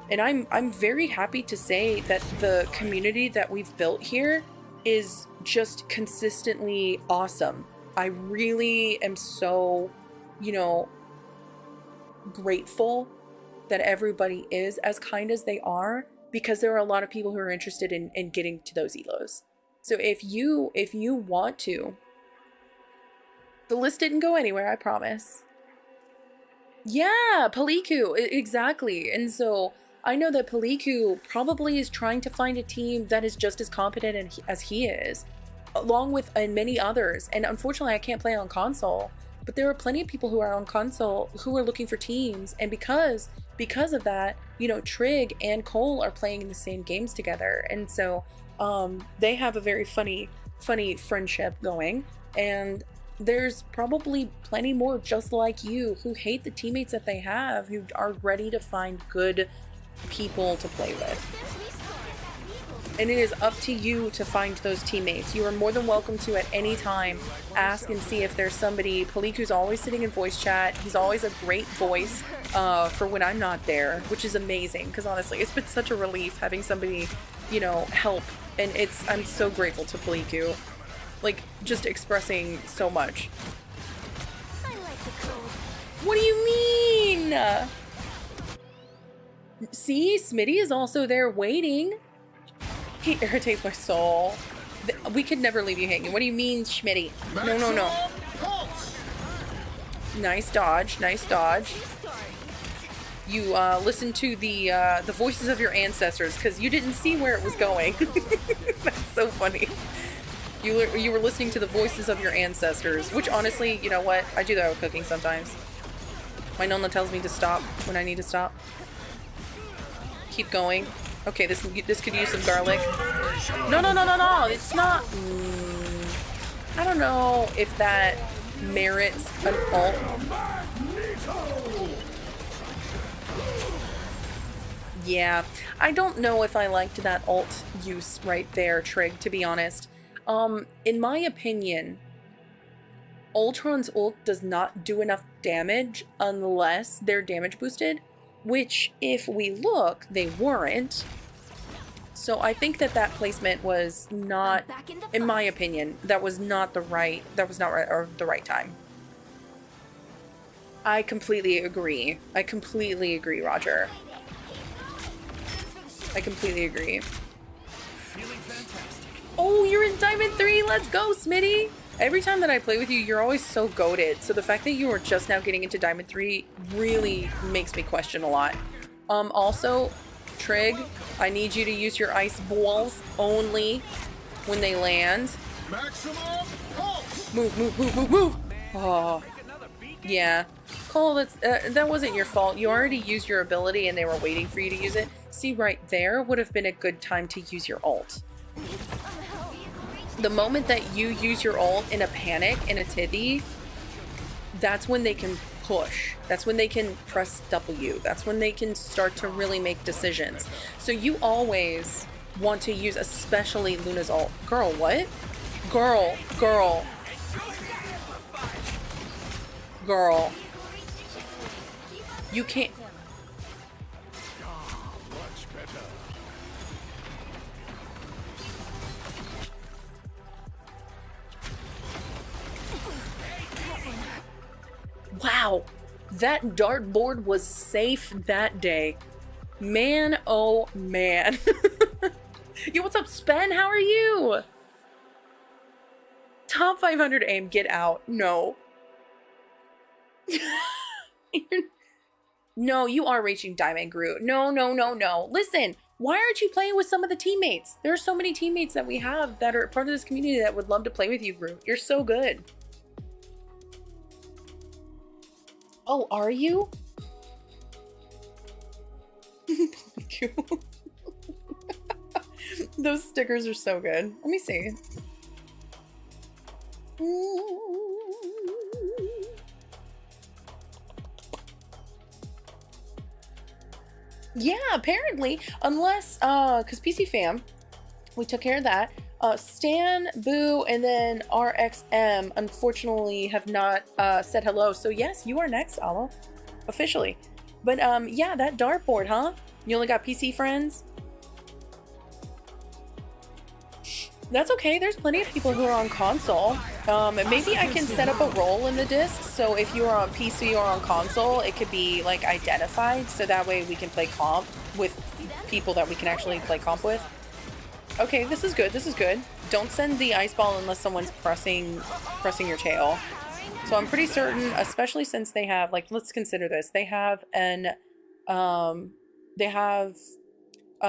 And I'm very happy to say that the community that we've built here is just consistently awesome. I really am so, you know, grateful that everybody is as kind as they are, because there are a lot of people who are interested in getting to those elos. So if you want to, the list didn't go anywhere, I promise. Yeah, Paliku, exactly. And so I know that Paliku probably is trying to find a team that is just as competent as he is, along with many others. And unfortunately, I can't play on console, but there are plenty of people who are on console who are looking for teams. And because of that, you know, Trig and Cole are playing in the same games together. And so they have a very funny friendship going. And there's probably plenty more just like you who hate the teammates that they have, who are ready to find good people to play with. And it is up to you to find those teammates. You are more than welcome to at any time ask and see if there's somebody. Paliku's always sitting in voice chat. He's always a great voice for when I'm not there, which is amazing, because honestly it's been such a relief having somebody, you know, help. And I'm so grateful to Paliku, like, just expressing so much. What do you mean? See, Smitty is also there waiting. He irritates my soul. We could never leave you hanging. What do you mean, Schmitty? No. Nice dodge, nice dodge. You listened to the voices of your ancestors because you didn't see where it was going. That's so funny. You were listening to the voices of your ancestors, which honestly, you know what? I do that with cooking sometimes. My nonna tells me to stop when I need to stop. Keep going. Okay, this could use some garlic. No, it's not. I don't know if that merits an ult. Yeah, I don't know if I liked that ult use right there, Trig, to be honest. In my opinion, Ultron's ult does not do enough damage unless they're damage boosted, which, if we look, they weren't. So I think that placement was not, in my opinion, that was not right, or the right time. I completely agree. Roger. I completely agree. Oh, you're in Diamond 3! Let's go, Smitty! Every time that I play with you, you're always so goated. So the fact that you are just now getting into Diamond 3 really makes me question a lot. Also, Trig, I need you to use your ice balls only when they land. Move! Oh, yeah. Cole, that wasn't your fault. You already used your ability and they were waiting for you to use it. See, right there would have been a good time to use your ult. The moment that you use your ult in a panic, in a tithy, that's when they can push. That's when they can press W. That's when they can start to really make decisions. So you always want to use, especially Luna's ult. Girl, what? Girl. You can't. Wow, that dartboard was safe that day. Man, oh man. Yo, what's up, Spen? How are you? Top 500 aim, get out. No. No, you are reaching Diamond Groot. No. Listen, why aren't you playing with some of the teammates? There are so many teammates that we have that are part of this community that would love to play with you, Groot. You're so good. Oh, are you? Thank you. Those stickers are so good. Let me see. Yeah, apparently, unless, because PC fam, we took care of that. Stan, Boo, and then RXM unfortunately have not said hello. So yes, you are next, Alo. Officially. But yeah, that dartboard, huh? You only got PC friends? That's okay. There's plenty of people who are on console. Maybe I can set up a role in the disc. So if you are on PC or on console, it could be like identified. So that way we can play comp with people that we can actually play comp with. Okay, this is good. Don't send the ice ball unless someone's pressing your tail. So I'm pretty certain, especially since they have, like, let's consider this. They have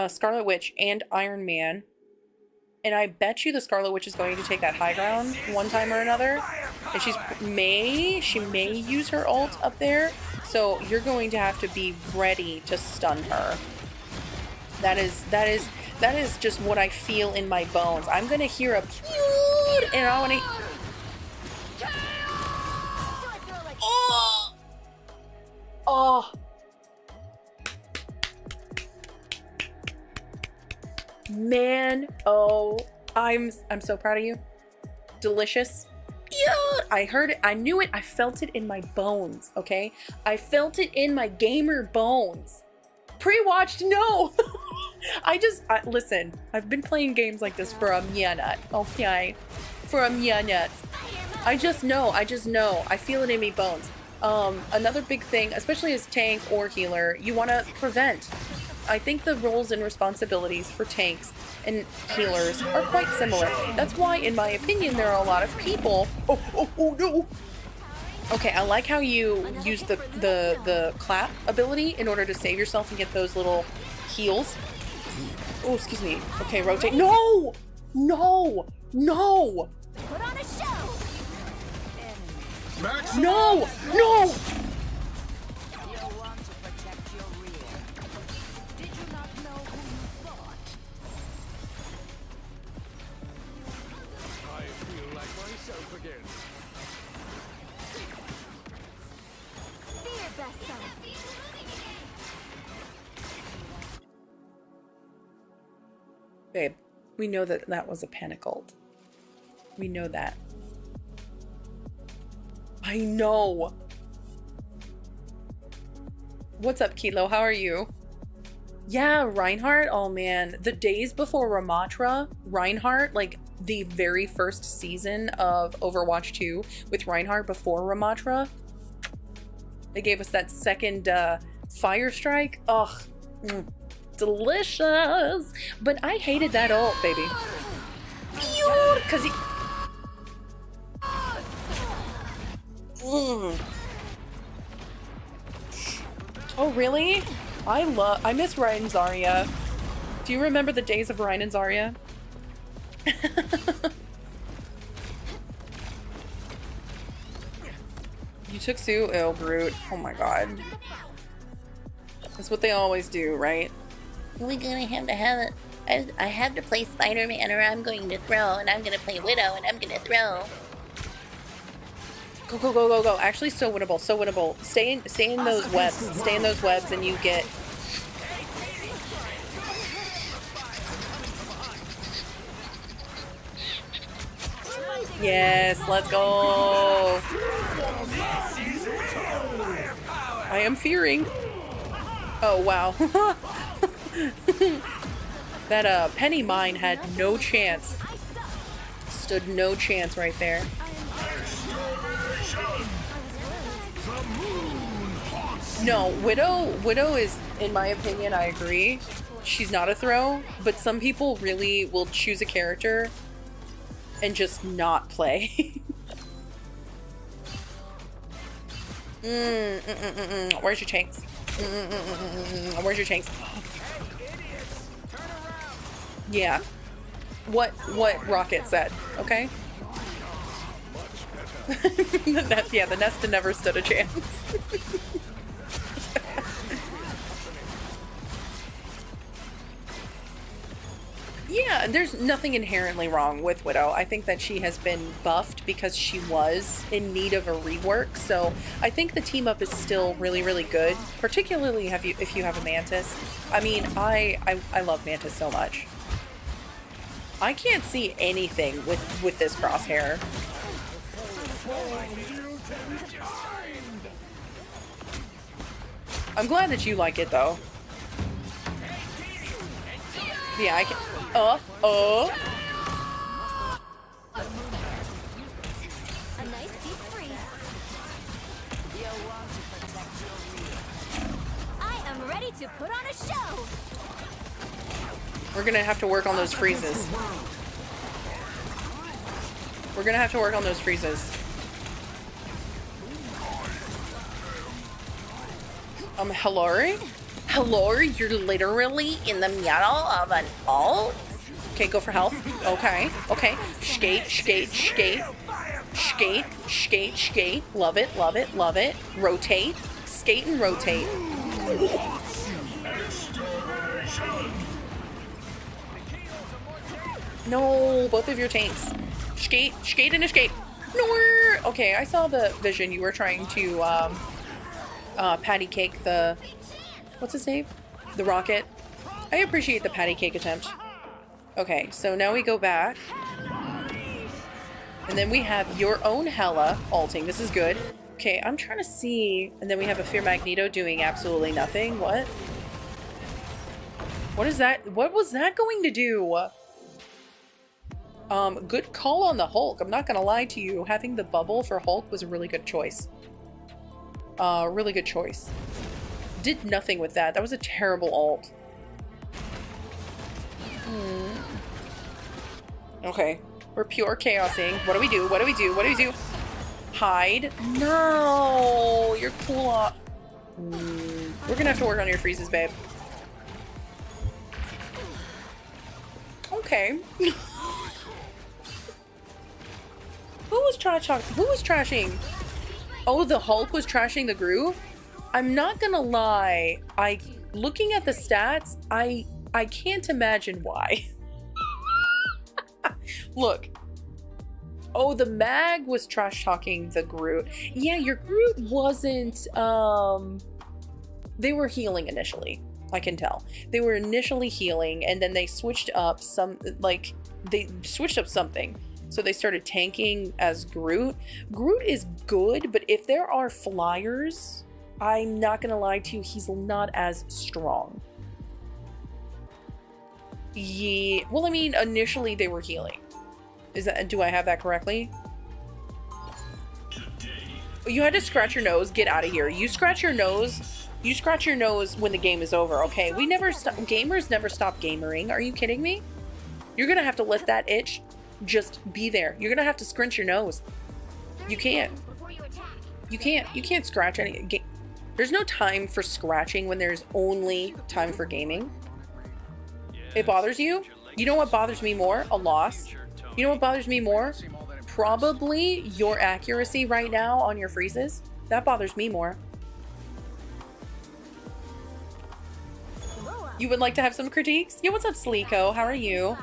Scarlet Witch and Iron Man. And I bet you the Scarlet Witch is going to take that high ground one time or another. And she may use her ult up there. So you're going to have to be ready to stun her. That is just what I feel in my bones. I'm gonna hear a pew, and I wanna. Oh. Man, oh, I'm so proud of you. Delicious. Yeah, I heard it, I knew it, I felt it in my bones, okay? I felt it in my gamer bones. Pre-watched, no. Listen, I've been playing games like this for a minute, okay? For a minute. I just know. I feel it in me bones. Another big thing, especially as tank or healer, you want to prevent. I think the roles and responsibilities for tanks and healers are quite similar. That's why, in my opinion, there are a lot of people. Oh no! Okay, I like how you use the clap ability in order to save yourself and get those little heals. Oh, excuse me. Okay, rotate. No! No! No! Put on a show. Max, No! No! You'll want to protect your rear. Did you not know who you fought? I feel like myself again. Be your best self. Babe, we know that that was a panic ult. We know that. I know. What's up, Kilo? How are you? Yeah, Reinhardt. Oh man, the days before Ramatra, Reinhardt, like the very first season of Overwatch 2 with Reinhardt before Ramatra, they gave us that second fire strike. Ugh, delicious. But I hated that ult, baby. Because he. Oh really? I miss Ryan and Zarya. Do you remember the days of Ryan and Zarya? You took Sue? Oh, brute. Oh my god. That's what they always do, right? We're gonna have to have it. I have to play Spider-Man, or I'm going to throw, and I'm gonna play Widow, and I'm gonna throw. Go, go, go, go, go. Actually, so winnable, so winnable. Stay in those webs. Stay in those webs and you get... Yes, let's go. I am fearing. Oh, wow. That Penny Mine had no chance. Stood no chance right there. No, Widow is, in my opinion, I agree. She's not a throw, but some people really will choose a character and just not play. Where's your tanks? Where's your tanks? Yeah. What Rocket said, okay? The Nesta never stood a chance. Yeah, there's nothing inherently wrong with Widow. I think that she has been buffed because she was in need of a rework. So I think the team up is still really, really good, particularly if you have a Mantis. I mean, I love Mantis so much. I can't see anything with this crosshair. I'm glad that you like it though. Yeah, I can. A nice deep freeze. You'll want to protect your rear. I am ready to put on a show. We're gonna have to work on those freezes. We're gonna have to work on those freezes. Hillary? Hillary, you're literally in the middle of an ult? Okay, go for health. Okay, okay. Skate, skate, skate. Skate, skate, skate. Love it, love it, love it. Rotate. Skate and rotate. No, both of your tanks. Skate, skate and escape. No. Okay, I saw the vision. You were trying to patty cake the... What's his name? The Rocket. I appreciate the patty cake attempt. Okay, so now we go back. And then we have your own Hela ulting. This is good. Okay, I'm trying to see... And then we have a Fear Magneto doing absolutely nothing. What? What is that? What was that going to do? Good call on the Hulk. I'm not gonna lie to you. Having the bubble for Hulk was a really good choice. Really good choice. Did nothing with that. That was a terrible ult. Okay. We're pure chaosing. What do we do? What do we do? What do we do? Hide? No! You're cool off. We're gonna have to work on your freezes, babe. Okay. Who was trashing? Oh, the Hulk was trashing the Groove? I'm not gonna lie. Looking at the stats, I can't imagine why. Look. Oh, the Mag was trash talking the Groot. Yeah, your Groot wasn't, they were healing initially. I can tell. They were initially healing and then they switched up something. So they started tanking as Groot. Groot is good, but if there are flyers, I'm not gonna lie to you, he's not as strong. Yeah, well, I mean, initially they were healing. Do I have that correctly? You had to scratch your nose. Get out of here. You scratch your nose. You scratch your nose when the game is over, okay? We never stop. Gamers never stop gamering. Are you kidding me? You're gonna have to let that itch just be there. You're gonna have to scrunch your nose. You can't. You can't scratch any. There's no time for scratching when there's only time for gaming. It bothers you? You know what bothers me more? A loss. You know what bothers me more? Probably your accuracy right now on your freezes. That bothers me more. You would like to have some critiques? Yeah, what's up, Sleeko? How are you?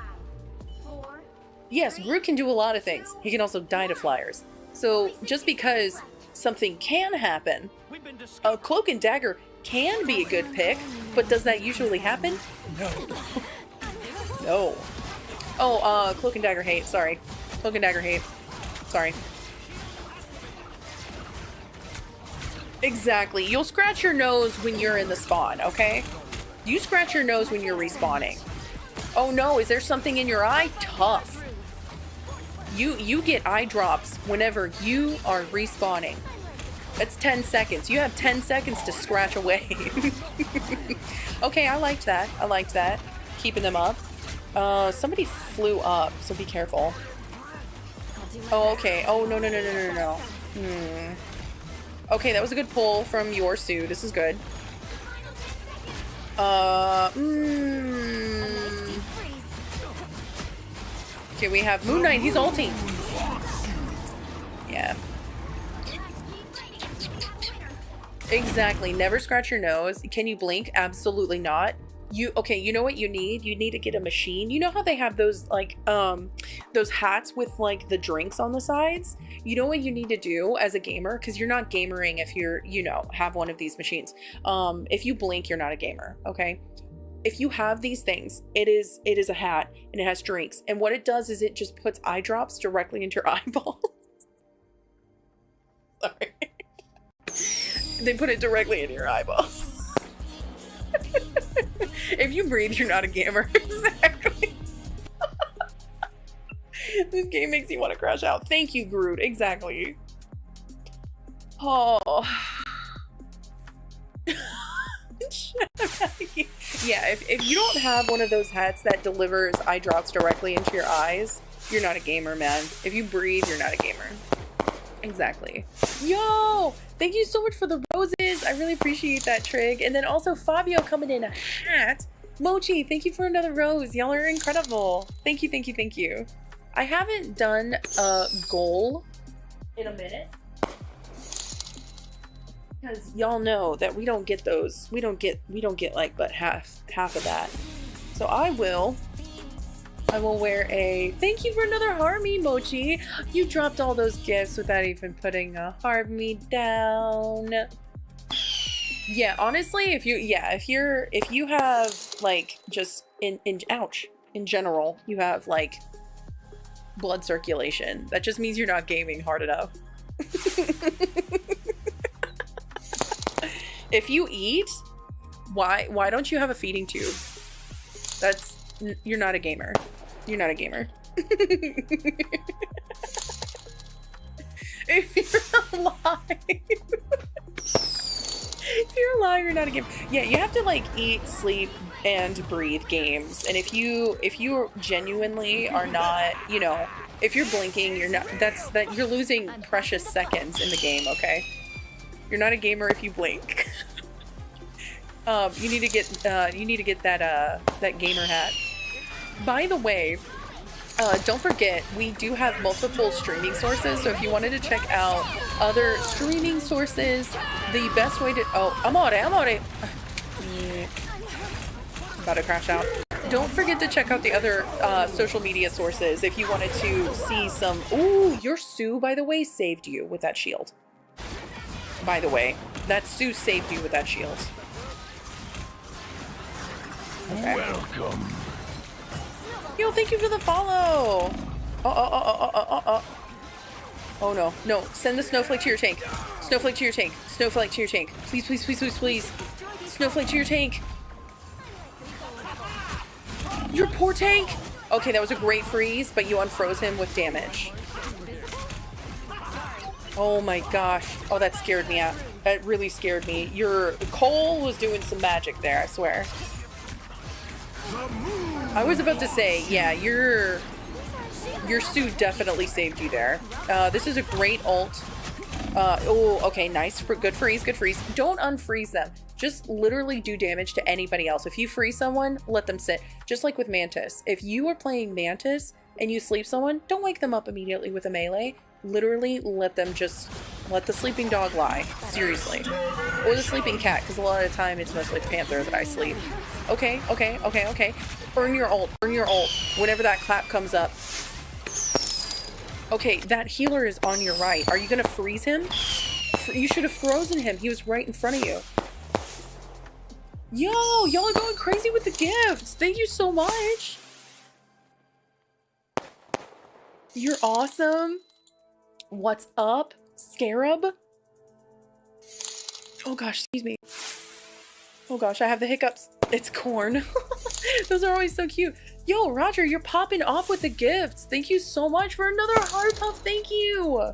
Yes, Groot can do a lot of things. He can also die to flyers. So just because something can happen, a Cloak and Dagger can be a good pick, but does that usually happen? No. No. Oh, Cloak and Dagger hate. Sorry. Cloak and Dagger hate. Sorry. Exactly. You'll scratch your nose when you're in the spawn, okay? You scratch your nose when you're respawning. Oh no, is there something in your eye? Tough. You get eye drops whenever you are respawning. That's 10 seconds. You have 10 seconds to scratch away. Okay, I liked that. I liked that. Keeping them up. Somebody flew up, so be careful. Oh, okay. Oh, no. Okay, that was a good pull from your Sue. This is good. Okay, we have Moon Knight. He's ulting. Yeah. Exactly. Never scratch your nose. Can you blink? Absolutely not. Okay, you know what you need? You need to get a machine. You know how they have those, like, those hats with, like, the drinks on the sides? You know what you need to do as a gamer? Because you're not gamering if you're, you know, have one of these machines. If you blink, you're not a gamer, okay? If you have these things, it is a hat, and it has drinks. And what it does is it just puts eye drops directly into your eyeballs. Sorry. They put it directly into your eyeballs. If you breathe, you're not a gamer. Exactly. This game makes you want to crash out. Thank you, Groot. Exactly. Oh. Yeah, if you don't have one of those hats that delivers eye drops directly into your eyes, you're not a gamer, man. If you breathe, you're not a gamer. Exactly. Yo! Thank you so much for the roses. I really appreciate that, Trig. And then also Fabio coming in a hat. Mochi, thank you for another rose. Y'all are incredible. Thank you, thank you, thank you. I haven't done a goal in a minute. Because y'all know that we don't get those. We don't get like but half of that. So I will wear a thank you for another Harmy, Mochi. You dropped all those gifts without even putting a Harmy down. Yeah, honestly, if you have like just in general, you have like blood circulation. That just means you're not gaming hard enough. If you eat, why don't you have a feeding tube? You're not a gamer. You're not a gamer. If you're alive. If you're alive, you're not a gamer. Yeah, you have to like eat, sleep, and breathe games. And if you genuinely are not, you know, If you're blinking, you're not. You're losing precious seconds in the game. Okay, you're not a gamer if you blink. You need to get that gamer hat. By the way, don't forget we do have multiple streaming sources. So if you wanted to check out other streaming sources, the best way to I'm already. About to crash out. Don't forget to check out the other social media sources if you wanted to see some. Ooh, your Sue, by the way, saved you with that shield. By the way, that Sue saved you with that shield. Okay. Welcome. Yo, thank you for the follow. Oh no, no! Send the snowflake to your tank. Snowflake to your tank. Snowflake to your tank. Please, please, please, please, please. Snowflake to your tank. Your poor tank! Okay, that was a great freeze, but you unfroze him with damage. Oh my gosh. Oh, that scared me out. That really scared me. Your Cole was doing some magic there, I swear. I was about to say, yeah, your Sue definitely saved you there. This is a great ult. Oh, okay, nice. Good freeze, good freeze. Don't unfreeze them. Just literally do damage to anybody else. If you freeze someone, let them sit. Just like with Mantis. If you are playing Mantis and you sleep someone, don't wake them up immediately with a melee. Literally let the sleeping dog lie. Seriously. Or the sleeping cat, because a lot of the time it's mostly Panther that I sleep. Okay, okay, okay, okay. Burn your ult, whenever that clap comes up. Okay, that healer is on your right. Are you gonna freeze him? You should have frozen him. He was right in front of you. Yo, y'all are going crazy with the gifts. Thank you so much. You're awesome. What's up, Scarab? Oh gosh, excuse me. Oh gosh, I have the hiccups. It's corn. Those are always so cute. Yo, Roger, you're popping off with the gifts. Thank you so much for another heart puff. Thank you.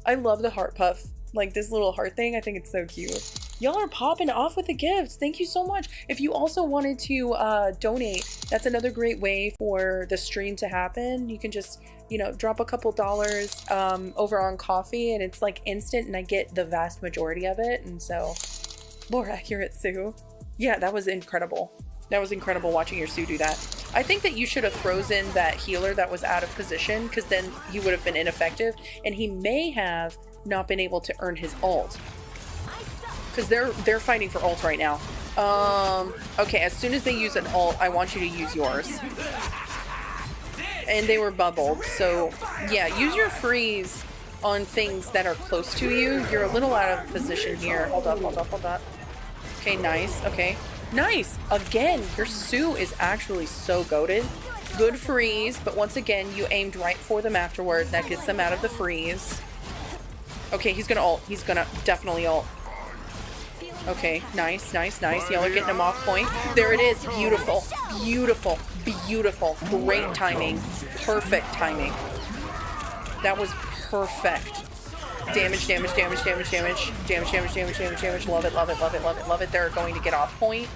I love the heart puff. Like this little heart thing. I think it's so cute. Y'all are popping off with the gifts. Thank you so much. If you also wanted to donate, that's another great way for the stream to happen. You can just, you know, drop a couple dollars over on coffee and it's like instant and I get the vast majority of it. And so, more accurate, Sue. Yeah, that was incredible. That was incredible watching your Sue do that. I think that you should have frozen that healer that was out of position because then he would have been ineffective and he may have not been able to earn his ult. Because they're fighting for ult right now. Okay, as soon as they use an ult, I want you to use yours. And they were bubbled, so yeah, use your freeze on things that are close to you. You're a little out of position here. Hold up, hold up, hold up. Okay, nice, okay. Nice! Again, your Sue is actually so goated. Good freeze, but once again, you aimed right for them afterward. That gets them out of the freeze. Okay, he's gonna ult. He's gonna definitely ult. Okay, nice, nice, nice. Y'all are getting him off point. There it is. Beautiful, beautiful, beautiful. Great timing. Perfect timing. That was perfect. Damage, damage, damage, damage, damage. Damage, damage, damage, damage, damage. Love it, love it, love it, love it, love it. They're going to get off point.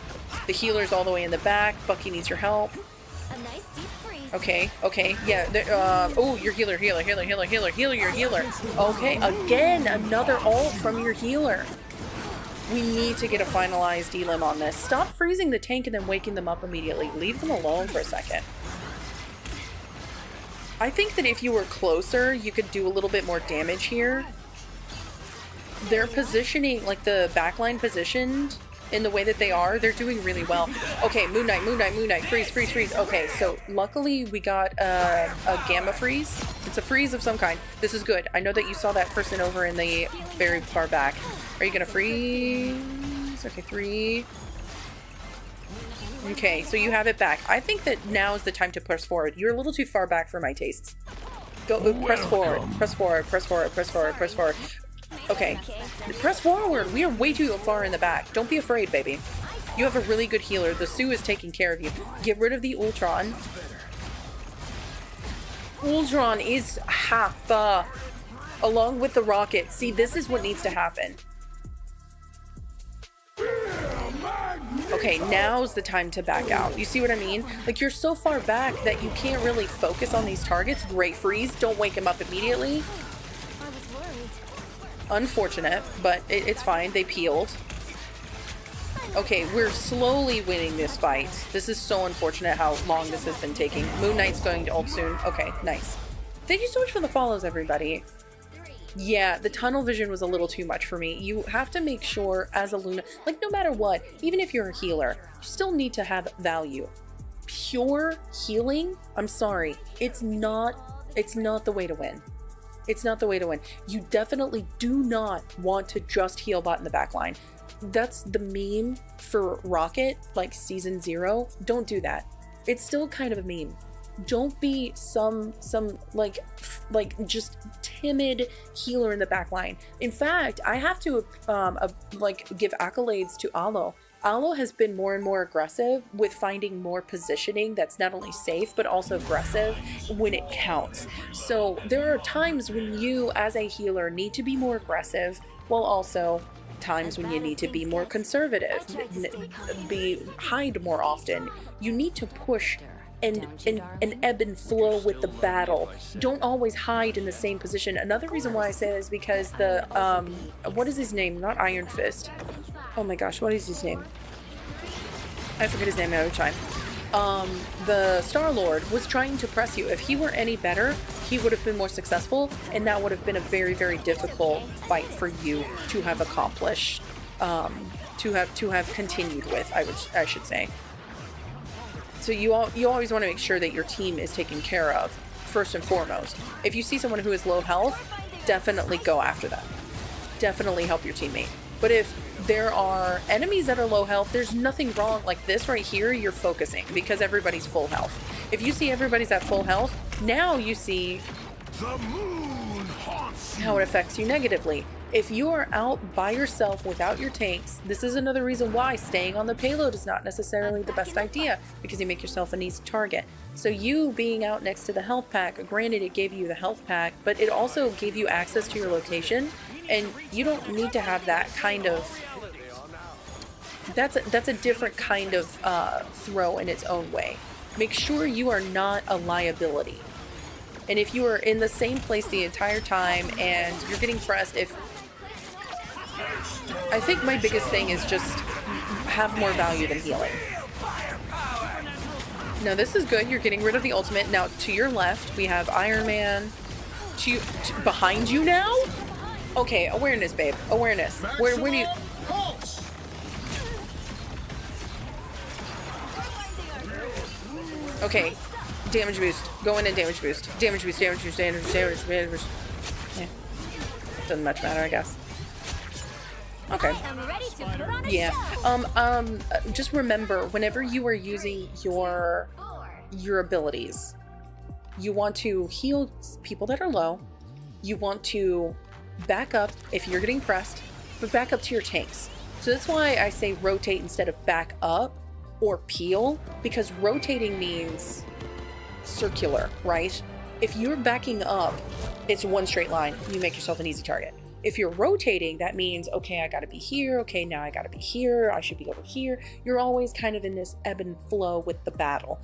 The healer's all the way in the back. Bucky needs your help. Okay, okay, yeah. Oh, your healer, healer, healer, healer, healer, healer, your healer. Okay, again, another ult from your healer. We need to get a finalized elim on this. Stop freezing the tank and then waking them up immediately. Leave them alone for a second. I think that if you were closer, you could do a little bit more damage here. They're positioning, like the backline positioned in the way that they are, they're doing really well. Okay, Moon Knight, Moon Knight, Moon Knight, freeze, freeze, freeze. Okay, so luckily we got a gamma freeze. It's a freeze of some kind. This is good. I know that you saw that person over in the very far back. Are you gonna freeze? Okay, 3. Okay, so you have it back. I think that now is the time to press forward. You're a little too far back for my tastes. Go, press forward, press forward, press forward, press forward, press forward. Okay, press forward. We are way too far in the back. Don't be afraid, baby. You have a really good healer. The Sue is taking care of you. Get rid of the Ultron. Ultron is half along with the rocket. See, this is what needs to happen. Okay, now's the time to back out. You see what I mean? Like, you're so far back that you can't really focus on these targets. Great freeze. Don't wake him up immediately. I was worried. Unfortunate, but it's fine. They peeled. Okay, we're slowly winning this fight. This is so unfortunate how long this has been taking. Moon Knight's going to ult soon. Okay, nice. Thank you so much for the follows, everybody. Yeah, the tunnel vision was a little too much for me. You have to make sure as a Luna, like no matter what, even if you're a healer, you still need to have value. Pure healing, I'm sorry, it's not the way to win. It's not the way to win. You definitely do not want to just heal bot in the back line. That's the meme for Rocket, like season 0. Don't do that. It's still kind of a meme. Don't be some like just timid healer in the back line. In fact, I have to like give accolades to Alo. Alo has been more and more aggressive with finding more positioning that's not only safe but also aggressive when it counts. So there are times when you as a healer need to be more aggressive while also times when you need to be more conservative, hide more often. You need to push and ebb and flow with the battle. Don't always hide in the same position. Another reason why I say this is because the what is his name? Not Iron Fist. Oh my gosh, what is his name? I forget his name every time. The Star-Lord was trying to press you. If he were any better, he would have been more successful, and that would have been a very, very difficult fight for you to have accomplished, to have continued with, I should say. So you always want to make sure that your team is taken care of, first and foremost. If you see someone who is low health, definitely go after them. Definitely help your teammate. But if there are enemies that are low health, there's nothing wrong. Like this right here, you're focusing because everybody's full health. If you see everybody's at full health, now you see The moon haunts you. how it affects you negatively. If you are out by yourself without your tanks, this is another reason why staying on the payload is not necessarily the best idea, because you make yourself an easy target. So you being out next to the health pack, granted it gave you the health pack, but it also gave you access to your location, and you don't need to have that kind of... That's a different kind of throw in its own way. Make sure you are not a liability. And if you are in the same place the entire time and you're getting pressed, I think my biggest thing is just have more value than healing. No, this is good. You're getting rid of the ultimate. Now, to your left, we have Iron Man. Behind you now? Okay, awareness, babe. Awareness. Where do you... Okay, damage boost. Go in and damage boost. Damage boost, damage boost, damage boost, damage boost, damage boost. Yeah. Doesn't much matter, I guess. Okay. I am ready to put on a Yeah. show. Just remember, whenever you are using your abilities, you want to heal people that are low. You want to back up if you're getting pressed, but back up to your tanks. So that's why I say rotate instead of back up or peel, because rotating means circular, right? If you're backing up, it's one straight line. You make yourself an easy target. If you're rotating, that means, okay, I gotta be here. Okay, now I gotta be here. I should be over here. You're always kind of in this ebb and flow with the battle.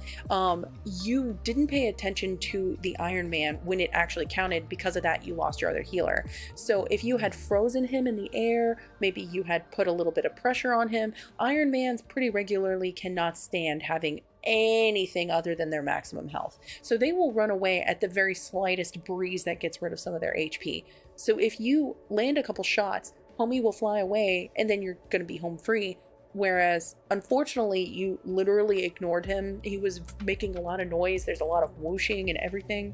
You didn't pay attention to the Iron Man when it actually counted. Because of that, you lost your other healer. So if you had frozen him in the air, maybe you had put a little bit of pressure on him, Iron Mans pretty regularly cannot stand having anything other than their maximum health. So they will run away at the very slightest breeze that gets rid of some of their HP. So if you land a couple shots, homie will fly away and then you're going to be home free. Whereas, unfortunately, you literally ignored him. He was making a lot of noise. There's a lot of whooshing and everything.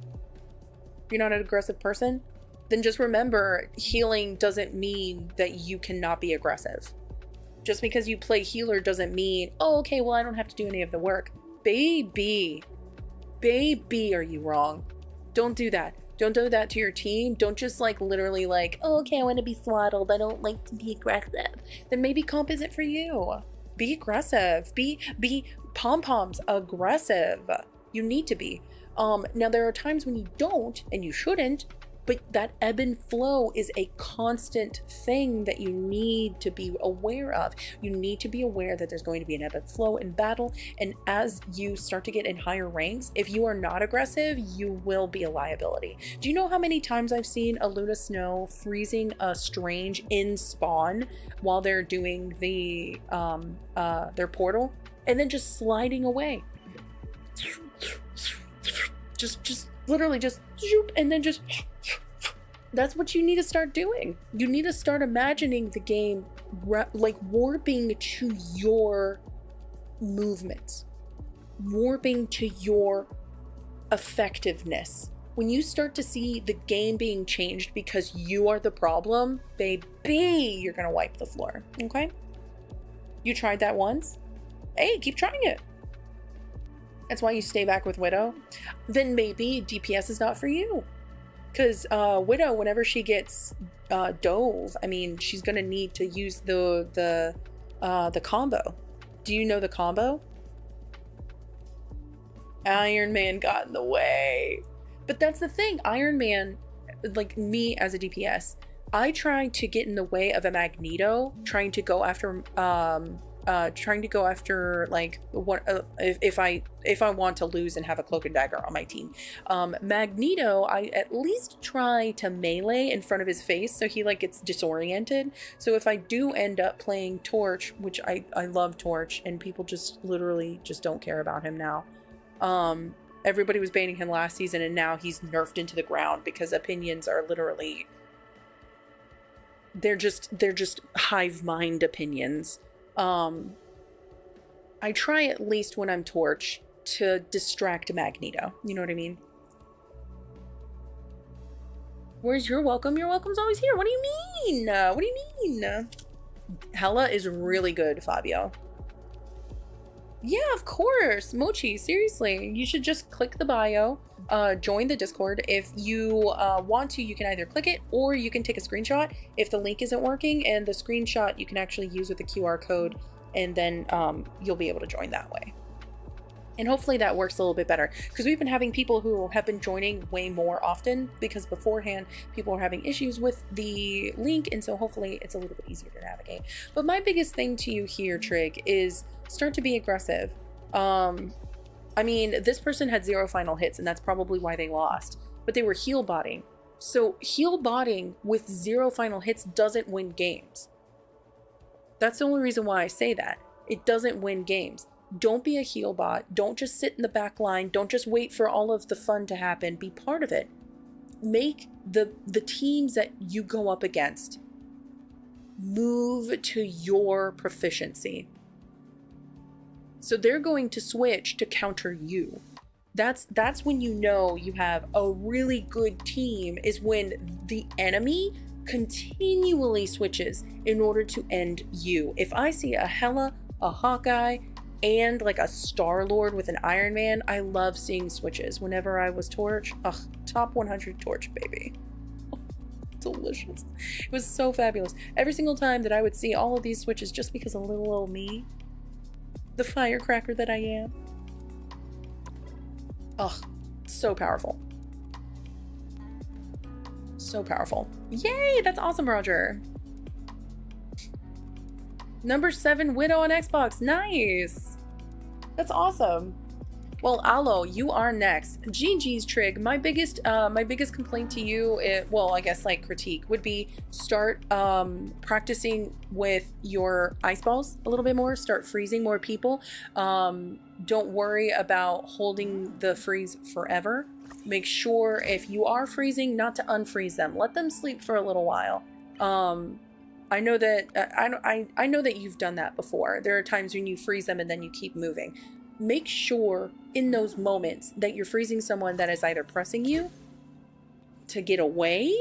You're not an aggressive person? Then just remember, healing doesn't mean that you cannot be aggressive. Just because you play healer doesn't mean, oh, okay, well, I don't have to do any of the work. Baby, are you wrong? Don't do that. Don't do that to your team. Don't just like literally like, oh, okay, I want to be swaddled. I don't like to be aggressive. Then maybe comp isn't for you. Be aggressive. Be pom-poms aggressive. You need to be. Now there are times when you don't, and you shouldn't, But that ebb and flow is a constant thing that you need to be aware of. You need to be aware that there's going to be an ebb and flow in battle, and as you start to get in higher ranks, if you are not aggressive, you will be a liability. Do you know how many times I've seen a Luna Snow freezing a Strange in spawn while they're doing the their portal, and then just sliding away? Just literally just zoop, and then just that's what you need to start doing. You need to start imagining the game like warping to your movements, warping to your effectiveness. When you start to see the game being changed because you are the problem, baby, you're gonna wipe the floor. Okay? You tried that once? Hey, keep trying it. That's why you stay back with Widow. Then maybe DPS is not for you. Because Widow, whenever she gets dove, I mean, she's gonna need to use the combo. Do you know the combo? Iron Man got in the way. But that's the thing. Iron Man, like me as a DPS, I try to get in the way of a Magneto trying to go after like what if I want to lose and have a cloak and dagger on my team. Magneto, I at least try to melee in front of his face so he like gets disoriented. So if I do end up playing Torch, which I love Torch, and people just literally just don't care about him now. Everybody was banning him last season, and now he's nerfed into the ground because opinions are literally they're just hive mind opinions. I try at least when I'm Torch to distract Magneto. You know what I mean? Where's your welcome? Your welcome's always here. What do you mean? What do you mean? Hella is really good, Fabio. Yeah, of course. Mochi, seriously. You should just click the bio, join the Discord. If you want to, you can either click it or you can take a screenshot if the link isn't working, and the screenshot you can actually use with the QR code, and then you'll be able to join that way. And hopefully that works a little bit better, because we've been having people who have been joining way more often, because beforehand people are having issues with the link, and so hopefully it's a little bit easier to navigate. But my biggest thing to you here, Trig, is start to be aggressive. I mean, this person had 0 final hits, and that's probably why they lost, but they were heal botting. So heal botting with 0 final hits doesn't win games. That's the only reason why I say that. It doesn't win games. Don't be a heal bot. Don't just sit in the back line. Don't just wait for all of the fun to happen. Be part of it. Make the teams that you go up against move to your proficiency. So they're going to switch to counter you. That's when you know you have a really good team, is when the enemy continually switches in order to end you. If I see a Hela, a Hawkeye, and like a Star-Lord with an Iron Man, I love seeing switches. Whenever I was Torch, top 100 Torch, baby. Delicious. It was so fabulous. Every single time that I would see all of these switches, just because of little old me, the firecracker that I am. So powerful. So powerful. Yay, that's awesome, Roger. Number 7 Widow on Xbox. Nice. That's awesome. Well, Aloe, you are next. GG's, Trig. My biggest complaint to you, well, I guess like critique, would be start practicing with your ice balls a little bit more. Start freezing more people. Don't worry about holding the freeze forever. Make sure if you are freezing, not to unfreeze them. Let them sleep for a little while. I know that I know that you've done that before. There are times when you freeze them and then you keep moving. Make sure in those moments that you're freezing someone that is either pressing you to get away,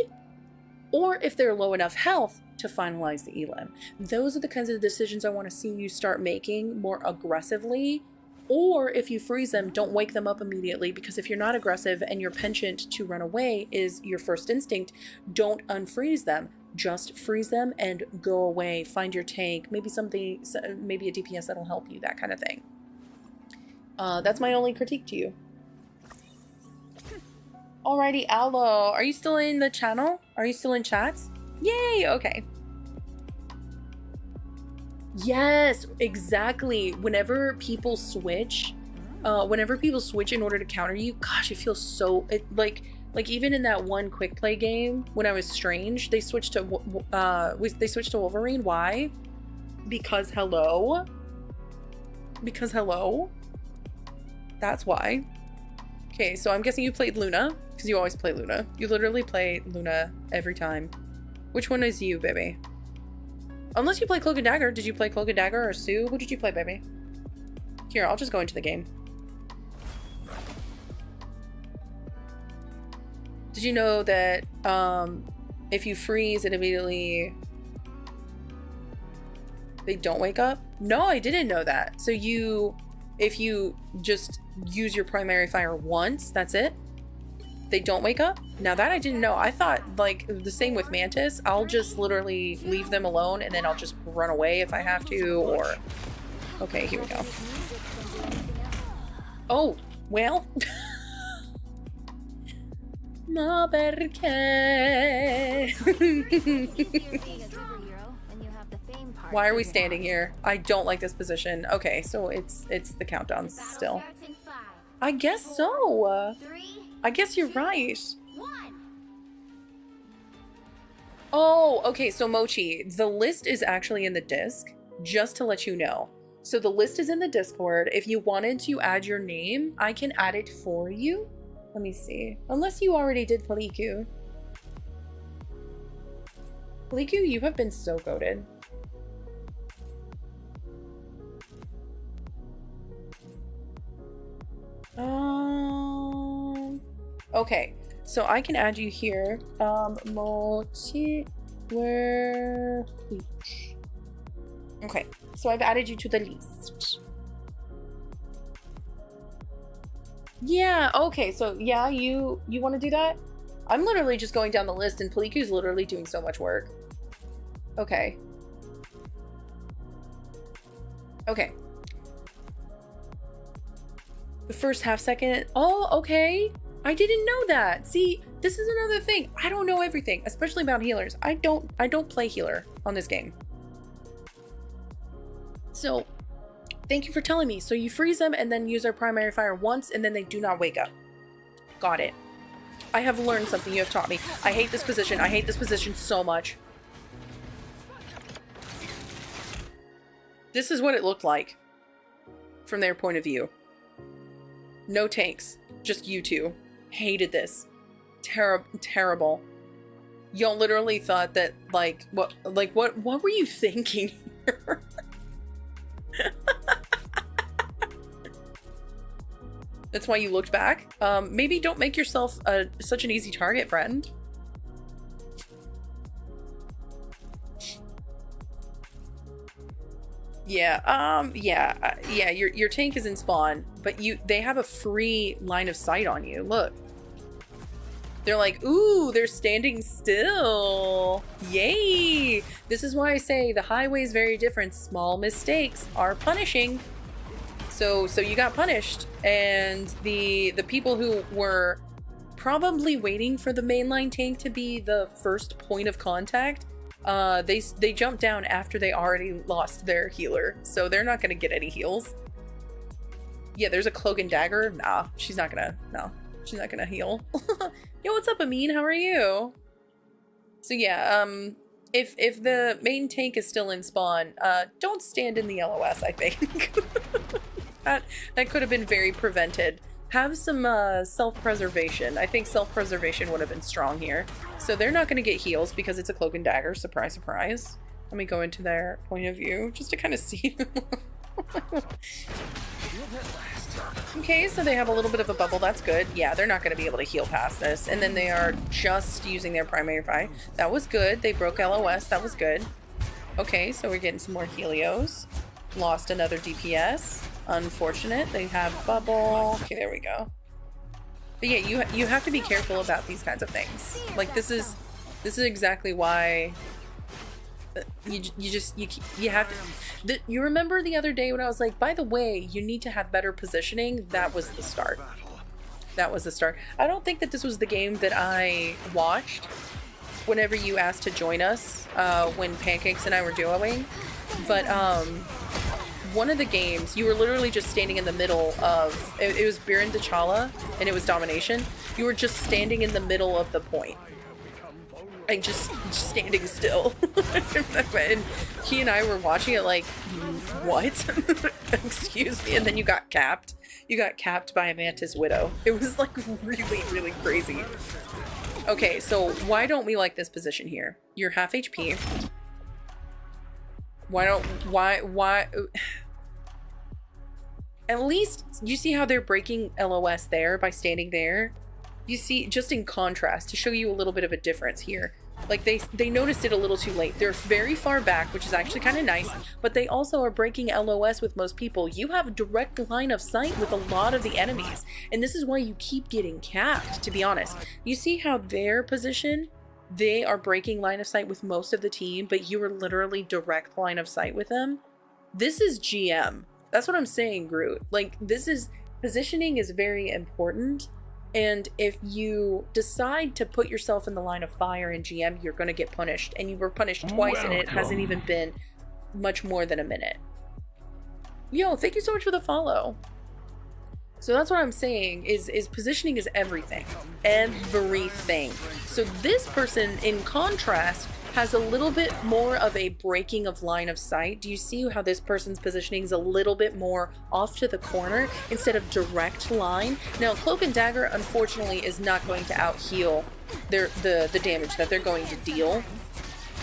or if they're low enough health to finalize the elim. Those are the kinds of decisions I want to see you start making more aggressively. Or if you freeze them, don't wake them up immediately, because if you're not aggressive and your penchant to run away is your first instinct, don't unfreeze them. Just freeze them and go away. Find your tank, maybe a DPS that'll help you, that kind of thing. That's my only critique to you. Alrighty, Aloe. Are you still in the channel? Are you still in chats? Yay, okay. Yes, exactly. Whenever people switch in order to counter you, gosh, it feels so like even in that one quick play game when I was Strange, they switched to Wolverine. Why? Because hello. That's why. Okay, so I'm guessing you played Luna, because you always play Luna. You literally play Luna every time. Which one is you, baby? Unless you play Cloak and Dagger. Did you play Cloak and Dagger or Sue? Who did you play, baby? Here, I'll just go into the game. Did you know that if you freeze, it immediately... they don't wake up? No, I didn't know that. So if you just use your primary fire once, that's it? They don't wake up? Now that I didn't know. I thought like the same with Mantis. I'll just literally leave them alone and then I'll just run away if I have to, or... Okay, here we go. Oh, well. Ma perché? Why are we standing here? I don't like this position. Okay, so it's the countdowns still. I guess so. I guess you're right. Oh, okay, so Mochi, the list is actually in the disc, just to let you know. So the list is in the Discord. If you wanted to add your name, I can add it for you. Let me see. Unless you already did Paliku. Paliku, you have been so goated. Okay, so I can add you here. Mochi, where? Okay, so I've added you to the list. Yeah, okay, so yeah, you want to do that? I'm literally just going down the list and Paliku's literally doing so much work. Okay. Okay. The first half second. Oh, okay. I didn't know that. See, this is another thing. I don't know everything, especially about healers. I don't play healer on this game. So, thank you for telling me. So you freeze them and then use their primary fire once and then they do not wake up. Got it. I have learned something you have taught me. I hate this position. I hate this position so much. This is what it looked like from their point of view. No tanks, just you two. Hated this. Terrible. Y'all literally thought that what were you thinking here? That's why you looked back. Maybe don't make yourself such an easy target, friend. Yeah, yeah, your tank is in spawn, but they have a free line of sight on you. Look. They're like, ooh, they're standing still. Yay! This is why I say the highway is very different. Small mistakes are punishing. So you got punished, and the people who were probably waiting for the mainline tank to be the first point of contact, they jumped down after they already lost their healer, so they're not gonna get any heals. Yeah, there's a Cloak and Dagger. Nah, she's not gonna heal. Yo, what's up, Amin? How are you? So yeah, if the main tank is still in spawn, don't stand in the LOS, I think. that could have been very prevented. Have some self-preservation. I think self-preservation would have been strong here. So they're not going to get heals because it's a Cloak and Dagger. Surprise, surprise. Let me go into their point of view just to kind of see. Okay, so they have a little bit of a bubble. That's good. Yeah, they're not going to be able to heal past this. And then they are just using their primary fire. That was good. They broke LOS. That was good. Okay, so we're getting some more Helios. Lost another DPS. Unfortunate. They have bubble. Okay, there we go. But yeah, you have to be careful about these kinds of things. Like this is exactly why you have to. You remember the other day when I was like, by the way, you need to have better positioning? That was the start. That was the start. I don't think that this was the game that I watched whenever you asked to join us when Pancakes and I were duoing. But one of the games, you were literally just standing in the middle of... It was Biren D'Challa, and it was Domination. You were just standing in the middle of the point. And just standing still. And he and I were watching it like, what? Excuse me. And then you got capped. You got capped by a Mantis Widow. It was like really, really crazy. Okay, so why don't we like this position here? You're half HP. Why? At least, you see how they're breaking LOS there by standing there? You see, just in contrast, to show you a little bit of a difference here. Like, they noticed it a little too late. They're very far back, which is actually kind of nice, but they also are breaking LOS with most people. You have a direct line of sight with a lot of the enemies, and this is why you keep getting capped, to be honest. You see how their position, they are breaking line of sight with most of the team, but you are literally direct line of sight with them? This is GM. That's what I'm saying, Groot. Like, positioning is very important. And if you decide to put yourself in the line of fire in GM, you're going to get punished. And you were punished twice, and it hasn't even been much more than a minute. Yo, thank you so much for the follow. So that's what I'm saying, is positioning is everything. Everything. So this person, in contrast, has a little bit more of a breaking of line of sight. Do you see how this person's positioning is a little bit more off to the corner instead of direct line? Now, Cloak and Dagger, unfortunately, is not going to out-heal the damage that they're going to deal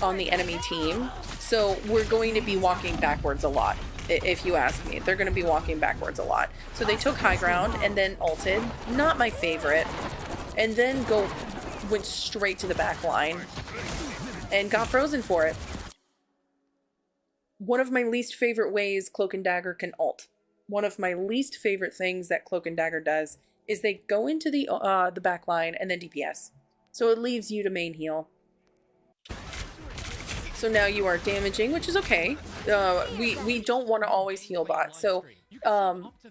on the enemy team. So we're going to be walking backwards a lot, if you ask me. They're going to be walking backwards a lot. So they took high ground and then ulted. Not my favorite. And then went straight to the back line. And got frozen for it. One of my least favorite ways Cloak and Dagger can ult. One of my least favorite things that Cloak and Dagger does is they go into the back line and then DPS. So it leaves you to main heal. So now you are damaging, which is okay. We don't want to always heal bot. So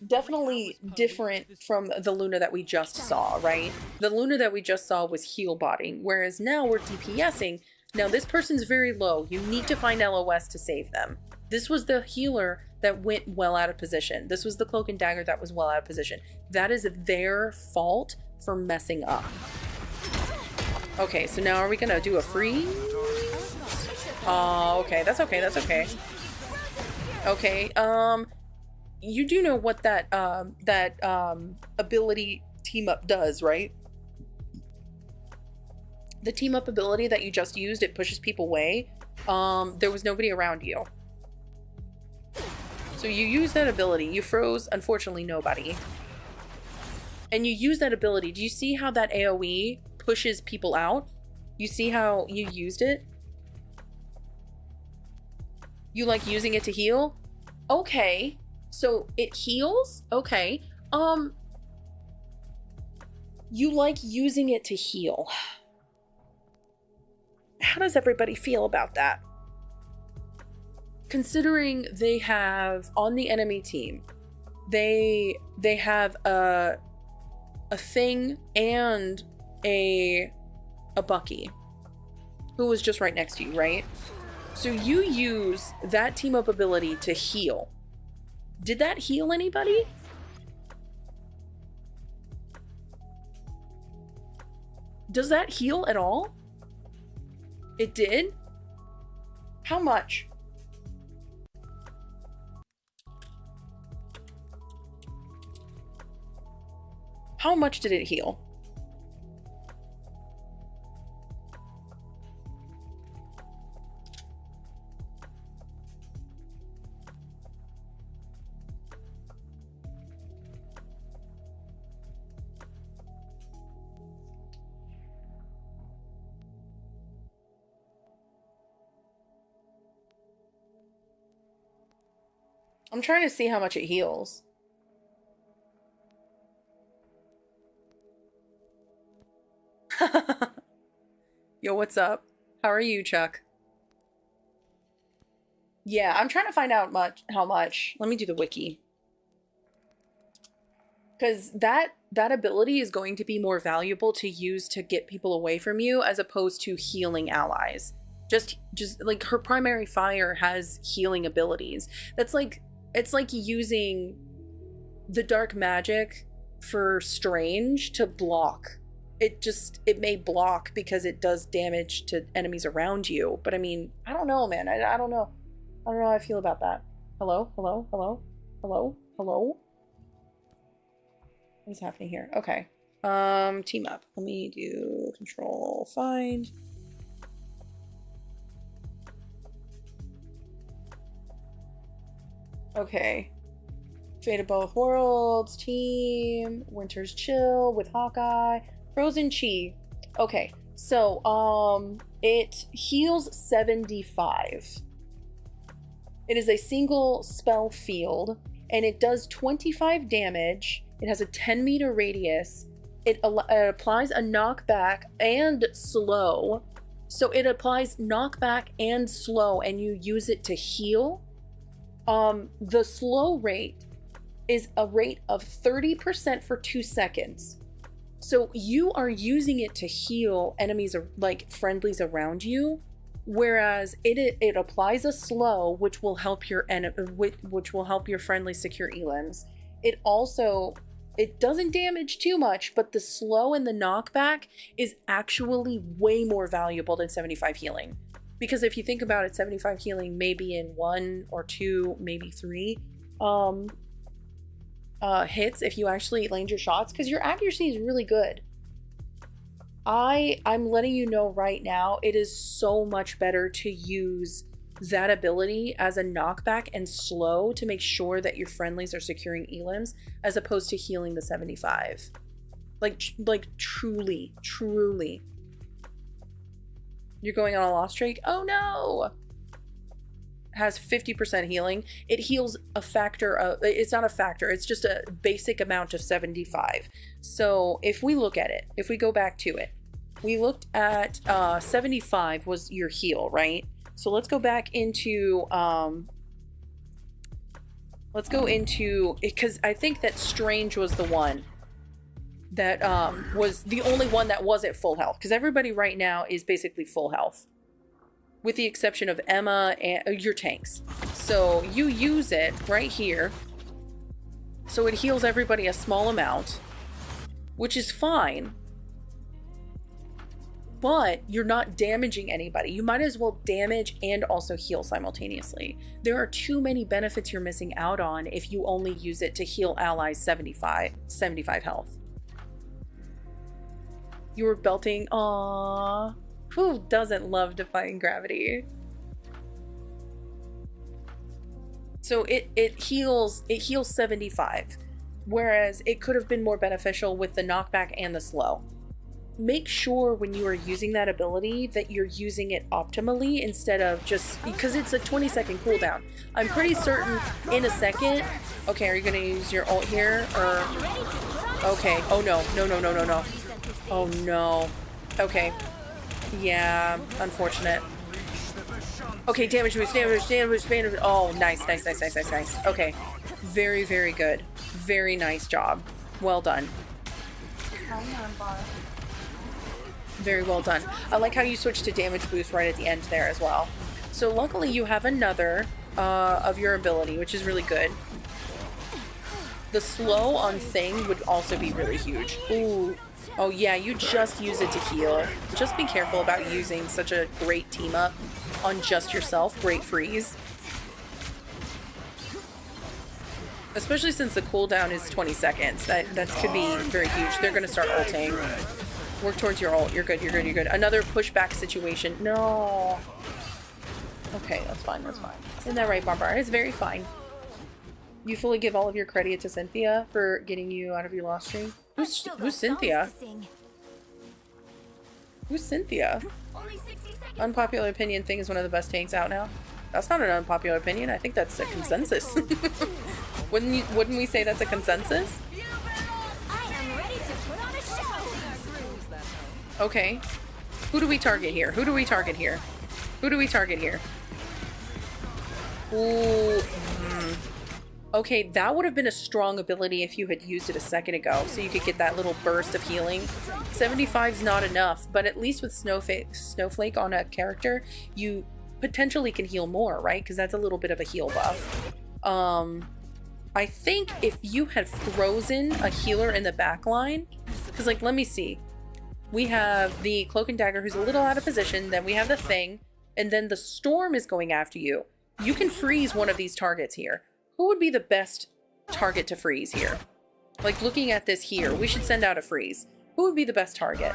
definitely different from the Luna that we just saw, right? The Luna that we just saw was heal botting, whereas now we're DPSing. Now, this person's very low. You need to find LOS to save them. This was the healer that went well out of position. This was the Cloak and Dagger that was well out of position. That is their fault for messing up. Okay, so now are we gonna do a freeze? Oh, okay. That's okay. That's okay. Okay, you do know what that ability team up does, right? The team up ability that you just used, it pushes people away. There was nobody around you. So you use that ability. You froze, unfortunately, nobody. And you use that ability. Do you see how that AoE pushes people out? You see how you used it? You like using it to heal? Okay. So it heals? Okay. You like using it to heal. How does everybody feel about that? Considering they have, on the enemy team, they have a Thing and a Bucky, who was just right next to you, right? So you use that team up ability to heal. Did that heal anybody? Does that heal at all? It did? How much? How much did it heal? I'm trying to see how much it heals. Yo, what's up? How are you, Chuck? Yeah, I'm trying to find out how much. Let me do the wiki. Because that ability is going to be more valuable to use to get people away from you as opposed to healing allies. Just like her primary fire has healing abilities. That's like, it's like using the dark magic for Strange to block. It may block because it does damage to enemies around you. But I mean, I don't know, man. I don't know. I don't know how I feel about that. Hello? Hello? Hello? Hello? Hello? What is happening here? Okay. Team up. Let me do control find. Okay. Fate of Both Worlds, team, Winter's Chill with Hawkeye, Frozen Chi. Okay, so it heals 75. It is a single spell field, and it does 25 damage. It has a 10-meter radius. It applies a knockback and slow. So it applies knockback and slow, and you use it to heal. The slow rate is a rate of 30% for 2 seconds. So you are using it to heal enemies, like friendlies around you, whereas it applies a slow, which will help your friendly secure elims. It doesn't damage too much, but the slow and the knockback is actually way more valuable than 75 healing. Because if you think about it, 75 healing may be in 1 or 2, maybe 3 hits if you actually land your shots, because your accuracy is really good. I'm letting you know right now, it is so much better to use that ability as a knockback and slow to make sure that your friendlies are securing elims as opposed to healing the 75. Like truly. You're going on a lost streak? Oh no! Has 50% healing. It heals a factor of, it's not a factor, it's just a basic amount of 75. So if we look at it, if we go back to it, we looked at 75 was your heal, right? So let's go back into, because I think that Strange was the one that was the only one that was at full health, because everybody right now is basically full health, with the exception of Emma and your tanks. So you use it right here, so it heals everybody a small amount, which is fine, but you're not damaging anybody. You might as well damage and also heal simultaneously. There are too many benefits you're missing out on if you only use it to heal allies 75 health. You were belting. Aww. Who doesn't love defying gravity? So it heals 75, whereas it could have been more beneficial with the knockback and the slow. Make sure when you are using that ability that you're using it optimally instead of just because it's a 20-second cooldown. I'm pretty certain in a second. Okay, are you gonna use your ult here or? Okay. Oh no. Oh no. Okay. Yeah, unfortunate. Okay, damage boost. Oh, nice. Okay. Very, very good. Very nice job. Well done. Very well done. I like how you switched to damage boost right at the end there as well. So luckily you have another of your ability, which is really good. The slow on Thing would also be really huge. Ooh. Oh yeah, you just use it to heal. Just be careful about using such a great team up on just yourself. Great freeze. Especially since the cooldown is 20 seconds. That could be very huge. They're gonna start ulting. Work towards your ult. You're good. Another pushback situation. No. Okay, that's fine. Isn't that right, Barbar? It's very fine. You fully give all of your credit to Cynthia for getting you out of your lost stream. Who's Cynthia? Who's Cynthia? Unpopular opinion, Thing is one of the best tanks out now. That's not an unpopular opinion. I think that's a consensus. Wouldn't we say that's a consensus? Okay. Who do we target here? Ooh. Okay, that would have been a strong ability if you had used it a second ago, so you could get that little burst of healing. 75 is not enough, but at least with Snowflake on a character, you potentially can heal more, right? Because that's a little bit of a heal buff. I think if you had frozen a healer in the back line, because like, let me see. We have the Cloak and Dagger who's a little out of position, then we have the Thing, and then the Storm is going after you. You can freeze one of these targets here. Who would be the best target to freeze here? Like, looking at this here, we should send out a freeze. Who would be the best target?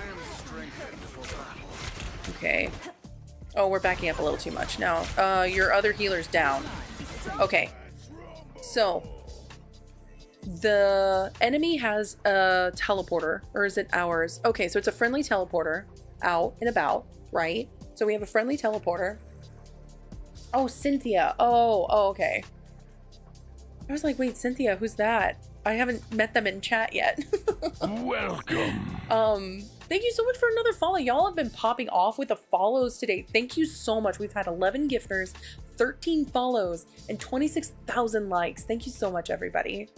Okay. Oh, we're backing up a little too much now. Your other healer's down. Okay. So, the enemy has a teleporter, or is it ours? Okay, so it's a friendly teleporter out and about, right? So we have a friendly teleporter. Oh, Cynthia. Oh, okay. I was like, wait, Cynthia, who's that? I haven't met them in chat yet. Welcome. Thank you so much for another follow. Y'all have been popping off with the follows today. Thank you so much. We've had 11 gifters, 13 follows, and 26,000 likes. Thank you so much, everybody.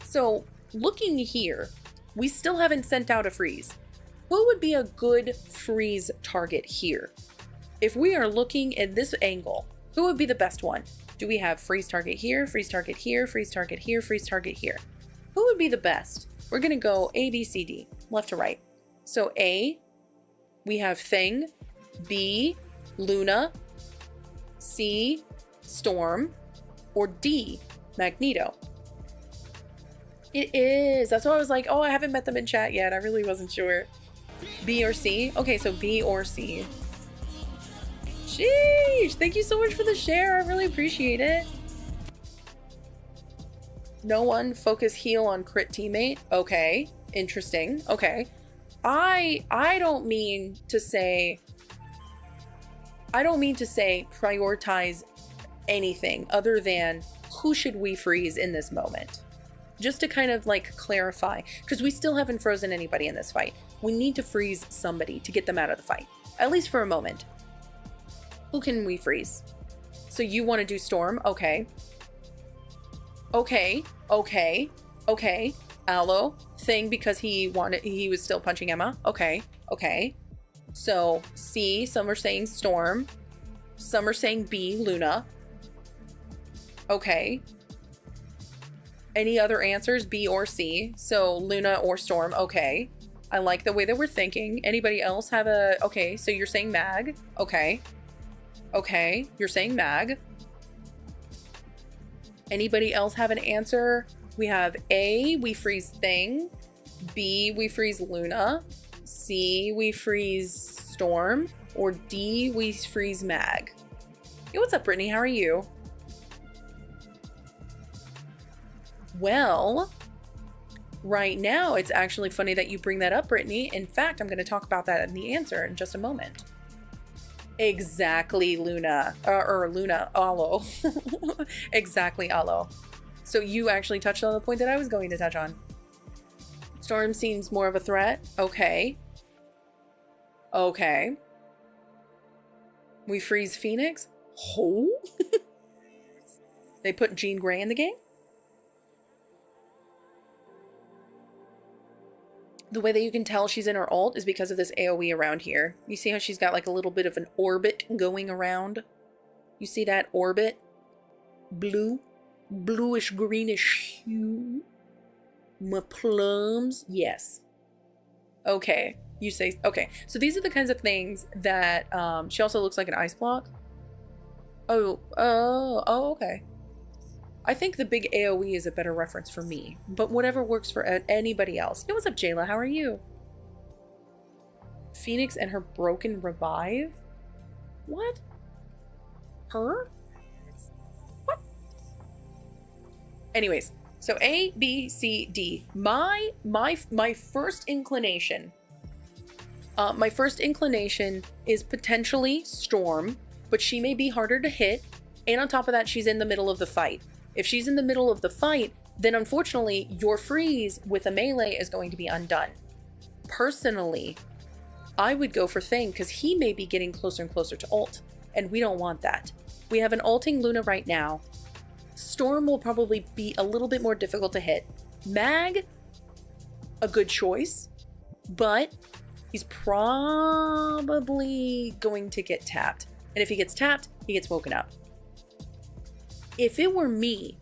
So, looking here, we still haven't sent out a freeze. Who would be a good freeze target here? If we are looking at this angle, who would be the best one? Do we have freeze target here, freeze target here, freeze target here, freeze target here? Who would be the best? We're gonna go A, B, C, D, left to right. So A, we have Thing. B, Luna. C, Storm. Or D, Magneto. It is. That's why I was like, oh, I haven't met them in chat yet. I really wasn't sure. B or C? Okay, so B or C. Sheesh! Thank you so much for the share. I really appreciate it. No one focus heal on crit teammate. Okay. Interesting. Okay. I don't mean to say prioritize anything other than who should we freeze in this moment. Just to kind of like clarify, because we still haven't frozen anybody in this fight. We need to freeze somebody to get them out of the fight, at least for a moment. Who can we freeze? So you want to do Storm? Okay. Okay. Okay. Okay. Aloe. Thing because he was still punching Emma. Okay. Okay. So C, some are saying Storm. Some are saying B, Luna. Okay. Any other answers? B or C? So Luna or Storm. Okay. I like the way that we're thinking. Anybody else have a... Okay, so you're saying Mag. Okay. Okay, you're saying Mag. Anybody else have an answer? We have A, we freeze Thing. B, we freeze Luna. C, we freeze Storm. Or D, we freeze Mag. Hey, what's up, Brittany? How are you? Well, right now, it's actually funny that you bring that up, Brittany. In fact, I'm going to talk about that in the answer in just a moment. Exactly, Luna. Or Luna, Aloe. Exactly, Aloe. So you actually touched on the point that I was going to touch on. Storm seems more of a threat. Okay. Okay. We freeze Phoenix? Oh? They put Jean Grey in the game? The way that you can tell she's in her ult is because of this AoE around here. You see how she's got like a little bit of an orbit going around? You see that orbit? Blue? Bluish greenish hue? My plums? Yes. Okay. You say, okay. So these are the kinds of things that, she also looks like an ice block. Oh, okay. I think the big AoE is a better reference for me, but whatever works for anybody else. Hey, what's up, Jayla? How are you? Phoenix and her broken revive? What? Her? What? Anyways, so A, B, C, D. My first inclination. My first inclination is potentially Storm, but she may be harder to hit, and on top of that, she's in the middle of the fight. If she's in the middle of the fight, then unfortunately your freeze with a melee is going to be undone. Personally, I would go for Thing because he may be getting closer and closer to ult, and we don't want that. We have an ulting Luna right now. Storm will probably be a little bit more difficult to hit. Mag, a good choice, but he's probably going to get tapped. And if he gets tapped, he gets woken up. If it were me,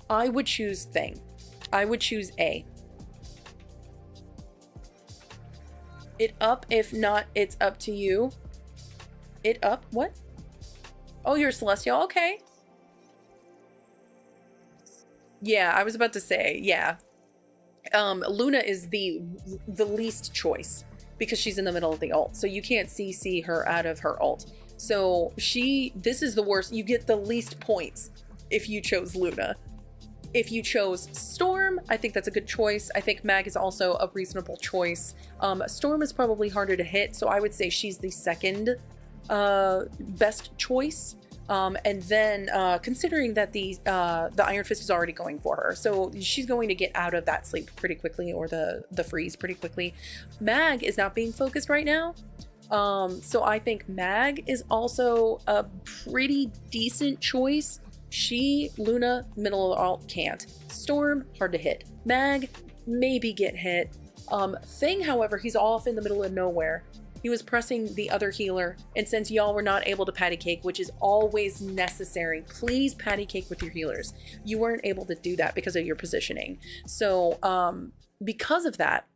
I would choose Thing. I would choose A. It up, if not, it's up to you. It up, what? Oh, you're Celestial, okay. Yeah, I was about to say, yeah. Luna is the least choice because she's in the middle of the ult. So you can't CC her out of her ult. So this is the worst. You get the least points if you chose Luna. If you chose Storm, I think that's a good choice. I think Mag is also a reasonable choice. Storm is probably harder to hit, so I would say she's the second best choice. And then considering that the Iron Fist is already going for her, so she's going to get out of that sleep pretty quickly, or the freeze pretty quickly. Mag is not being focused right now, so I think Mag is also a pretty decent choice. Luna, middle of the ult, can't. Storm, hard to hit. Mag, maybe get hit. Thing, however, he's off in the middle of nowhere. He was pressing the other healer, and since y'all were not able to patty cake, which is always necessary, please patty cake with your healers. You weren't able to do that because of your positioning. So because of that,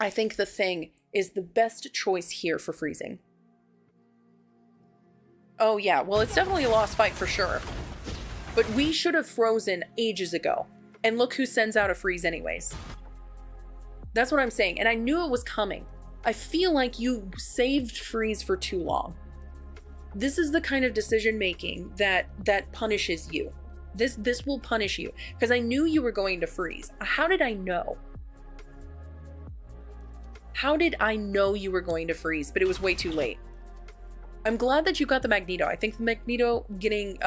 I think the Thing is the best choice here for freezing. Oh yeah, well, it's definitely a lost fight for sure. But we should have frozen ages ago. And look who sends out a freeze anyways. That's what I'm saying. And I knew it was coming. I feel like you saved freeze for too long. This is the kind of decision making that punishes you. This will punish you. Because I knew you were going to freeze. How did I know? How did I know you were going to freeze? But it was way too late. I'm glad that you got the Magneto. I think the Magneto getting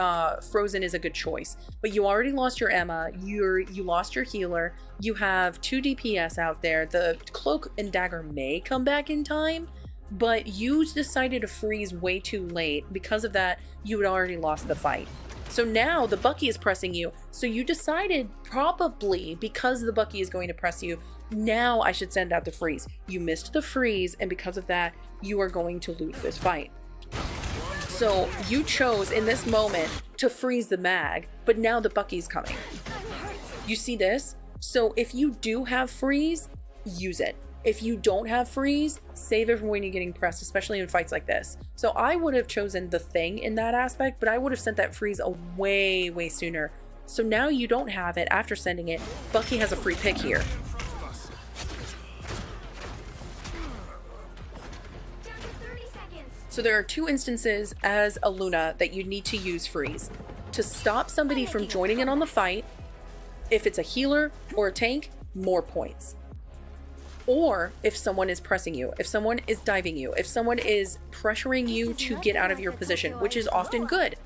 frozen is a good choice. But you already lost your Emma. You lost your healer. You have 2 DPS out there. The Cloak and Dagger may come back in time, but you decided to freeze way too late. Because of that, you had already lost the fight. So now the Bucky is pressing you. So you decided, probably because the Bucky is going to press you, now I should send out the freeze. You missed the freeze, and because of that, you are going to lose this fight. So you chose in this moment to freeze the Mag, but now the Bucky's coming. You see this? So if you do have freeze, use it. If you don't have freeze, save it for when you're getting pressed, especially in fights like this. So I would have chosen the Thing in that aspect, but I would have sent that freeze way, way sooner. So now you don't have it after sending it. Bucky has a free pick here. So there are 2 instances as a Luna that you need to use freeze. To stop somebody from joining in on the fight, if it's a healer or a tank, more points. Or if someone is pressing you, if someone is diving you, if someone is pressuring you to get out of your position, which is often good,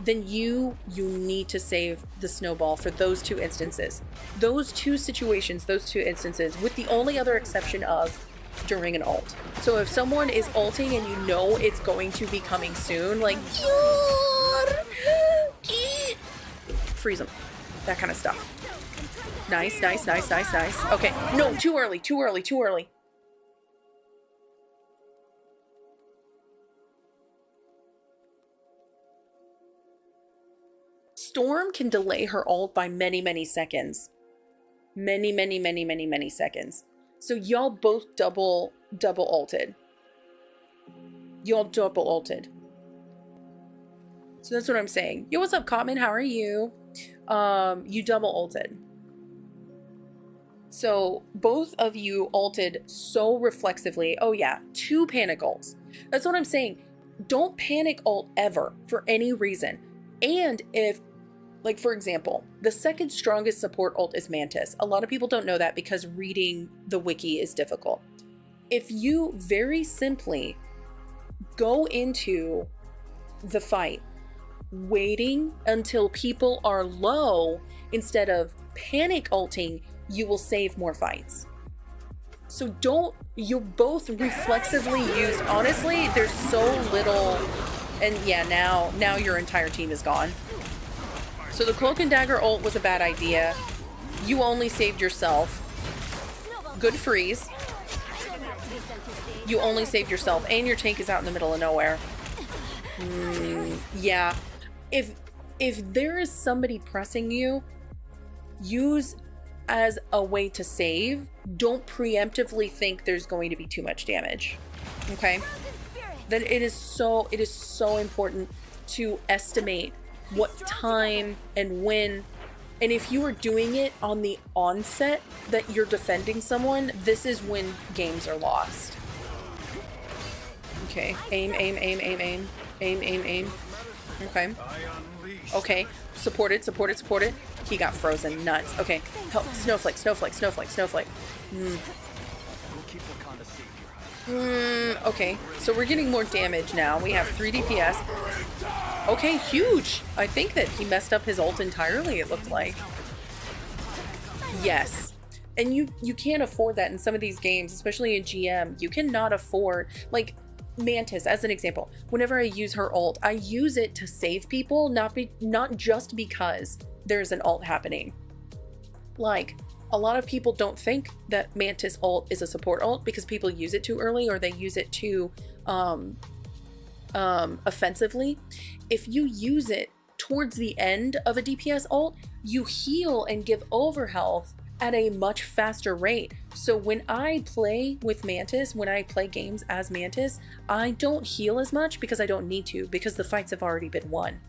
then you need to save the snowball for those 2 instances. Those 2 situations, those 2 instances, with the only other exception of during an ult. So if someone is ulting and you know it's going to be coming soon, like freeze them, that kind of stuff. Nice, nice, nice, nice, nice. Okay, no, too early, too early, too early. Storm can delay her ult by many, many seconds. Many, many, many, many, many seconds. So y'all both double ulted. Y'all double ulted. So that's what I'm saying. Yo, what's up, Cotman? How are you? You double ulted. So both of you ulted so reflexively. Oh yeah, 2 panic ults. That's what I'm saying. Don't panic ult ever for any reason. And if, like, for example, the second strongest support ult is Mantis. A lot of people don't know that because reading the wiki is difficult. If you very simply go into the fight waiting until people are low instead of panic ulting, you will save more fights. So don't, you both reflexively used, honestly, there's so little, and yeah, now your entire team is gone. So the Cloak and Dagger ult was a bad idea. You only saved yourself. Good freeze. You only saved yourself, and your tank is out in the middle of nowhere. Yeah. If there is somebody pressing you, use as a way to save. Don't preemptively think there's going to be too much damage. Okay? Then it is so important to estimate what time and when. And if you are doing it on the onset that you're defending someone, this is when games are lost. Okay, aim, aim, aim, aim, aim, aim, aim, aim. Okay. Okay, support it, support it, support it. He got frozen, nuts. Okay, help, snowflake, snowflake, snowflake, snowflake. Okay, so we're getting more damage now. We have 3 DPS. Okay, huge. I think that he messed up his ult entirely, it looked like. Yes. And you can't afford that in some of these games, especially in GM. You cannot afford, like, Mantis, as an example. Whenever I use her ult, I use it to save people, not just because there's an ult happening. Like, a lot of people don't think that Mantis ult is a support ult because people use it too early or they use it too offensively. If you use it towards the end of a DPS ult, you heal and give over health at a much faster rate. So when I play with Mantis, when I play games as Mantis, I don't heal as much because I don't need to, because the fights have already been won.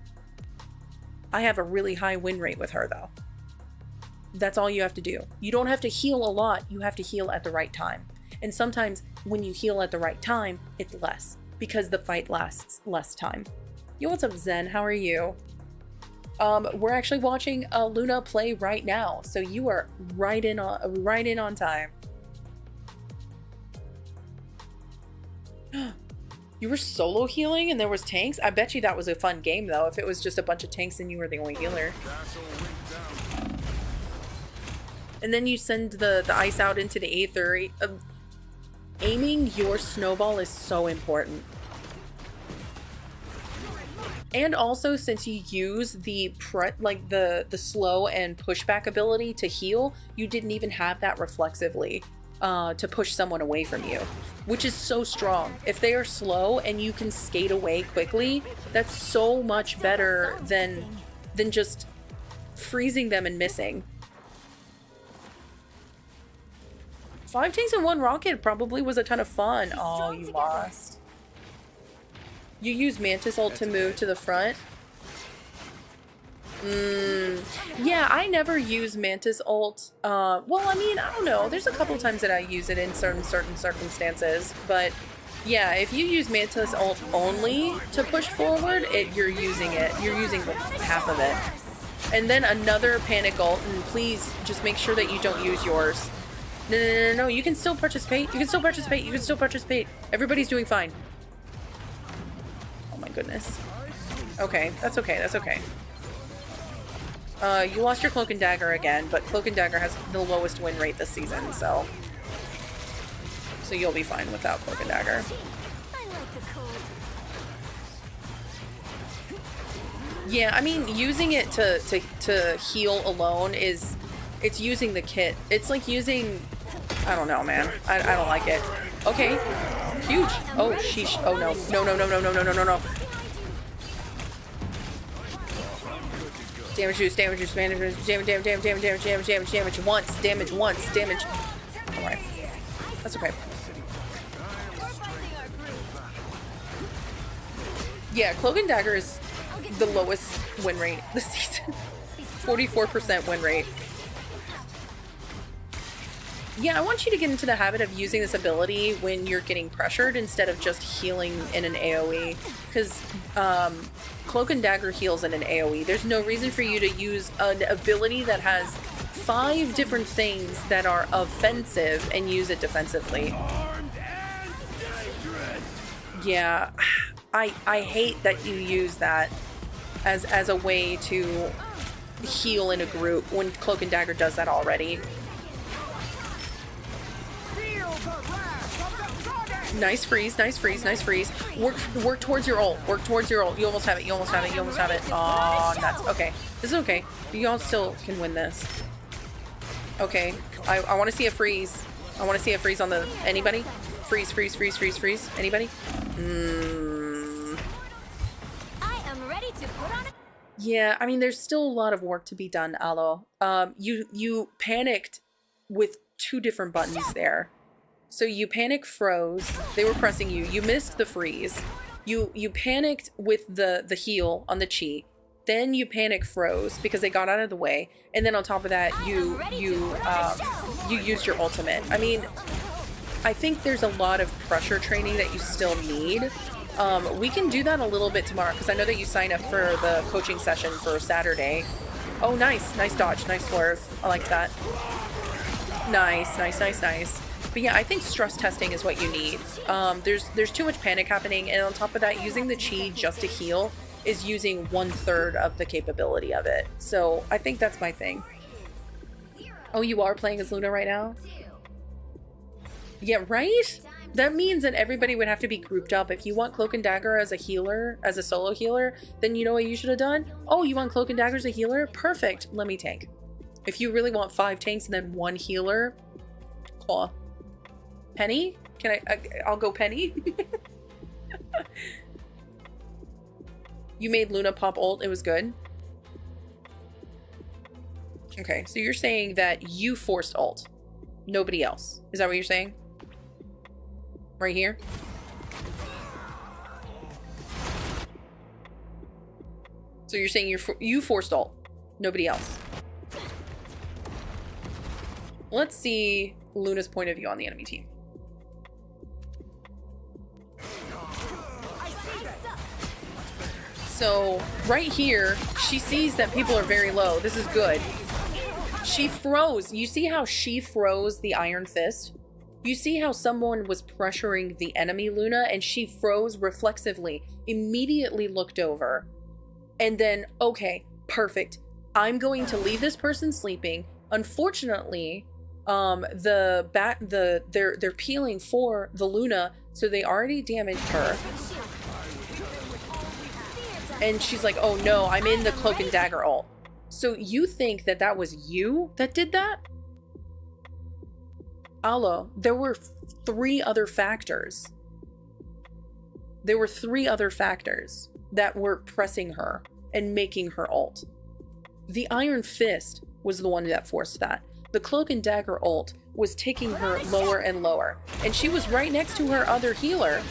I have a really high win rate with her though. That's all you have to do. You don't have to heal a lot, you have to heal at the right time. And sometimes when you heal at the right time, it's less, because the fight lasts less time. Yo, what's up, Zen? How are you? We're actually watching Luna play right now, so you are right in on time. You were solo healing and there was tanks? I bet you that was a fun game though, if it was just a bunch of tanks and you were the only healer. And then you send the ice out into the aether. Aiming your snowball is so important. And also, since you use the slow and pushback ability to heal, you didn't even have that reflexively to push someone away from you, which is so strong. If they are slow and you can skate away quickly, that's so much better than just freezing them and missing. 5 tanks and 1 rocket probably was a ton of fun. Oh, you lost. You use Mantis ult to move to the front. Yeah, I never use Mantis ult. Well, I mean, I don't know. There's a couple times that I use it in certain circumstances, but yeah, if you use Mantis ult only to push forward, you're using half of it. And then another panic ult, and please just make sure that you don't use yours. No, you can still participate. You can still participate. You can still participate. Everybody's doing fine. Oh my goodness. Okay, that's okay. That's okay. You lost your Cloak and Dagger again, but Cloak and Dagger has the lowest win rate this season, so you'll be fine without Cloak and Dagger. Yeah, I mean, using it to heal alone it's using the kit. It's like using, I don't know, man. I don't like it. Okay, huge. Oh, sheesh. Oh no. No. Damage juice, damage juice, damage once. Alright. That's okay. Yeah, Cloak and Dagger is the lowest win rate this season. 44% win rate. Yeah, I want you to get into the habit of using this ability when you're getting pressured instead of just healing in an AoE. Because Cloak and Dagger heals in an AoE. There's no reason for you to use an ability that has 5 different things that are offensive and use it defensively. Yeah, I hate that you use that as a way to heal in a group when Cloak and Dagger does that already. Nice freeze, nice freeze, nice freeze. Work towards your ult. Work towards your ult. You almost have it, you almost have it, you almost have it. Oh, that's okay. This is okay. You all still can win this. Okay. I want to see a freeze. I want to see a freeze on the... Anybody? Freeze, freeze, freeze, freeze, freeze. Anybody? I am ready to put on a... Yeah, I mean, there's still a lot of work to be done, Aloe. You panicked with 2 different buttons there. So you panic froze. They were pressing you. You missed the freeze. You panicked with the heal on the chi. Then you panic froze because they got out of the way. And then on top of that, you used your ultimate. I mean, I think there's a lot of pressure training that you still need. We can do that a little bit tomorrow because I know that you signed up for the coaching session for Saturday. Oh, nice. Nice dodge. Nice swerve. I like that. Nice, nice, nice, nice. But yeah, I think stress testing is what you need. There's too much panic happening, and on top of that, using the chi just to heal is using 1/3 of the capability of it. So I think that's my thing. Oh, you are playing as Luna right now? Yeah, right? That means that everybody would have to be grouped up. If you want Cloak and Dagger as a healer, as a solo healer, then you know what you should have done? Oh, you want Cloak and Dagger as a healer? Perfect. Let me tank. If you really want 5 tanks and then 1 healer, claw. Penny? Can I'll go Penny. You made Luna pop ult. It was good. Okay, so you're saying that you forced ult. Nobody else. Is that what you're saying? Right here? So you're saying you forced ult. Nobody else. Let's see Luna's point of view on the enemy team. So right here, she sees that people are very low. This is good. She froze. You see how she froze the Iron Fist? You see how someone was pressuring the enemy Luna and she froze reflexively, immediately looked over. And then, okay, perfect. I'm going to leave this person sleeping. Unfortunately, they're peeling for the Luna, so they already damaged her. And she's like, oh no, I'm in the Cloak and Dagger ult. So you think that that was you that did that? Aloe, there were 3 other factors. There were 3 other factors that were pressing her and making her ult. The Iron Fist was the one that forced that. The Cloak and Dagger ult was taking her lower and lower. And she was right next to her other healer,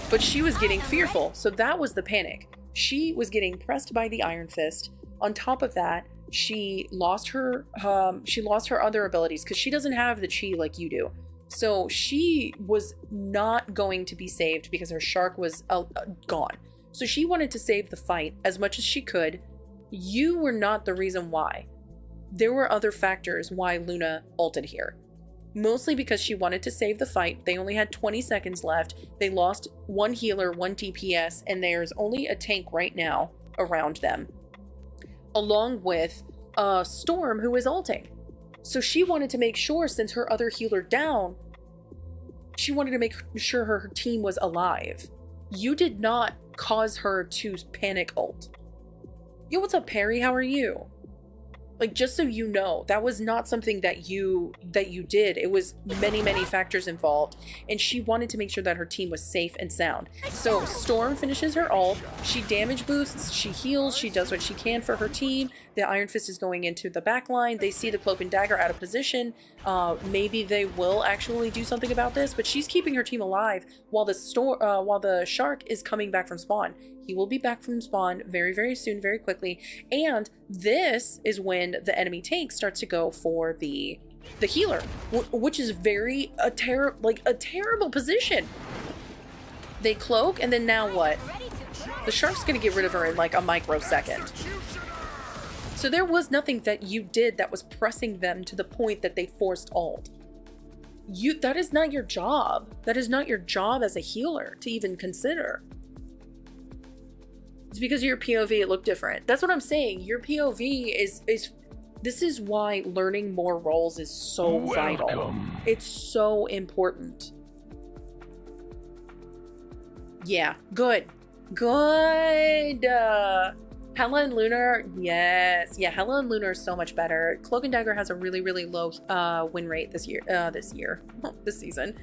but she was getting fearful. So that was the panic. She was getting pressed by the Iron Fist. On top of that, she lost her other abilities because she doesn't have the chi like you do. So she was not going to be saved because her shark was gone. So she wanted to save the fight as much as she could. You were not the reason why. There were other factors why Luna ulted here. Mostly because she wanted to save the fight. They only had 20 seconds left. They lost 1 healer, 1 DPS, and there's only a tank right now around them. Along with Storm, who is ulting. So she wanted to make sure, since her other healer down, she wanted to make sure her team was alive. You did not cause her to panic ult. Yo, what's up, Perry? How are you? Like, just so you know, that was not something that you did. It was many, many factors involved. And she wanted to make sure that her team was safe and sound. So Storm finishes her ult. She damage boosts. She heals. She does what she can for her team. The Iron Fist is going into the back line. They see the Cloak and Dagger out of position. Maybe they will actually do something about this. But she's keeping her team alive while the Shark is coming back from spawn. He will be back from spawn very, very soon, very quickly. And this is when the enemy tank starts to go for the healer, which is a terrible position. They cloak, and then now what? The Shark's gonna get rid of her in like a microsecond. So there was nothing that you did that was pressing them to the point that they forced ult. That is not your job. That is not your job as a healer to even consider. It's because of your POV, it looked different. That's what I'm saying. Your POV is this is why learning more roles is so vital. It's so important. Yeah, good. Good. Hela and Lunar, yes. Yeah, Hela and Lunar is so much better. Cloak and Dagger has a really, really low win rate this season.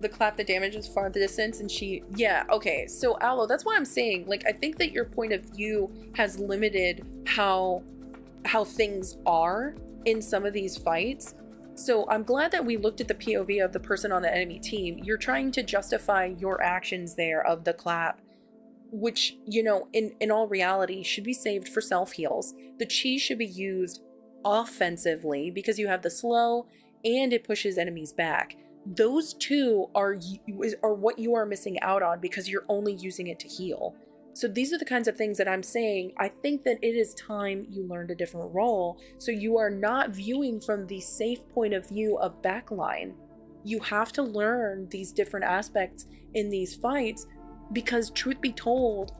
The clap that damages far the distance, and yeah, okay. So Aloe, that's why I'm saying, like, I think that your point of view has limited how things are in some of these fights. So I'm glad that we looked at the POV of the person on the enemy team. You're trying to justify your actions there of the clap, which, you know, in all reality should be saved for self-heals. The chi should be used offensively because you have the slow and it pushes enemies back. Those two are what you are missing out on because you're only using it to heal. So these are the kinds of things that I'm saying. I think that it is time you learned a different role, so you are not viewing from the safe point of view of backline. You have to learn these different aspects in these fights, because truth be told,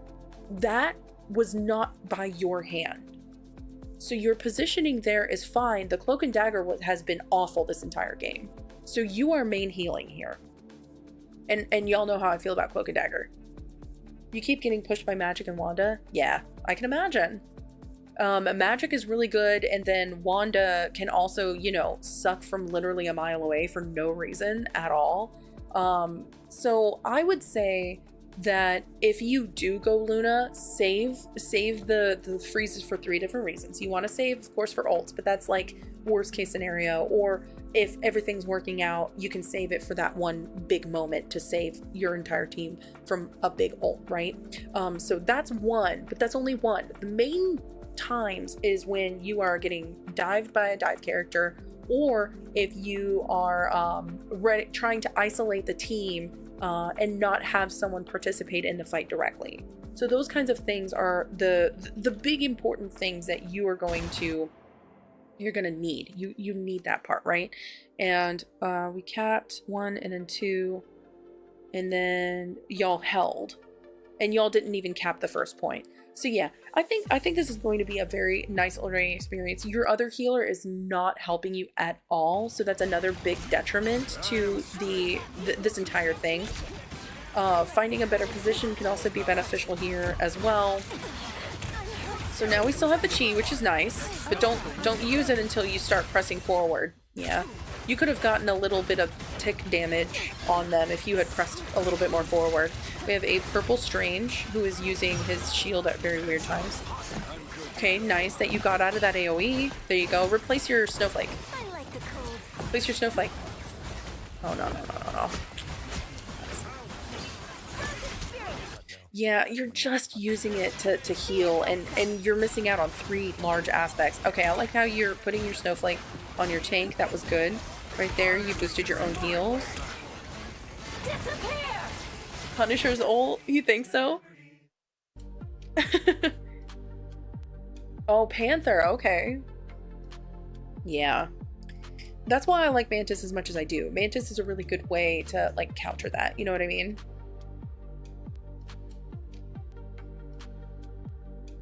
that was not by your hand. So your positioning there is fine. The Cloak and Dagger has been awful this entire game. So you are main healing here. And y'all know how I feel about Cloak and Dagger. You keep getting pushed by Magic and Wanda? Yeah, I can imagine. Magic is really good, and then Wanda can also, you know, suck from literally a mile away for no reason at all. So I would say that if you do go Luna, save the freezes for 3 different reasons. You want to save, of course, for ults, but that's like worst case scenario. Or if everything's working out, you can save it for that one big moment to save your entire team from a big ult, right? So that's one, but that's only one. The main times is when you are getting dived by a dive character, or if you are trying to isolate the team and not have someone participate in the fight directly. So those kinds of things are the big important things that you're gonna need. You need that part, right? And we capped 1 and then 2, and then y'all held, and y'all didn't even cap the first point. So yeah, I think this is going to be a very nice learning experience. Your other healer is not helping you at all, so that's another big detriment to this entire thing. Finding a better position can also be beneficial here as well. So now we still have the chi, which is nice, but don't use it until you start pressing forward. Yeah, you could have gotten a little bit of tick damage on them if you had pressed a little bit more forward. We have a purple strange who is using his shield at very weird times. Okay, nice that you got out of that AoE. There you go. Replace your snowflake. I like the cold. Replace your snowflake. Oh no. Yeah, you're just using it to heal, and you're missing out on 3 large aspects. Okay, I like how you're putting your snowflake on your tank. That was good. Right there, you boosted your own heals. Disappear! Punisher's ult? You think so? Oh, Panther, okay. Yeah. That's why I like Mantis as much as I do. Mantis is a really good way to, like, counter that. You know what I mean?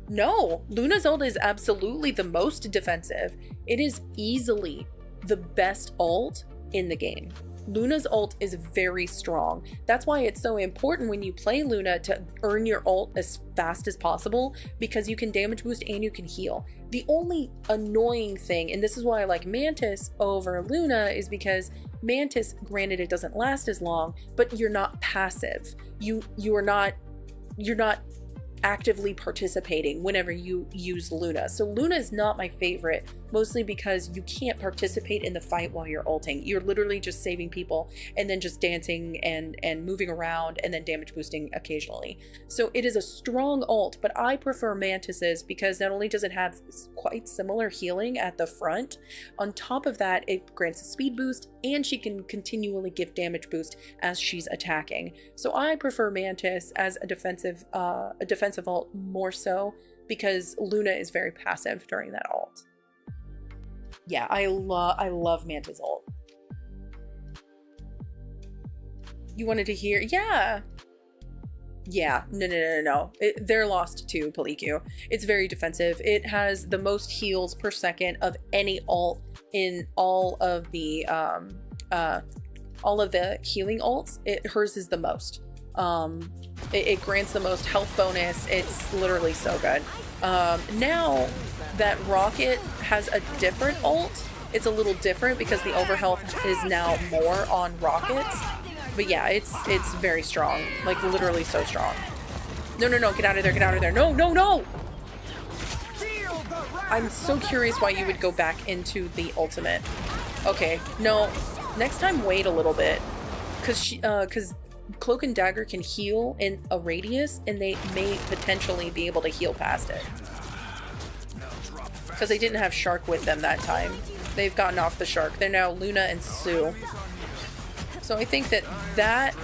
No, Luna's ult is absolutely the most defensive. It is easily the best ult in the game. Luna's ult is very strong. That's why it's so important when you play Luna to earn your ult as fast as possible, because you can damage boost and you can heal. The only annoying thing, and this is why I like Mantis over Luna, is because Mantis, granted it doesn't last as long, but you're not passive. You're not actively participating whenever you use Luna. So Luna is not my favorite, mostly because you can't participate in the fight while you're ulting. You're literally just saving people and then just dancing and moving around and then damage boosting occasionally. So it is a strong ult, but I prefer Mantis's because not only does it have quite similar healing at the front, on top of that it grants a speed boost and she can continually give damage boost as she's attacking. So I prefer Mantis as a defensive ult more so, because Luna is very passive during that ult. Yeah, I love Mantis ult. You wanted to hear? Yeah. No. They're lost to Paliku. It's very defensive. It has the most heals per second of any ult in all of the healing ults. Hers is the most. It grants the most health bonus. It's literally so good. Now that Rocket has a different ult, it's a little different because the overhealth is now more on Rockets. But yeah, it's very strong. Like, literally so strong. No, no, no, get out of there, get out of there. No, no, no! I'm so curious why you would go back into the ultimate. Okay, no. Next time, wait a little bit. Because Cloak and Dagger can heal in a radius, and they may potentially be able to heal past it. Because they didn't have Shark with them that time. They've gotten off the Shark. They're now Luna and Sue. So I think that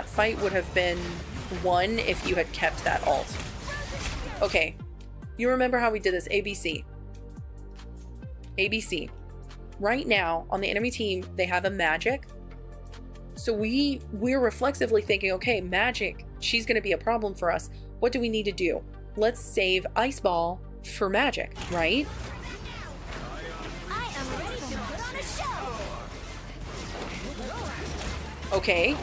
fight would have been won if you had kept that ult. Okay. You remember how we did this? ABC. ABC. Right now, on the enemy team, they have a Magic. So we're reflexively thinking, okay, Magic, she's going to be a problem for us. What do we need to do? Let's save Ice Ball for Magic, right? I am ready to put on a show. Okay,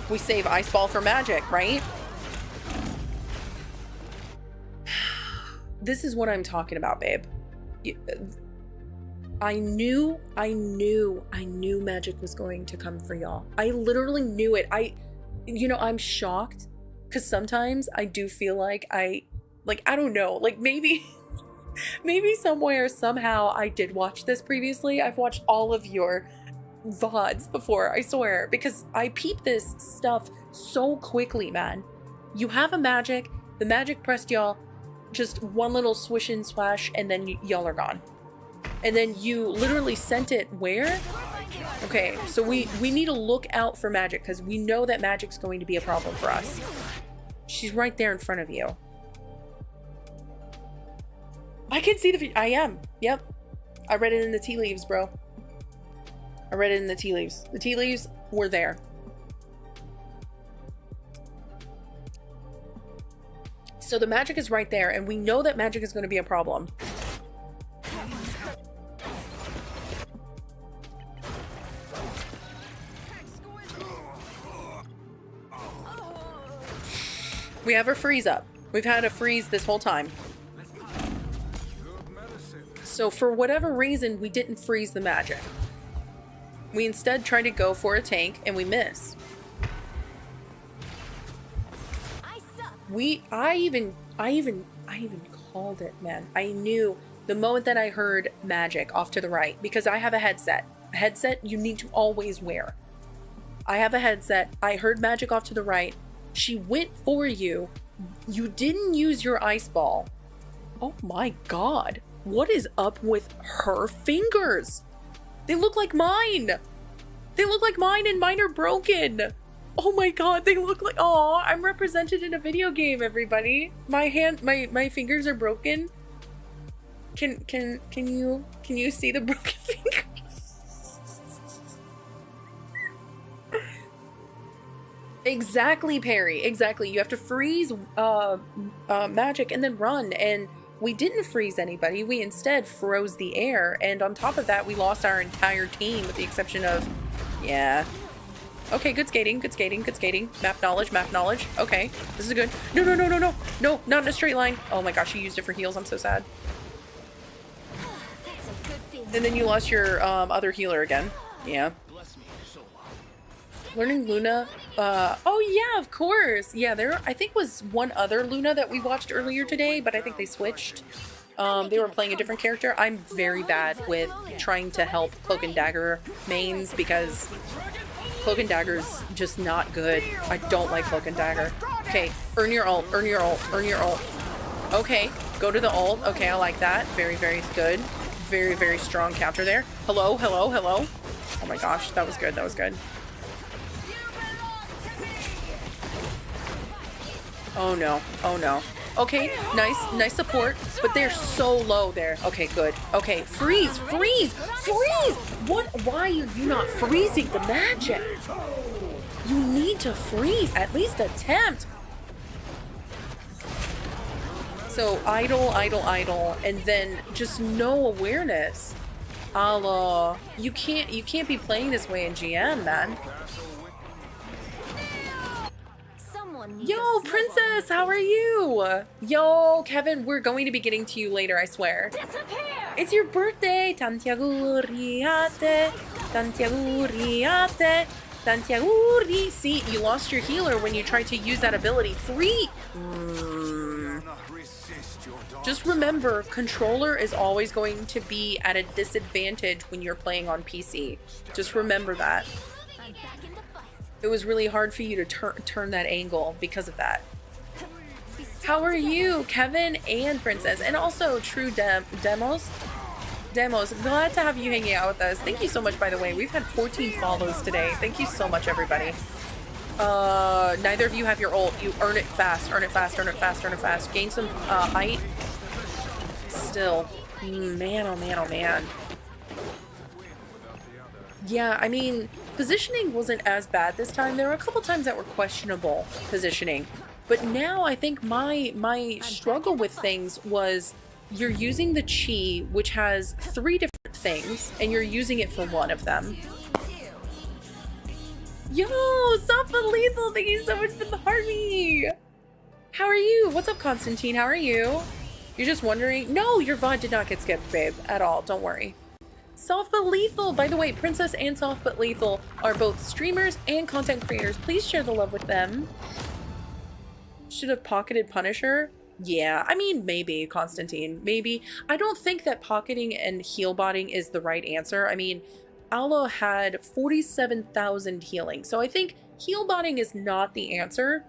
we save Ice Ball for Magic, right? This is what I'm talking about, babe. I knew Magic was going to come for y'all. I literally knew it. I'm shocked because sometimes I do feel like I don't know, like maybe somewhere, somehow I did watch this previously. I've watched all of your VODs before, I swear, because I peep this stuff so quickly, man. You have a Magic, the Magic pressed y'all, just one little swish and swash, and then y'all are gone. And then you literally sent it where? Okay, so we need to look out for Magic, because we know that Magic's going to be a problem for us. She's right there in front of you. I can see the... I am. Yep. I read it in the tea leaves, bro. I read it in the tea leaves. The tea leaves were there. So the Magic is right there, and we know that Magic is going to be a problem. We have our freeze up. We've had a freeze this whole time. So for whatever reason, we didn't freeze the Magic. We instead tried to go for a tank, and we missed. I even called it, man. I knew the moment that I heard Magic off to the right, because I have a headset. A headset you need to always wear. I have a headset. I heard Magic off to the right. She went for you. You didn't use your Ice Ball. Oh my god. What is up with her fingers? They look like mine. They look like mine, and mine are broken. Oh my god, they look like... Aw, I'm represented in a video game, everybody. My fingers are broken. Can you see the broken fingers? Exactly, Perry. Exactly. You have to freeze Magic and then run. And we didn't freeze anybody. We instead froze the air. And on top of that, we lost our entire team with the exception of... Yeah. Okay, good skating, good skating, good skating. Map knowledge, map knowledge. Okay, this is good. No, no, no, no, no. No, not in a straight line. Oh my gosh, you used it for heals. I'm so sad. And then you lost your other healer again. Yeah. Learning Luna. Oh yeah, of course. Yeah, there I think was one other Luna that we watched earlier today, but I think they switched. They were playing a different character. I'm very bad with trying to help Cloak and Dagger mains because Cloak and Dagger's just not good. I don't like Cloak and Dagger. Okay, earn your ult, earn your ult, earn your ult. Okay, go to the ult. Okay, I like that. Very, very good. Very, very strong counter there. Hello, hello, hello. Oh my gosh, that was good, that was good. Oh no, oh no. Okay, nice support, but they're so low there. Okay, good. Okay, freeze, freeze, freeze! What? Why are you not freezing the Magic? You need to freeze, at least attempt. So idle, idle, idle, and then just no awareness. Allah, you can't be playing this way in GM, man. Yo, Princess, how are you? Yo, Kevin, we're going to be getting to you later, I swear. It's your birthday! Tanti auguri a te, tanti auguri a te, tanti auguri. See, you lost your healer when you tried to use that ability. Just remember, controller is always going to be at a disadvantage when you're playing on PC. Just remember that. It was really hard for you to turn that angle because of that. How are you, Kevin and Princess? And also True Demos. Glad to have you hanging out with us. Thank you so much, by the way. We've had 14 follows today. Thank you so much, everybody. Neither of you have your ult. You earn it fast. Earn it fast. Earn it fast. Earn it fast. Gain some height. Still. Man, oh man, oh man. Yeah, I mean, positioning wasn't as bad this time. There were a couple times that were questionable positioning. But now I think my struggle with things was you're using the chi, which has 3 different things, and you're using it for one of them. Yo, Safa Lethal, thank you so much for the heartbeat. How are you? What's up, Constantine? How are you? You're just wondering? No, your VOD did not get skipped, babe, at all. Don't worry. Soft But Lethal! By the way, Princess and Soft But Lethal are both streamers and content creators. Please share the love with them. Should have pocketed Punisher? Yeah, I mean, maybe, Constantine. Maybe. I don't think that pocketing and heal botting is the right answer. I mean, Aloe had 47,000 healing, so I think heal botting is not the answer.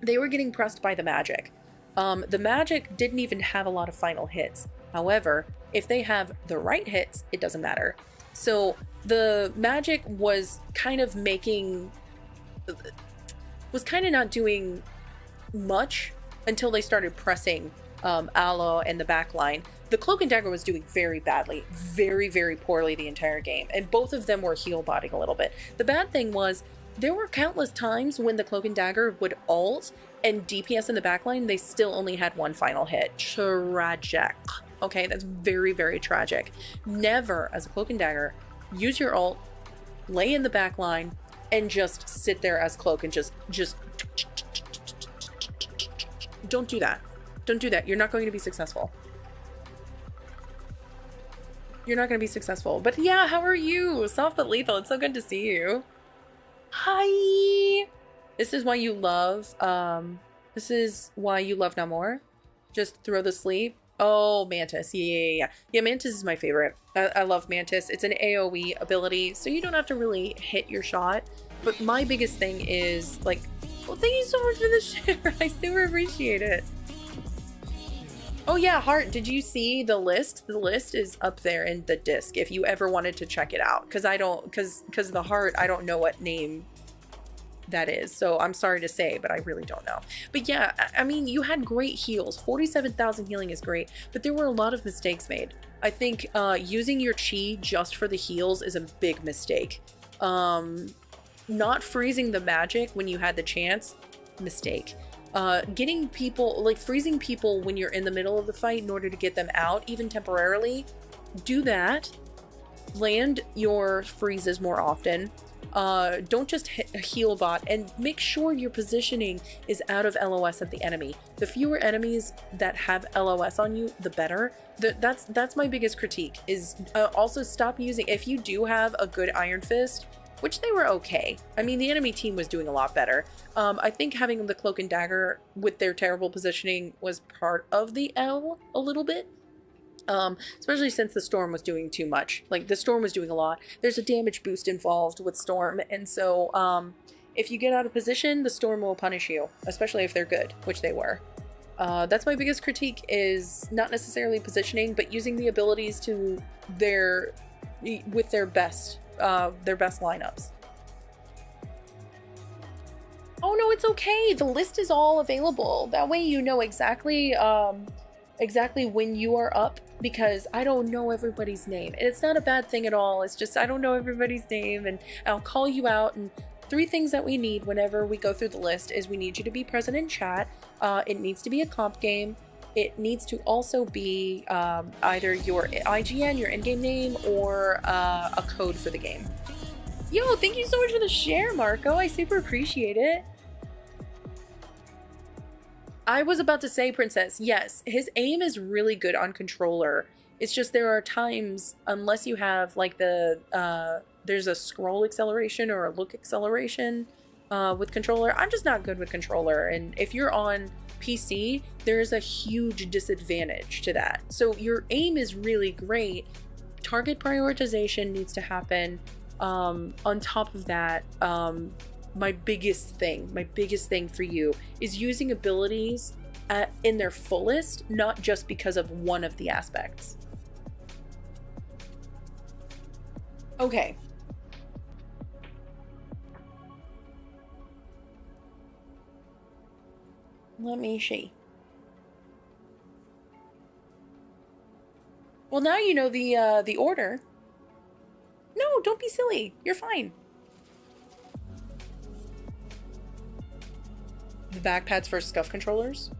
They were getting pressed by the magic. The magic didn't even have a lot of final hits. However, if they have the right hits, it doesn't matter. So the magic was kind of not doing much until they started pressing Aloe and the back line. The Cloak and Dagger was doing very badly, very, very poorly the entire game, and both of them were heal botting a little bit. The bad thing was there were countless times when the Cloak and Dagger would ult and DPS in the backline, they still only had one final hit. Tragic. Okay, that's very, very tragic. Never, as a Cloak and Dagger, use your ult, lay in the backline, and just sit there as Cloak and just don't do that. Don't do that. You're not going to be successful. You're not going to be successful. But yeah, how are you? Soft But Lethal, it's so good to see you. Hi! This is why you love, Namor? Just throw the sleep? Oh, Mantis. Yeah, Mantis is my favorite. I love Mantis. It's an AoE ability, so you don't have to really hit your shot. But my biggest thing is, like, well, thank you so much for the share. I super appreciate it. Oh yeah, Heart, did you see the list? The list is up there in the disc if you ever wanted to check it out. Because the Heart, I don't know what name that is. So I'm sorry to say, but I really don't know. But yeah, I mean, you had great heals. 47,000 healing is great, but there were a lot of mistakes made. I think using your chi just for the heals is a big mistake. Not freezing the magic when you had the chance, mistake. Getting people, like freezing people when you're in the middle of the fight in order to get them out, even temporarily, do that. Land your freezes more often. Don't just heal bot, and make sure your positioning is out of LOS at the enemy. The fewer enemies that have LOS on you, the better. That's my biggest critique, is also stop using, if you do have a good Iron Fist, which they were okay. I mean, the enemy team was doing a lot better. I think having the Cloak and Dagger with their terrible positioning was part of the L a little bit. Especially since the Storm was doing too much. Like, the Storm was doing a lot. There's a damage boost involved with Storm, and so if you get out of position, the Storm will punish you, especially if they're good, which they were. That's my biggest critique, is not necessarily positioning, but using the abilities to with their best lineups. Oh no, it's okay. The list is all available. That way you know exactly when you are up, because I don't know everybody's name. And it's not a bad thing at all. It's just I don't know everybody's name, and I'll call you out. And 3 things that we need whenever we go through the list is we need you to be present in chat. It needs to be a comp game. It needs to also be either your IGN, your in-game name, or a code for the game. Yo, thank you so much for the share, Marco. I super appreciate it. I was about to say, Princess, yes, his aim is really good on controller. It's just there are times, unless you have like there's a scroll acceleration or a look acceleration with controller. I'm just not good with controller. And if you're on PC, there's a huge disadvantage to that. So your aim is really great. Target prioritization needs to happen. On top of that, my biggest thing for you is using abilities in their fullest, not just because of one of the aspects. Okay. Let me see. Well, now you know the order. No, don't be silly. You're fine. The back pads for scuff controllers?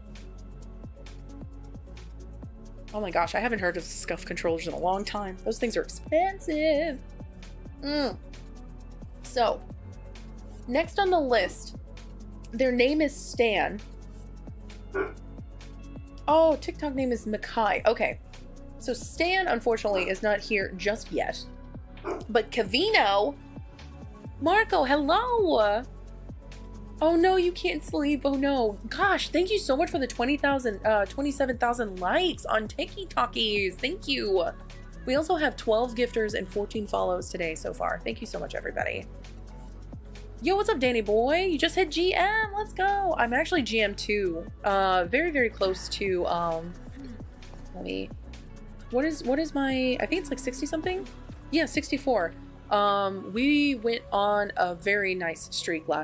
Oh my gosh, I haven't heard of scuff controllers in a long time. Those things are expensive. So, next on the list, their name is Stan. Oh, TikTok name is Makai. Okay. So Stan, unfortunately, is not here just yet. But Cavino... Marco, hello! Oh no, you can't sleep. Oh no. Gosh, thank you so much for the 27,000 likes on TikTokies. Thank you. We also have 12 gifters and 14 follows today so far. Thank you so much, everybody. Yo, what's up, Danny boy? You just hit GM. Let's go. I'm actually GM 2. Very, very close to, let me... What is my... I think it's like 60 something? Yeah, 64. We went on a very nice streak last